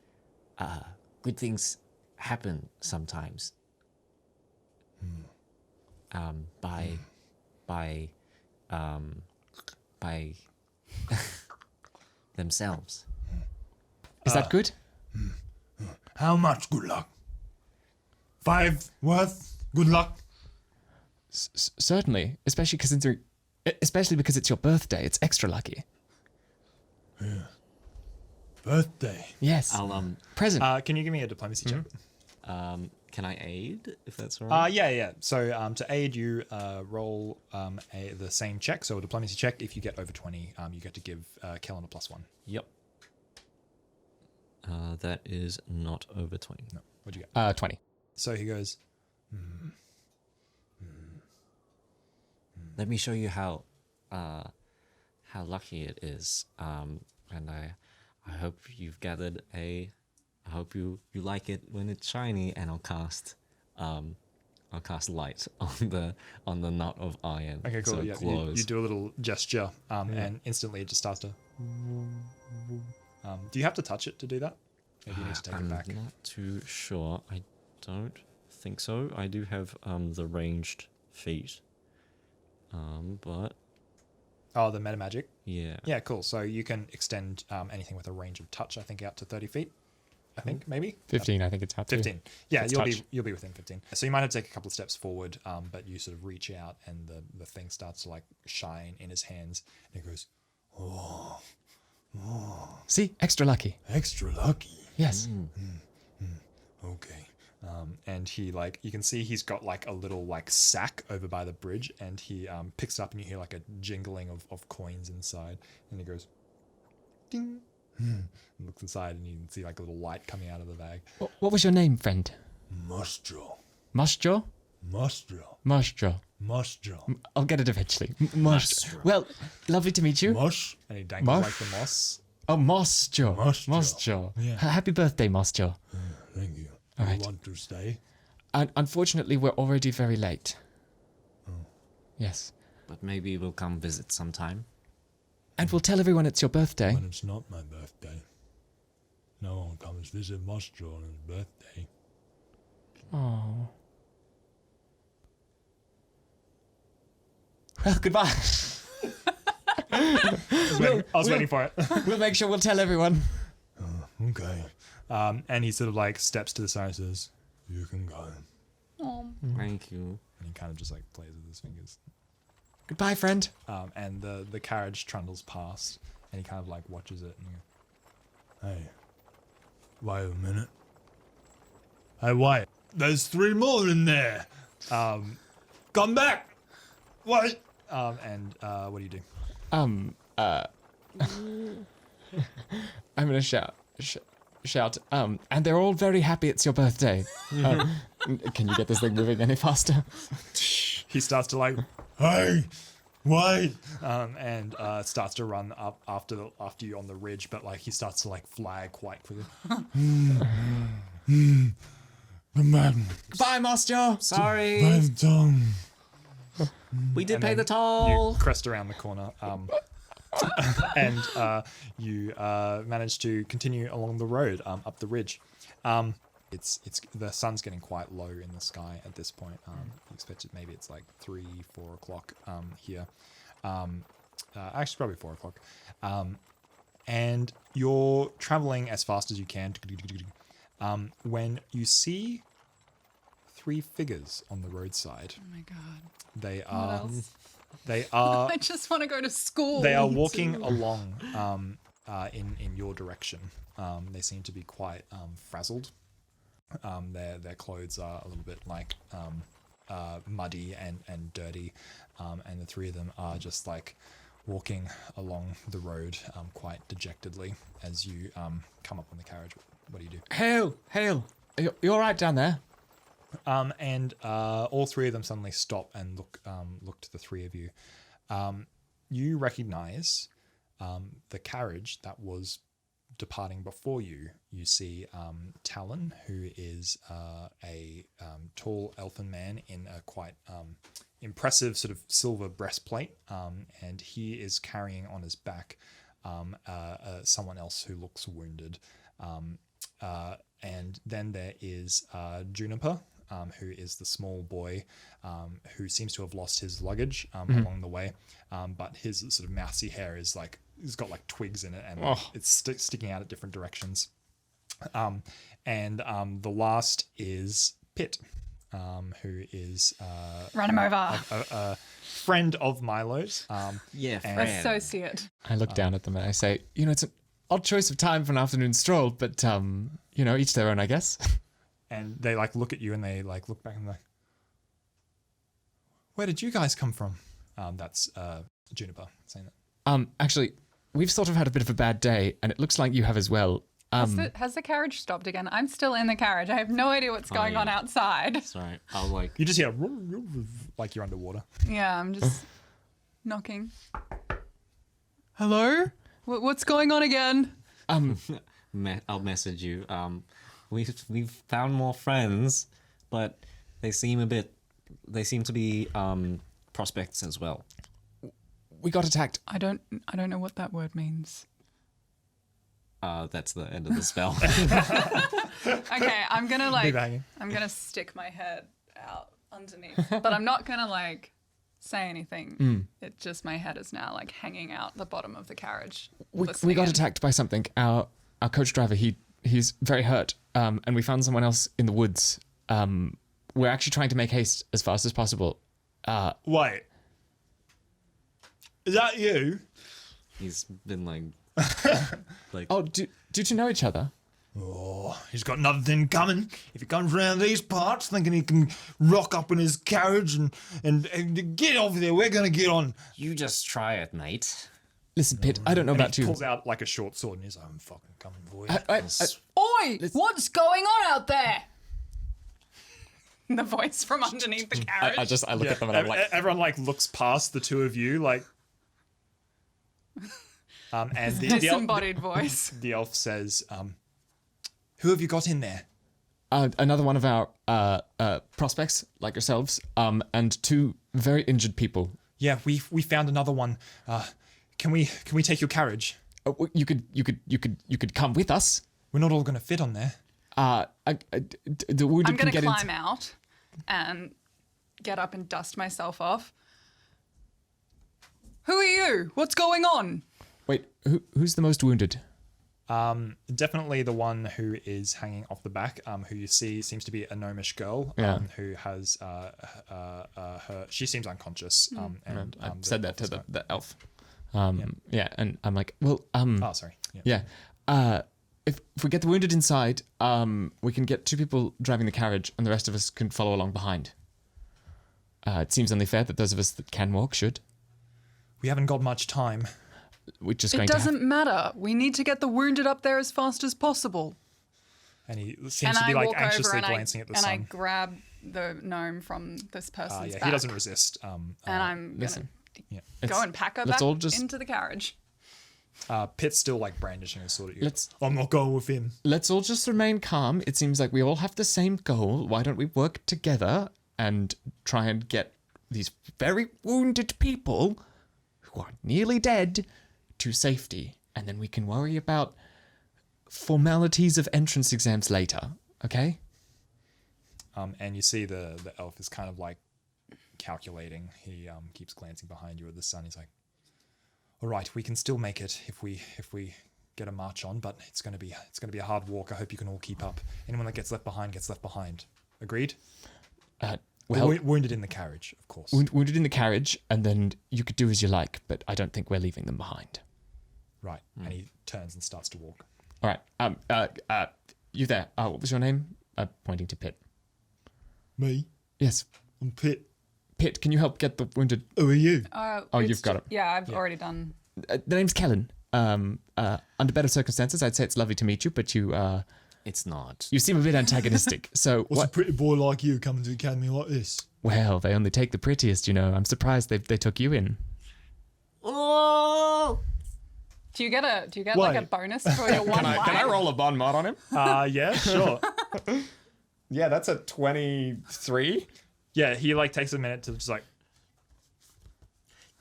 good things happen sometimes. By themselves. Is that good? How much good luck? 5 worth good luck? Certainly, especially because it's your birthday. It's extra lucky. Birthday. Yes. I'll Present. "Can you give me a diplomacy check?" can I aid if that's all right? Yeah. So to aid you, roll the same check. So a diplomacy check. If you get over 20, you get to give Kellen a +1. Yep. That is not over 20. No, what'd you get? 20. So he goes, Let me show you how lucky it is. And I hope you've gathered I hope you like it when it's shiny, and I'll cast light on the knot of iron. "Okay, cool. So it Yeah, glows. you do a little gesture, and instantly it just starts to. Do you have to touch it to do that? Maybe you need to take I'm it back. not too sure. I don't think so. I do have the ranged feat. But Oh, the meta magic. yeah. Yeah, cool. So you can extend anything with a range of touch. I think out to 30 feet. I think maybe 15, I think it's out to. 15. Yeah, It's you'll touch. be within 15. So you might have to take a couple of steps forward, but you sort of reach out, and the thing starts to like shine in his hands, and he goes, See? Extra lucky. Extra lucky. Yes. Okay. and he like you can see he's got like a little like sack over by the bridge, and he picks it up, and you hear like a jingling of coins inside, and he goes, ding. And looks inside, and you can see like a little light coming out of the bag. What was your name, friend? Mostro. Mostro? Mostro. Mostro. Mostro. I'll get it eventually. Mostro. Well, lovely to meet you. Mosh. And he dangles Mosh? like the moss. Oh, Mostro. Mostro. Mostro. Yeah. Happy birthday, Mostro. Thank you. All You right. want to stay? Unfortunately, we're already very late. Yes. But maybe we'll come visit sometime. And we'll tell everyone it's your birthday. When it's not my birthday. No one comes visit Mostro on his birthday. Oh. Well, goodbye. I was waiting for it. We'll make sure we'll tell everyone. Okay. And he sort of like steps to the side and says, You can go. Thank you. and he kind of just like plays with his fingers. Goodbye, friend. And the carriage trundles past, and he kind of like watches it. And Hey. Wait a minute. Hey, wait. There's 3 more in there. Come back. Wait. and what do you do? I'm gonna shout, and they're all very happy it's your birthday. Can you get this thing moving any faster? He starts to like, Hey. Wait. and starts to run up after you on the ridge, but like he starts to like flag quite quickly. Come back. Goodbye, Mostro. Sorry, By the tongue. we did And pay then the toll. You crest around the corner, and you manage to continue along the road up the ridge. it's the sun's getting quite low in the sky at this point. You expect it maybe it's like 3-4 o'clock here. Actually, probably 4 o'clock. And you're traveling as fast as you can. When you see 3 figures on the roadside. Oh my god. They What are. else? They are. I just want to go to school. They are walking along in your direction. They seem to be quite frazzled. Their clothes are a little bit like muddy and dirty, and the 3 of them are just like walking along the road quite dejectedly as you come up on the carriage. What do you do? Hail! You all right down there? And all 3 of them suddenly stop and look to the 3 of you. You recognize the carriage that was departing before you. You see Talon, who is a tall elfin man in a quite impressive sort of silver breastplate, and he is carrying on his back someone else who looks wounded. And then there is Juniper, who is the small boy who seems to have lost his luggage along the way, but his sort of mousy hair is like, he's got like twigs in it, and it's sticking out at different directions. And the last is Pitt, who is Run him over. a friend of Milo's. Yeah, and- friend. Associate. I look down at them and I say, it's an odd choice of time for an afternoon stroll, but, each their own, I guess. And they like look at you and they like look back and like, where did you guys come from? That's Juniper saying that. Actually, we've sort of had a bit of a bad day, and it looks like you have as well. Has the carriage stopped again? I'm still in the carriage. I have no idea what's going on outside. Sorry, I'll like. You just hear like you're underwater. Yeah, I'm just knocking. Hello? What's going on again? I'll message you. We've found more friends, but they seem to be prospects as well. We got attacked. I don't know what that word means. That's the end of the spell. Okay, I'm gonna Banging. I'm gonna stick my head out underneath, but I'm not gonna say anything. It's just my head is now hanging out the bottom of the carriage. We listening got in. attacked by something. Our coach driver, he's very hurt, and we found someone else in the woods. We're actually trying to make haste as fast as possible. Wait, is that you? He's been like. Oh, do you know each other? Oh, he's got nothing coming. If he comes round these parts thinking he can rock up in his carriage and get over there, we're gonna get on. You just try it, mate. Listen, Pitt, I don't know And about he you. pulls out like a short sword and he's like, I'm fucking coming for you. Oi! What's going on out there? The voice from underneath the carriage. I look at them and I'm like, everyone looks past the 2 of you and the Disembodied voice. The elf says, who have you got in there? another one of our prospects like yourselves, and 2 very injured people. Yeah, we found another one. Can we take your carriage? You could come with us. We're not all going to fit on there. The wounded I'm can going to get climb into. out and get up and dust myself off. Who are you? What's going on? Wait, who's the most wounded? Definitely the one who is hanging off the back, who you see seems to be a gnomish girl, who has her. She seems unconscious. And I said that to the elf. Yeah, and I'm like, well, Oh, sorry. yeah. If we get the wounded inside, we can get 2 people driving the carriage, and the rest of us can follow along behind. It seems only fair that those of us that can walk should. We haven't got much time. We're just It going doesn't matter. We need to get the wounded up there as fast as possible. And he seems And to be I walk anxiously over and glancing at the I sun. grab the gnome from this person's back. He doesn't resist. And I'm listen. gonna go and pack her let's back all just- into the carriage. Pitt's still brandishing his sword at you. Let's- I'm not going with him. Let's all just remain calm. It seems like we all have the same goal. Why don't we work together and try and get these very wounded people who are nearly dead to safety, and then we can worry about formalities of entrance exams later, okay? And you see the elf is kind of like calculating. He keeps glancing behind you at the sun. He's like, all right, we can still make it if we get a march on, but it's going to be a hard walk. I hope you can all keep up. Anyone that gets left behind gets left behind. Agreed? Well, Wounded in the carriage, of course. wounded in the carriage, and then you could do as you like, but I don't think we're leaving them behind. Right. And he turns and starts to walk. All right. You there? What was your name? Pointing to Pitt. Me? Yes. I'm Pit. Pitt, can you help get the wounded? Who are you? You've got it. Yeah, I've already done. The name's Kellen. Under better circumstances, I'd say it's lovely to meet you, but you It's not. you seem a bit antagonistic. So What's a pretty boy like you coming to the academy like this? Well, they only take the prettiest, you know. I'm surprised they took you in. Oh! Do you get like a Wait. bonus for your one line? Can I roll a bon mod on him? Yeah, sure. Yeah, that's a 23. Yeah, he like takes a minute to just like,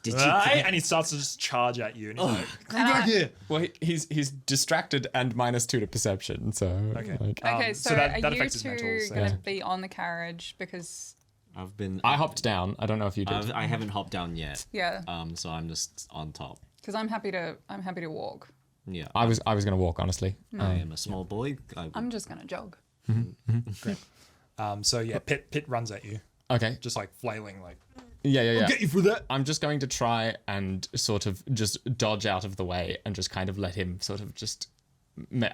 Did you? "Aye," and he starts to just charge at you. And he's like, Come back here. Well, he's distracted and -2 to perception, so Okay. like, Okay, so so, that are you affects his two mental, so- gonna Yeah. be on the carriage because I've been. I hopped down. I don't know if you did. I haven't hopped down yet. yeah, So I'm just on top. because I'm happy to walk. Yeah. I was going to walk, honestly. I am a small boy. I'm just gonna jog. so yeah, Pit runs at you, Okay. just like flailing, like, Yeah. Get you through that. I'm just going to try and sort of just dodge out of the way and just kind of let him sort of just.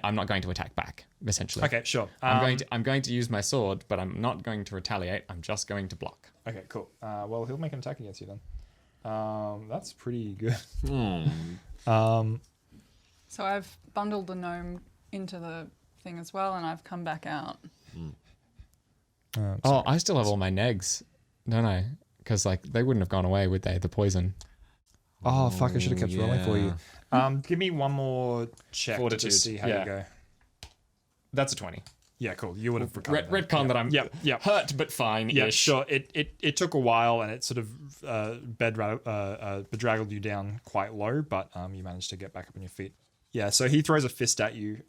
I'm not going to attack back, essentially. okay, sure. I'm going to use my sword, but I'm not going to retaliate. I'm just going to block. Okay, cool. Well, he'll make an attack against you then. That's pretty good. So I've bundled the gnome into the thing as well, and I've come back out. Oh, I still have all my negs, don't I? Because like they wouldn't have gone away, would they? The poison. Oh fuck! I should have kept rolling for you. Give me one more check Fortitude, to see how yeah. you go. That's a 20. Yeah, cool. You would have recovered. that. Redcon that I'm Yep. hurt but fine. Yeah, sure. It took a while and it sort of bedraggled you down quite low, but you managed to get back up on your feet. Yeah, so he throws a fist at you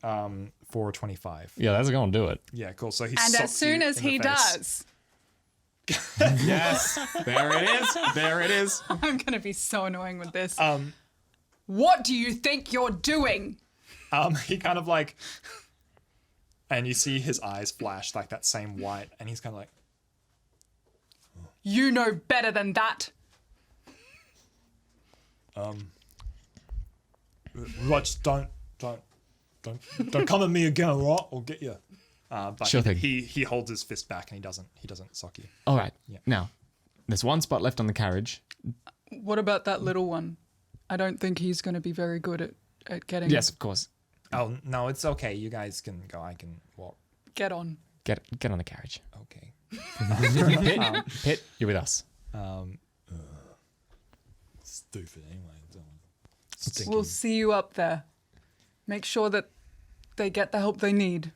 for a 25. Yeah, that's going to do it. Yeah, cool. So he And socks as soon you as in the he face. does, Yes, there it is. There it is. I'm gonna be so annoying with this. What do you think you're doing? He kind of like, and you see his eyes flash like that same white, and he's kind of like, You know better than that. right, just don't come at me again, all right? I'll get you. But Sure thing. he holds his fist back and he doesn't sock you. All right. Now, there's one spot left on the carriage. What about that little one? I don't think he's going to be very good at getting. Yes, of course. Oh no, it's okay. You guys can go. I can walk. Get on. Get on the carriage. Okay. Pitt, you're with us. Stupid anyway. We'll see you up there. Make sure that they get the help they need.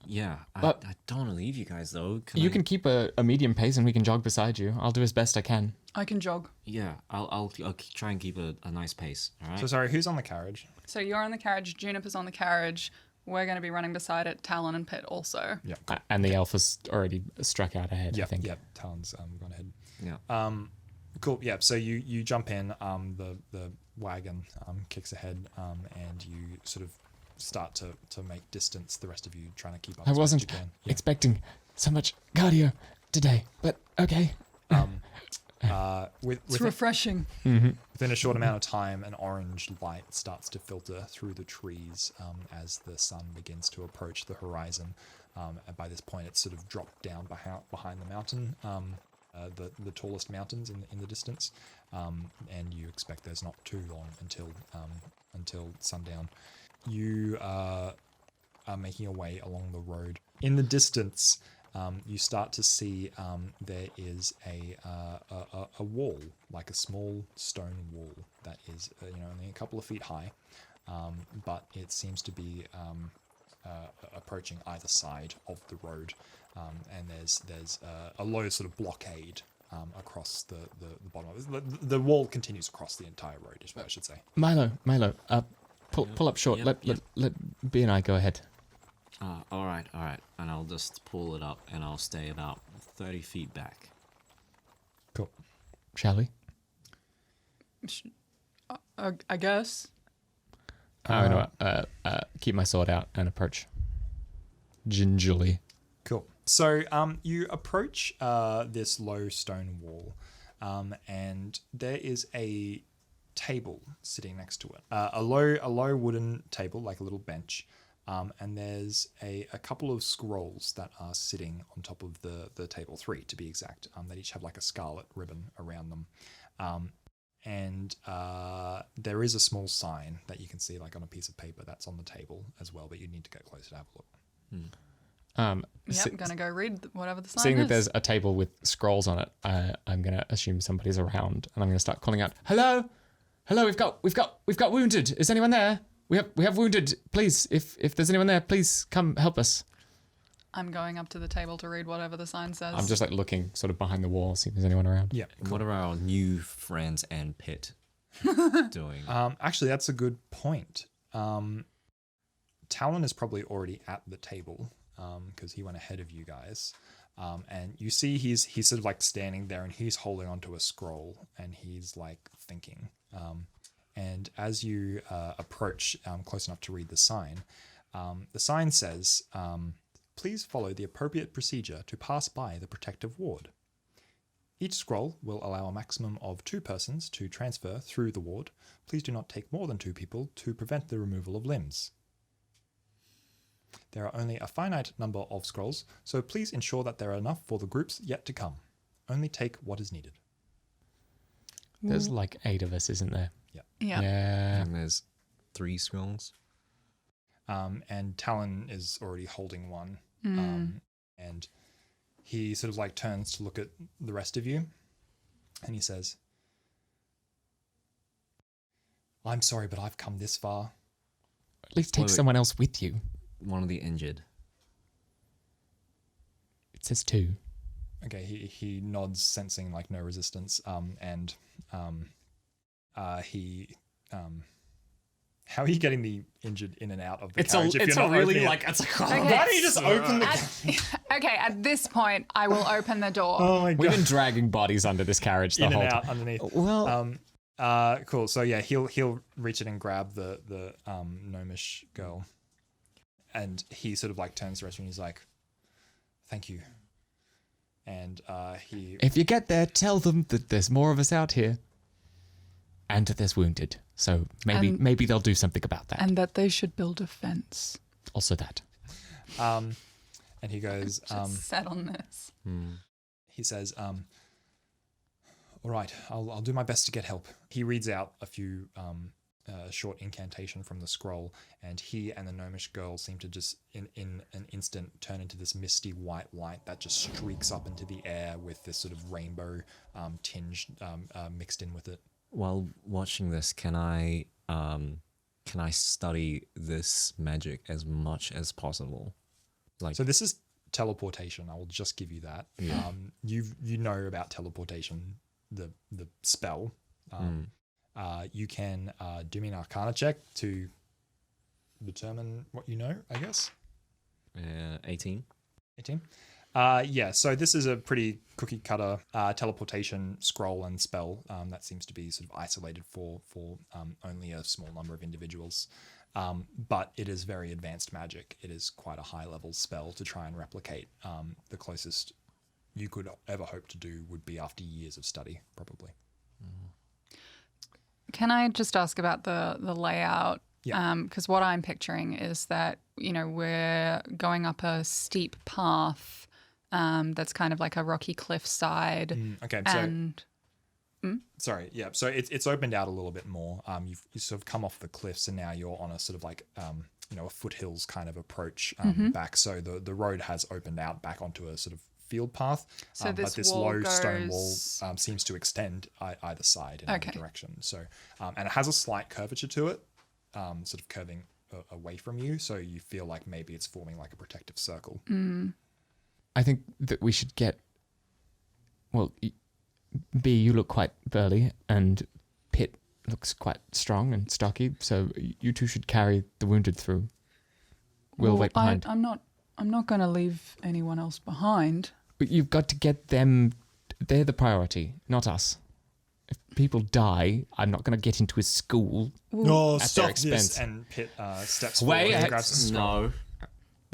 Yeah. I don't want to leave you guys though. You can keep a medium pace and we can jog beside you. I'll do as best I can. I can jog. Yeah. I'll try and keep a nice pace. All right. So sorry, who's on the carriage? So you're on the carriage. Juniper's on the carriage. We're going to be running beside it. Talon and Pitt also. Yeah. And the elf has already struck out ahead, I Yep. think. Yep. Talon's gone ahead. Yeah. Cool. Yeah. So you jump in. The wagon kicks ahead. And you sort of start to make distance. The rest of you trying to keep up. I as best wasn't you can. Yeah. expecting so much cardio today, but okay. It's refreshing. Within a short amount of time, an orange light starts to filter through the trees as the sun begins to approach the horizon. And by this point, it's sort of dropped down behind the mountain, the tallest mountains in the distance. And you expect there's not too long until sundown. You are making your way along the road. In the distance, you start to see there is a wall, like a small stone wall that is only a couple of feet high, but it seems to be approaching either side of the road, and there's a low sort of blockade across the bottom of it. The wall continues across the entire road, is what I should say. Milo, pull up short. Yep, Let B and I go ahead. All right. And I'll just pull it up and I'll stay about 30 feet back. Cool. Shall we? I guess. I'm gonna keep my sword out and approach gingerly. Cool. So you approach this low stone wall, and there is a table sitting next to it. A low wooden table, like a little bench, and there's a couple of scrolls that are sitting on top of the table, 3 to be exact. That each have like a scarlet ribbon around them. And there is a small sign that you can see like on a piece of paper that's on the table as well, but you need to get closer to have a look. I'm gonna go read whatever the sign Seeing is. that there's a table with scrolls on it, I'm gonna assume somebody's around, and I'm gonna start calling out, "Hello, hello! We've got wounded. Is anyone there? We have wounded. Please, if there's anyone there, please come help us." I'm going up to the table to read whatever the sign says. I'm just like looking sort of behind the wall, see if there's anyone around. Yeah. What are our new friends and pet doing? Actually, that's a good point. Talon is probably already at the table because he went ahead of you guys. And you see he's sort of like standing there and he's holding onto a scroll and he's like thinking. And as you approach close enough to read the sign says, please follow the appropriate procedure to pass by the protective ward. Each scroll will allow a maximum of 2 persons to transfer through the ward. Please do not take more than 2 people to prevent the removal of limbs. There are only a finite number of scrolls, so please ensure that there are enough for the groups yet to come. Only take what is needed. There's like 8 of us, isn't there? Yeah. Yeah. And there's 3 scrolls. And Talon is already holding one. And he sort of like turns to look at the rest of you and he says, I'm sorry, but I've come this far. At least take Wait. someone else with you. One of the injured. It says 2. Okay, he nods, sensing like no resistance. How are you getting the injured in and out of the carriage if you're not opening it? Why don't you just open the Okay, at this point, I will open the door. Oh my We've god. been dragging bodies under this carriage the In whole and time. out underneath. Well, Cool. So yeah, he'll reach in and grab the gnomish girl, and he sort of like turns to the rest of you and he's like, "Thank you." And he if you get there, tell them that there's more of us out here, and that there's wounded. So maybe they'll do something about that. And that they should build a fence. Also that. and he goes, Just set on this. he says, "All right, I'll do my best to get help." He reads out a few short incantation from the scroll, and he and the gnomish girl seem to just in an instant turn into this misty white light that just streaks up into the air with this sort of rainbow tinge mixed in with it. While watching this, can I study this magic as much as possible? Like, So this is teleportation. I will just give you that. Yeah. You know about teleportation, the spell. You can do me an Arcana check to determine what you know, I guess. 18. 18. Yeah, so this is a pretty cookie cutter teleportation scroll and spell that seems to be sort of isolated for only a small number of individuals. But it is very advanced magic. It is quite a high level spell to try and replicate. The closest you could ever hope to do would be after years of study, probably. Can I just ask about the layout? Yeah. Because what I'm picturing is that, we're going up a steep path that's kind of like a rocky cliffside. Okay, so And sorry, yeah. So it's opened out a little bit more. You sort of come off the cliffs and now you're on a sort of like a foothills kind of approach back. So the road has opened out back onto a sort of field path. So but this this wall low stone wall goes- seans to extend either side in Okay. either direction. So and it has a slight curvature to it, sort of curving away from you. So you feel like maybe it's forming like a protective circle. I think that we should get. Well, B, you look quite burly, and Pitt looks quite strong and stocky. So you two should carry the wounded through. We'll wait behind. I'm not I'm not going to leave anyone else behind. But you've got to get them. They're the priority, not us. If people die, I'm not going to get into a school. No, At their stop expense. this. And Pitt steps Wait, forward and grabs the scroll. No.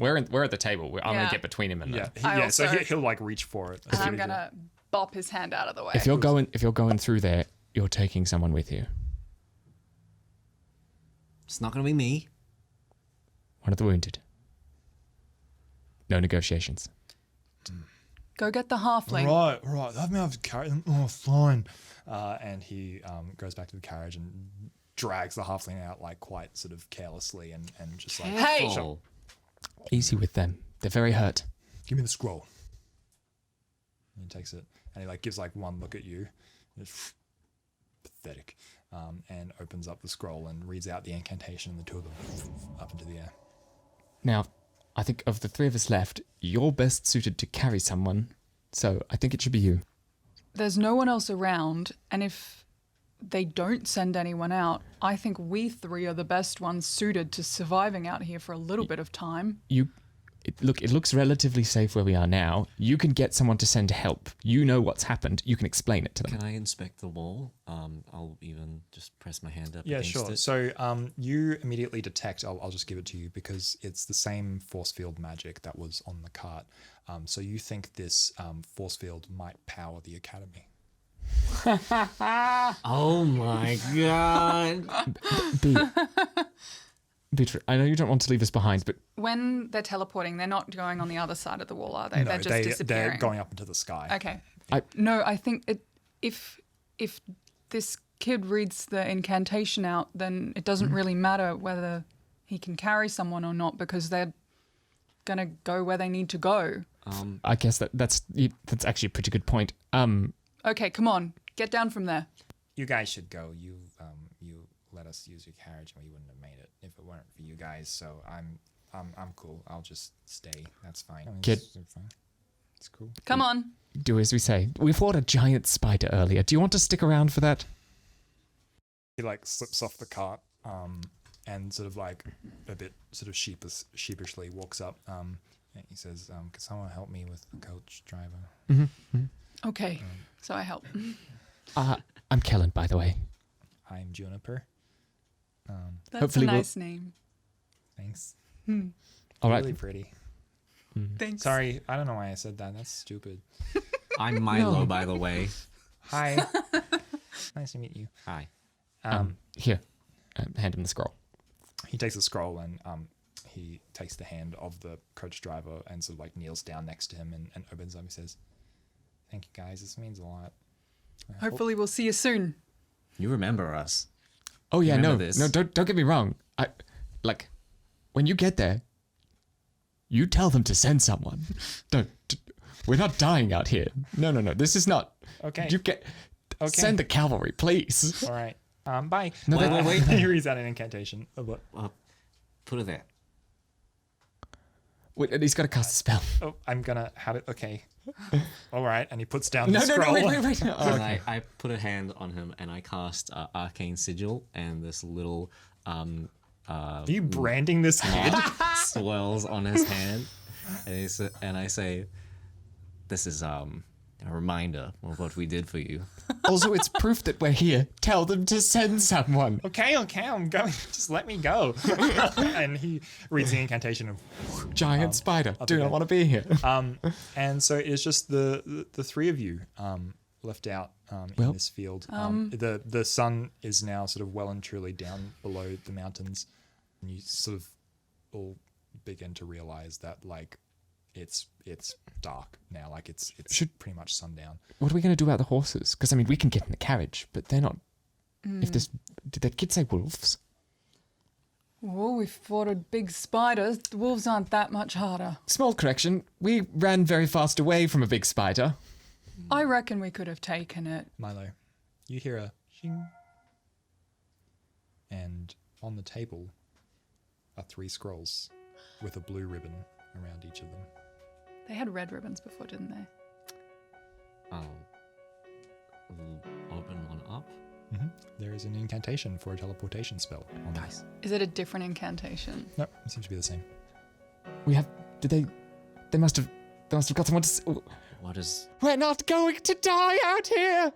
We're at the table. I'm going Yeah. to get between him and Yeah, them. so also- he'll like reach for it. And I'm going to bop his hand out of the way. If you're going through there, you're taking someone with you. It's not going to be me. One of the wounded. No negotiations. Go get the halfling. Right. Let me have to carry them. Oh, fine. And he goes back to the carriage and drags the halfling out like quite sort of carelessly and just like, Hey! Careful. Easy with them. They're very hurt. give me the scroll. And he takes it and he like gives like one look at you. It's pathetic. And opens up the scroll and reads out the incantation and the two of them up into the air. Now, I think of the three of us left, you're best suited to carry someone, so I think it should be you. There's no one else around, and if they don't send anyone out, I think we three are the best ones suited to surviving out here for a little bit of time. It looks relatively safe where we are now. You can get someone to send help. You know what's happened. You can explain it to them. Can I inspect the wall? I'll even just press my hand up Yeah, against sure. it. So you immediately detect, I'll just give it to you because it's the same force field magic that was on the cart. So you think this force field might power the academy. Oh my god. Beatrice, I know you don't want to leave us behind, but When they're teleporting, they're not going on the other side of the wall, are they? No, they're just disappearing. they're going up into the sky. Okay. I- No, I think if this kid reads the incantation out, then it doesn't really matter whether he can carry someone or not because they're gonna go where they need to go. I guess that's actually a pretty good point. Okay, come on, get down from there. You guys should go. You let us use your carriage and we wouldn't have made it if it weren't for you guys. So I'm cool. I'll just stay. That's fine. I mean, Kid. It's fine. It's cool. Come on. Do as we say. We fought a giant spider earlier. Do you want to stick around for that? He like slips off the cart and sort of like a bit sort of sheepishly walks up and he says, can someone help me with the coach driver? Okay, so I help. I'm Kellen, by the way. I'm Juniper. That's Hopefully a we'll- nice name. Thanks. All right. Really pretty. Thanks. Sorry, I don't know why I said that. That's stupid. I'm Milo, by the way. Hi. Nice to meet you. Hi. Here, hand him the scroll. He takes the scroll and he takes the hand of the coach driver and sort of like kneels down next to him and opens up. He says, "Thank you guys. This means a lot." Hopefully we'll see you soon. You remember us. Oh yeah, no, Remember this? no, don't get me wrong. When you get there, you tell them to send someone. We're not dying out here. No. This is not. Okay. Send the cavalry, please. All right. Bye. No, wait. He reads out an incantation. What? Put it there. Wait, and he's got to cast a spell. Oh, I'm gonna have it. Okay. All right. And he puts down the No, scroll. wait. Oh, And I put a hand on him and I cast Arcane Sigil and this little Are you branding this kid? swirls on his hand. And I say, this is a reminder of what we did for you. Also, it's proof that we're here. Tell them to send someone. okay, I'm going. Just let me go. And he reads the incantation of Giant spider. Do again. not want to be here. and so it's just the three of you left out in this field. The sun is now sort of well and truly down below the mountains, and you sort of all begin to realize that like it's dark now. Like it's pretty much sundown. What are we going to do about the horses? Because, I mean, we can get in the carriage, but they're not... Did the kid say wolves? Oh, we fought a big spider. The wolves aren't that much harder. Small correction. We ran very fast away from a big spider. I reckon we could have taken it. Milo, you hear a shing, and on the table are 3 scrolls with a blue ribbon around each of them. They had red ribbons before, didn't they? I'll open one up. There is an incantation for a teleportation spell on Nice. Is it a different incantation? Nope, it seems to be the same. We have Did they? They must have got someone to. What is? We're not going to die out here.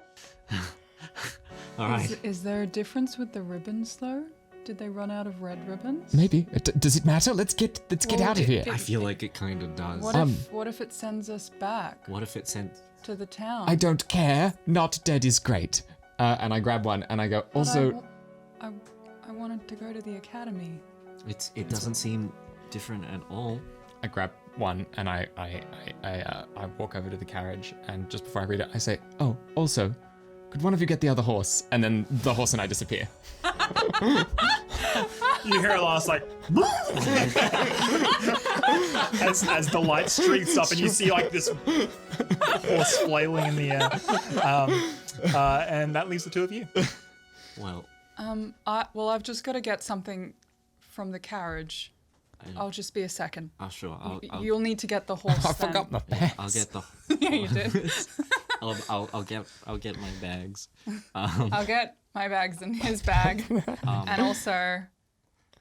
All right. Is there a difference with the ribbons though? Did they run out of red ribbons? Maybe. Does it matter? Let's get out of here. I feel like it kind of does. What if it sends us back What if it sent? to the town? I don't care. Not dead is great. And I grab one and I go. But Also, I wanted to go to the academy. It doesn't seem different at all. I grab one and I walk over to the carriage, and just before I read it, I say, "Oh, also, could one of you get the other horse?" And then the horse and I disappear. You hear a last like as the light streaks up, and you see like this horse flailing in the air, and that leaves the two of you. Well, I've just got to get something from the carriage. I'll just be a second. sure. You'll need to get the horse. I then. forgot my bags. I'll get the. Yeah, you did. I'll get my bags. I'll get my bags in his bag, and also,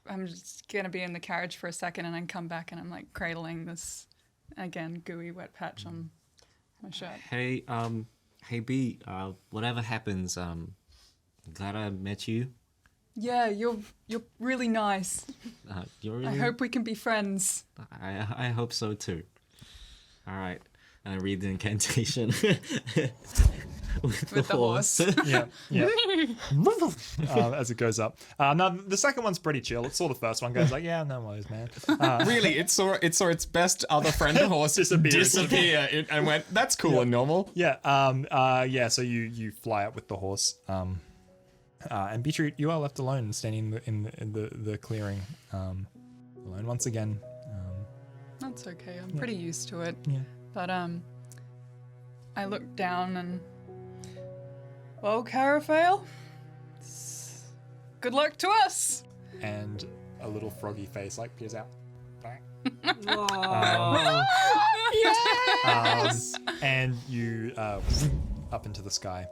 I'm just gonna be in the carriage for a second, and then come back, and I'm like cradling this again gooey wet patch on my shirt. Hey, hey B. Whatever happens, glad I met you. Yeah, you're really nice. You're really. I hope we can be friends. I hope so too. All right, and I read the incantation with the horse. Yeah. As it goes up. Now the second one's pretty chill. It saw the first one, goes like, yeah, no worries, man. Really, it saw its best other friend horse disappear and went, "That's cool and normal." Yeah. So you fly up with the horse. And Beetroot, you are left alone, standing in the clearing, alone once again. That's okay. I'm pretty used to it. Yeah. But I look down and, well, Carafael, good luck to us. And a little froggy face like peers out. Yes. And you up into the sky.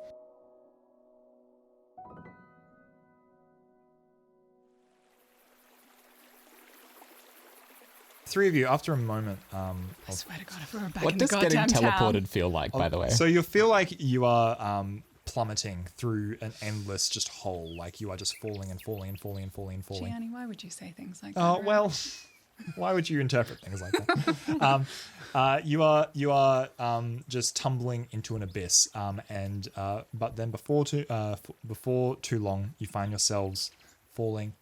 Three of you, after a moment, I swear to God, if we were back What in the does getting goddamn teleported town. feel like, by the way? so you feel like you are plummeting through an endless just hole, like you are just falling and falling and falling and falling and falling. Gianni, why would you say things like that? Oh right? well, why would you interpret things like that? You are just tumbling into an abyss, and but then before too long, you find yourselves falling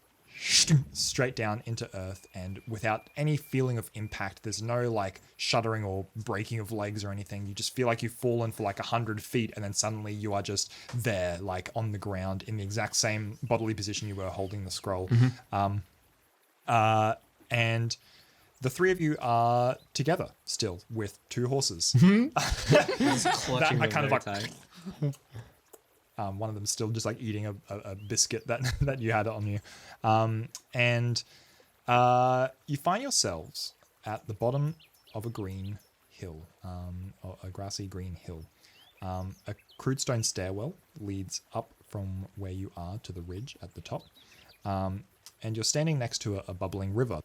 straight down into earth, and without any feeling of impact. There's no like shuddering or breaking of legs or anything. You just feel like you've fallen for like 100 feet, and then suddenly you are just there, like on the ground in the exact same bodily position you were holding the scroll. And the three of you are together still with two horses. Clutching That kind of like tight. one of them still just like eating a biscuit that you had on you. And you find yourselves at the bottom of a green hill, or a grassy green hill. A crude stone stairwell leads up from where you are to the ridge at the top. And you're standing next to a bubbling river.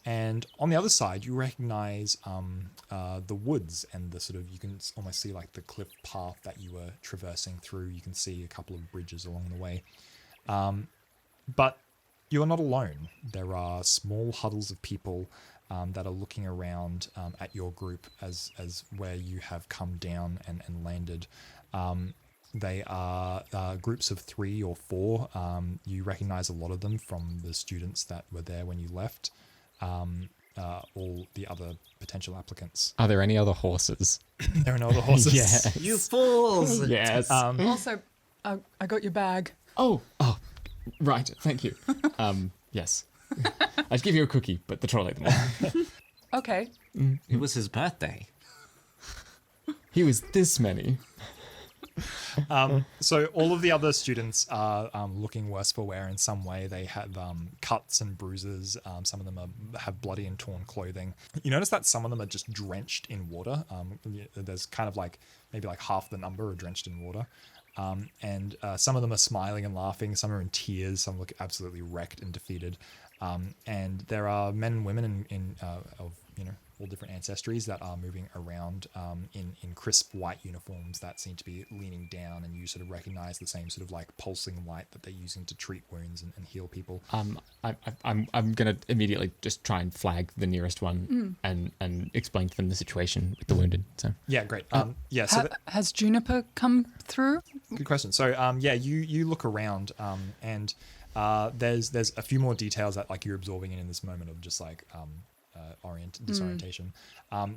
And on the other side, you recognize the woods and the sort of, you can almost see like the cliff path that you were traversing through. You can see a couple of bridges along the way. But you are not alone. There are small huddles of people that are looking around at your group as where you have come down and landed. They are groups of 3 or 4. You recognize a lot of them from the students that were there when you left. All the other potential applicants. Are there any other horses? There are no other horses. Yes. You fools! Yes. Also, I got your bag. Oh, right. Thank you. Yes. I'd give you a cookie, but the troll ate them all. Okay. It was his birthday. He was this many. So all of the other students are looking worse for wear in some way. They have cuts and bruises. Some of them have bloody and torn clothing. You notice that some of them are just drenched in water. There's kind of like maybe like half the number are drenched in water. And some of them are smiling and laughing. Some are in tears. Some look absolutely wrecked and defeated. And there are men and women of all different ancestries that are moving around in crisp white uniforms that seem to be leaning down, and you sort of recognize the same sort of like pulsing light that they're using to treat wounds and heal people. I'm gonna immediately just try and flag the nearest one and explain to them the situation with the wounded. So Yeah, great. Yeah, so Has Juniper come through? good question. So yeah, you look around and there's a few more details that like you're absorbing in this moment of just like disorientation.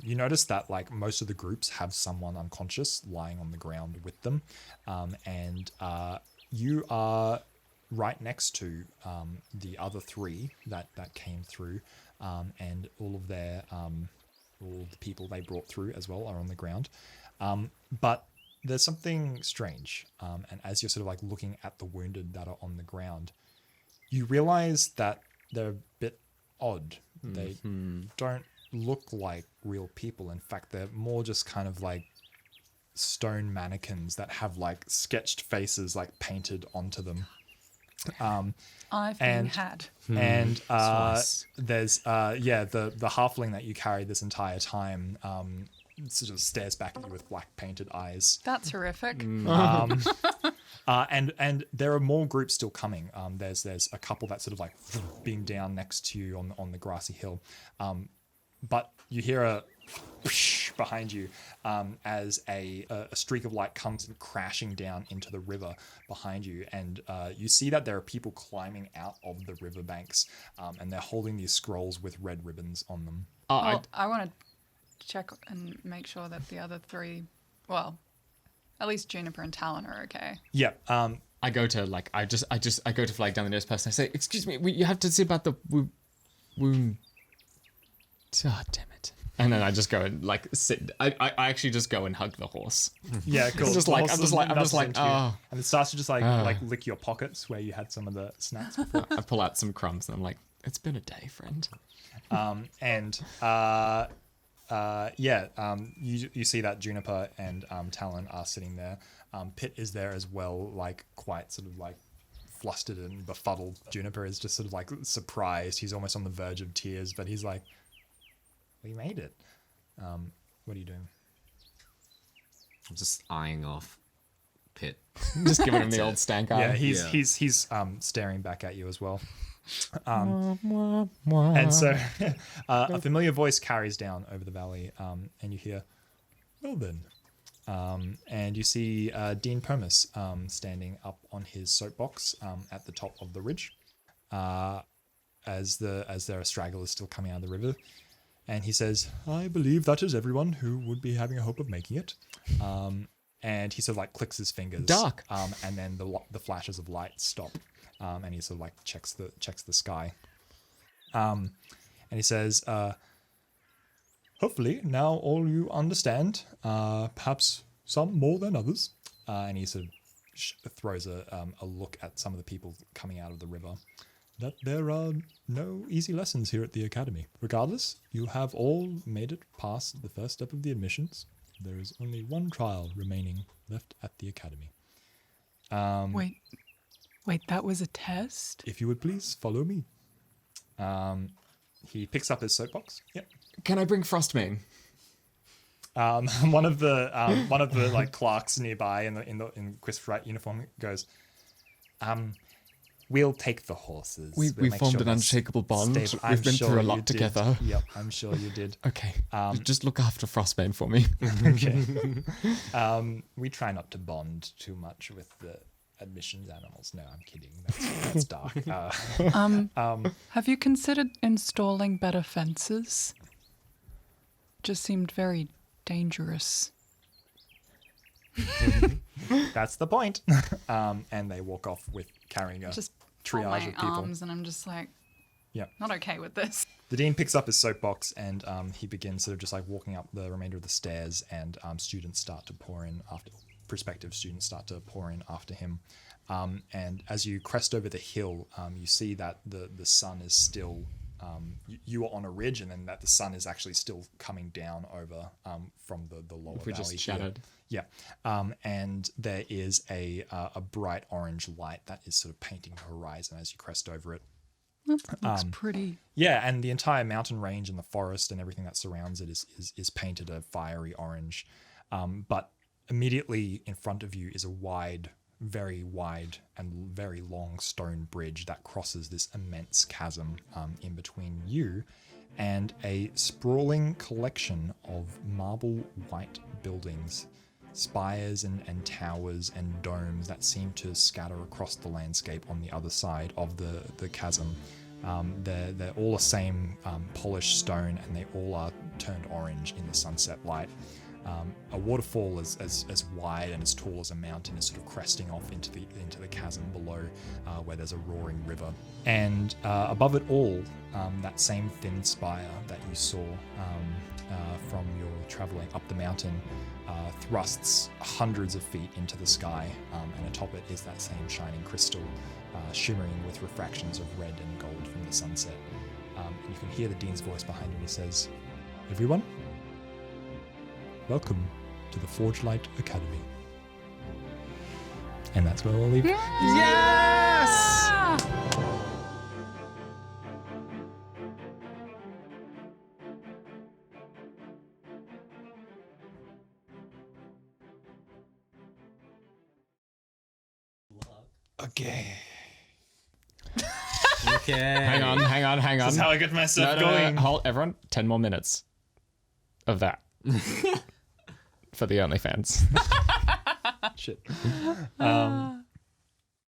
You notice that like most of the groups have someone unconscious lying on the ground with them, and you are right next to the other three that came through, and all of their all the people they brought through as well are on the ground, but there's something strange, and as you're sort of like looking at the wounded that are on the ground, you realize that they're a bit odd. They don't look like real people. In fact, they're more just kind of like stone mannequins that have like sketched faces like painted onto them. I've been had. And Twice. there's the halfling that you carried this entire time sort of stares back at you with black painted eyes. That's horrific. And there are more groups still coming. There's a couple that sort of like being down next to you on the grassy hill, but you hear a whoosh behind you as a streak of light comes crashing down into the river behind you, and you see that there are people climbing out of the riverbanks, and they're holding these scrolls with red ribbons on them. Well, I want to check and make sure that the other three, well, at least Juniper and Talon are okay. Yeah. I go to like I go to flag down the nearest person. I say, "Excuse me, you have to see about the wound." Oh, damn it! And then I just go and like sit. I actually just go and hug the horse. Yeah, cool. I'm just like, oh. And it starts to just like lick your pockets where you had some of the snacks before. I pull out some crumbs and I'm like, it's been a day, friend. You see that Juniper and Talon are sitting there. Pitt is there as well, like quite sort of like flustered and befuddled. Juniper is just sort of like surprised. He's almost on the verge of tears, but he's like, "We made it." What are you doing? I'm just eyeing off Pitt. Just giving him the old stank eye. Yeah, he's staring back at you as well. And so a familiar voice carries down over the valley, and you hear, "Well then," and you see Dean Permis standing up on his soapbox at the top of the ridge, as there are stragglers still coming out of the river, and he says, "I believe that is everyone who would be having a hope of making it." And he sort of like clicks his fingers, Dark. And then the flashes of light stop. And he sort of like checks the sky, and he says, "Hopefully now all you understand, perhaps some more than others." And he sort of throws a look at some of the people coming out of the river, "that there are no easy lessons here at the academy. Regardless, you have all made it past the first step of the admissions. There is only one trial remaining left at the academy. Wait, that was a test? If you would please follow me." He picks up his soapbox. Yep. Can I bring Frostmane? One of the like clerks nearby in crisp right uniform goes, "We'll take the horses. We We'll make formed sure an they're unshakable bond. stable." I'm We've been sure through a you lot did. together. Yep, I'm sure you did. Okay. Just look after Frostbane for me. Okay. We try not to bond too much with the admissions animals. No, I'm kidding. That's dark. Have you considered installing better fences? Just seemed very dangerous. That's the point. And they walk off with carrying a Just pull triage my of people. arms and I'm just like, Yep. not okay with this. The dean picks up his soapbox and he begins sort of just like walking up the remainder of the stairs, and students start to pour in after prospective students start to pour in after him. And as you crest over the hill, you see that the sun is still you are on a ridge, and then that the sun is actually still coming down over from the lower We valley. just here. shattered. Yeah, and there is a bright orange light that is sort of painting the horizon as you crest over it. That looks pretty. Yeah, and the entire mountain range and the forest and everything that surrounds it is painted a fiery orange. But immediately in front of you is a very wide and very long stone bridge that crosses this immense chasm in between you and a sprawling collection of marble white buildings, spires and towers and domes that seem to scatter across the landscape on the other side of the chasm. They're all the same polished stone, and they all are turned orange in the sunset light. A waterfall as wide and as tall as a mountain is sort of cresting off into the chasm below, where there's a roaring river. And above it all, that same thin spire that you saw from your traveling up the mountain thrusts hundreds of feet into the sky, and atop it is that same shining crystal, shimmering with refractions of red and gold from the sunset. And you can hear the dean's voice behind you, and he says, "Everyone, welcome to the Forgelight Academy." And that's where we'll leave. Yes! Okay. Okay. Hang on. That's how I get myself No, going. hold, everyone. 10 more minutes of that for the OnlyFans. Shit.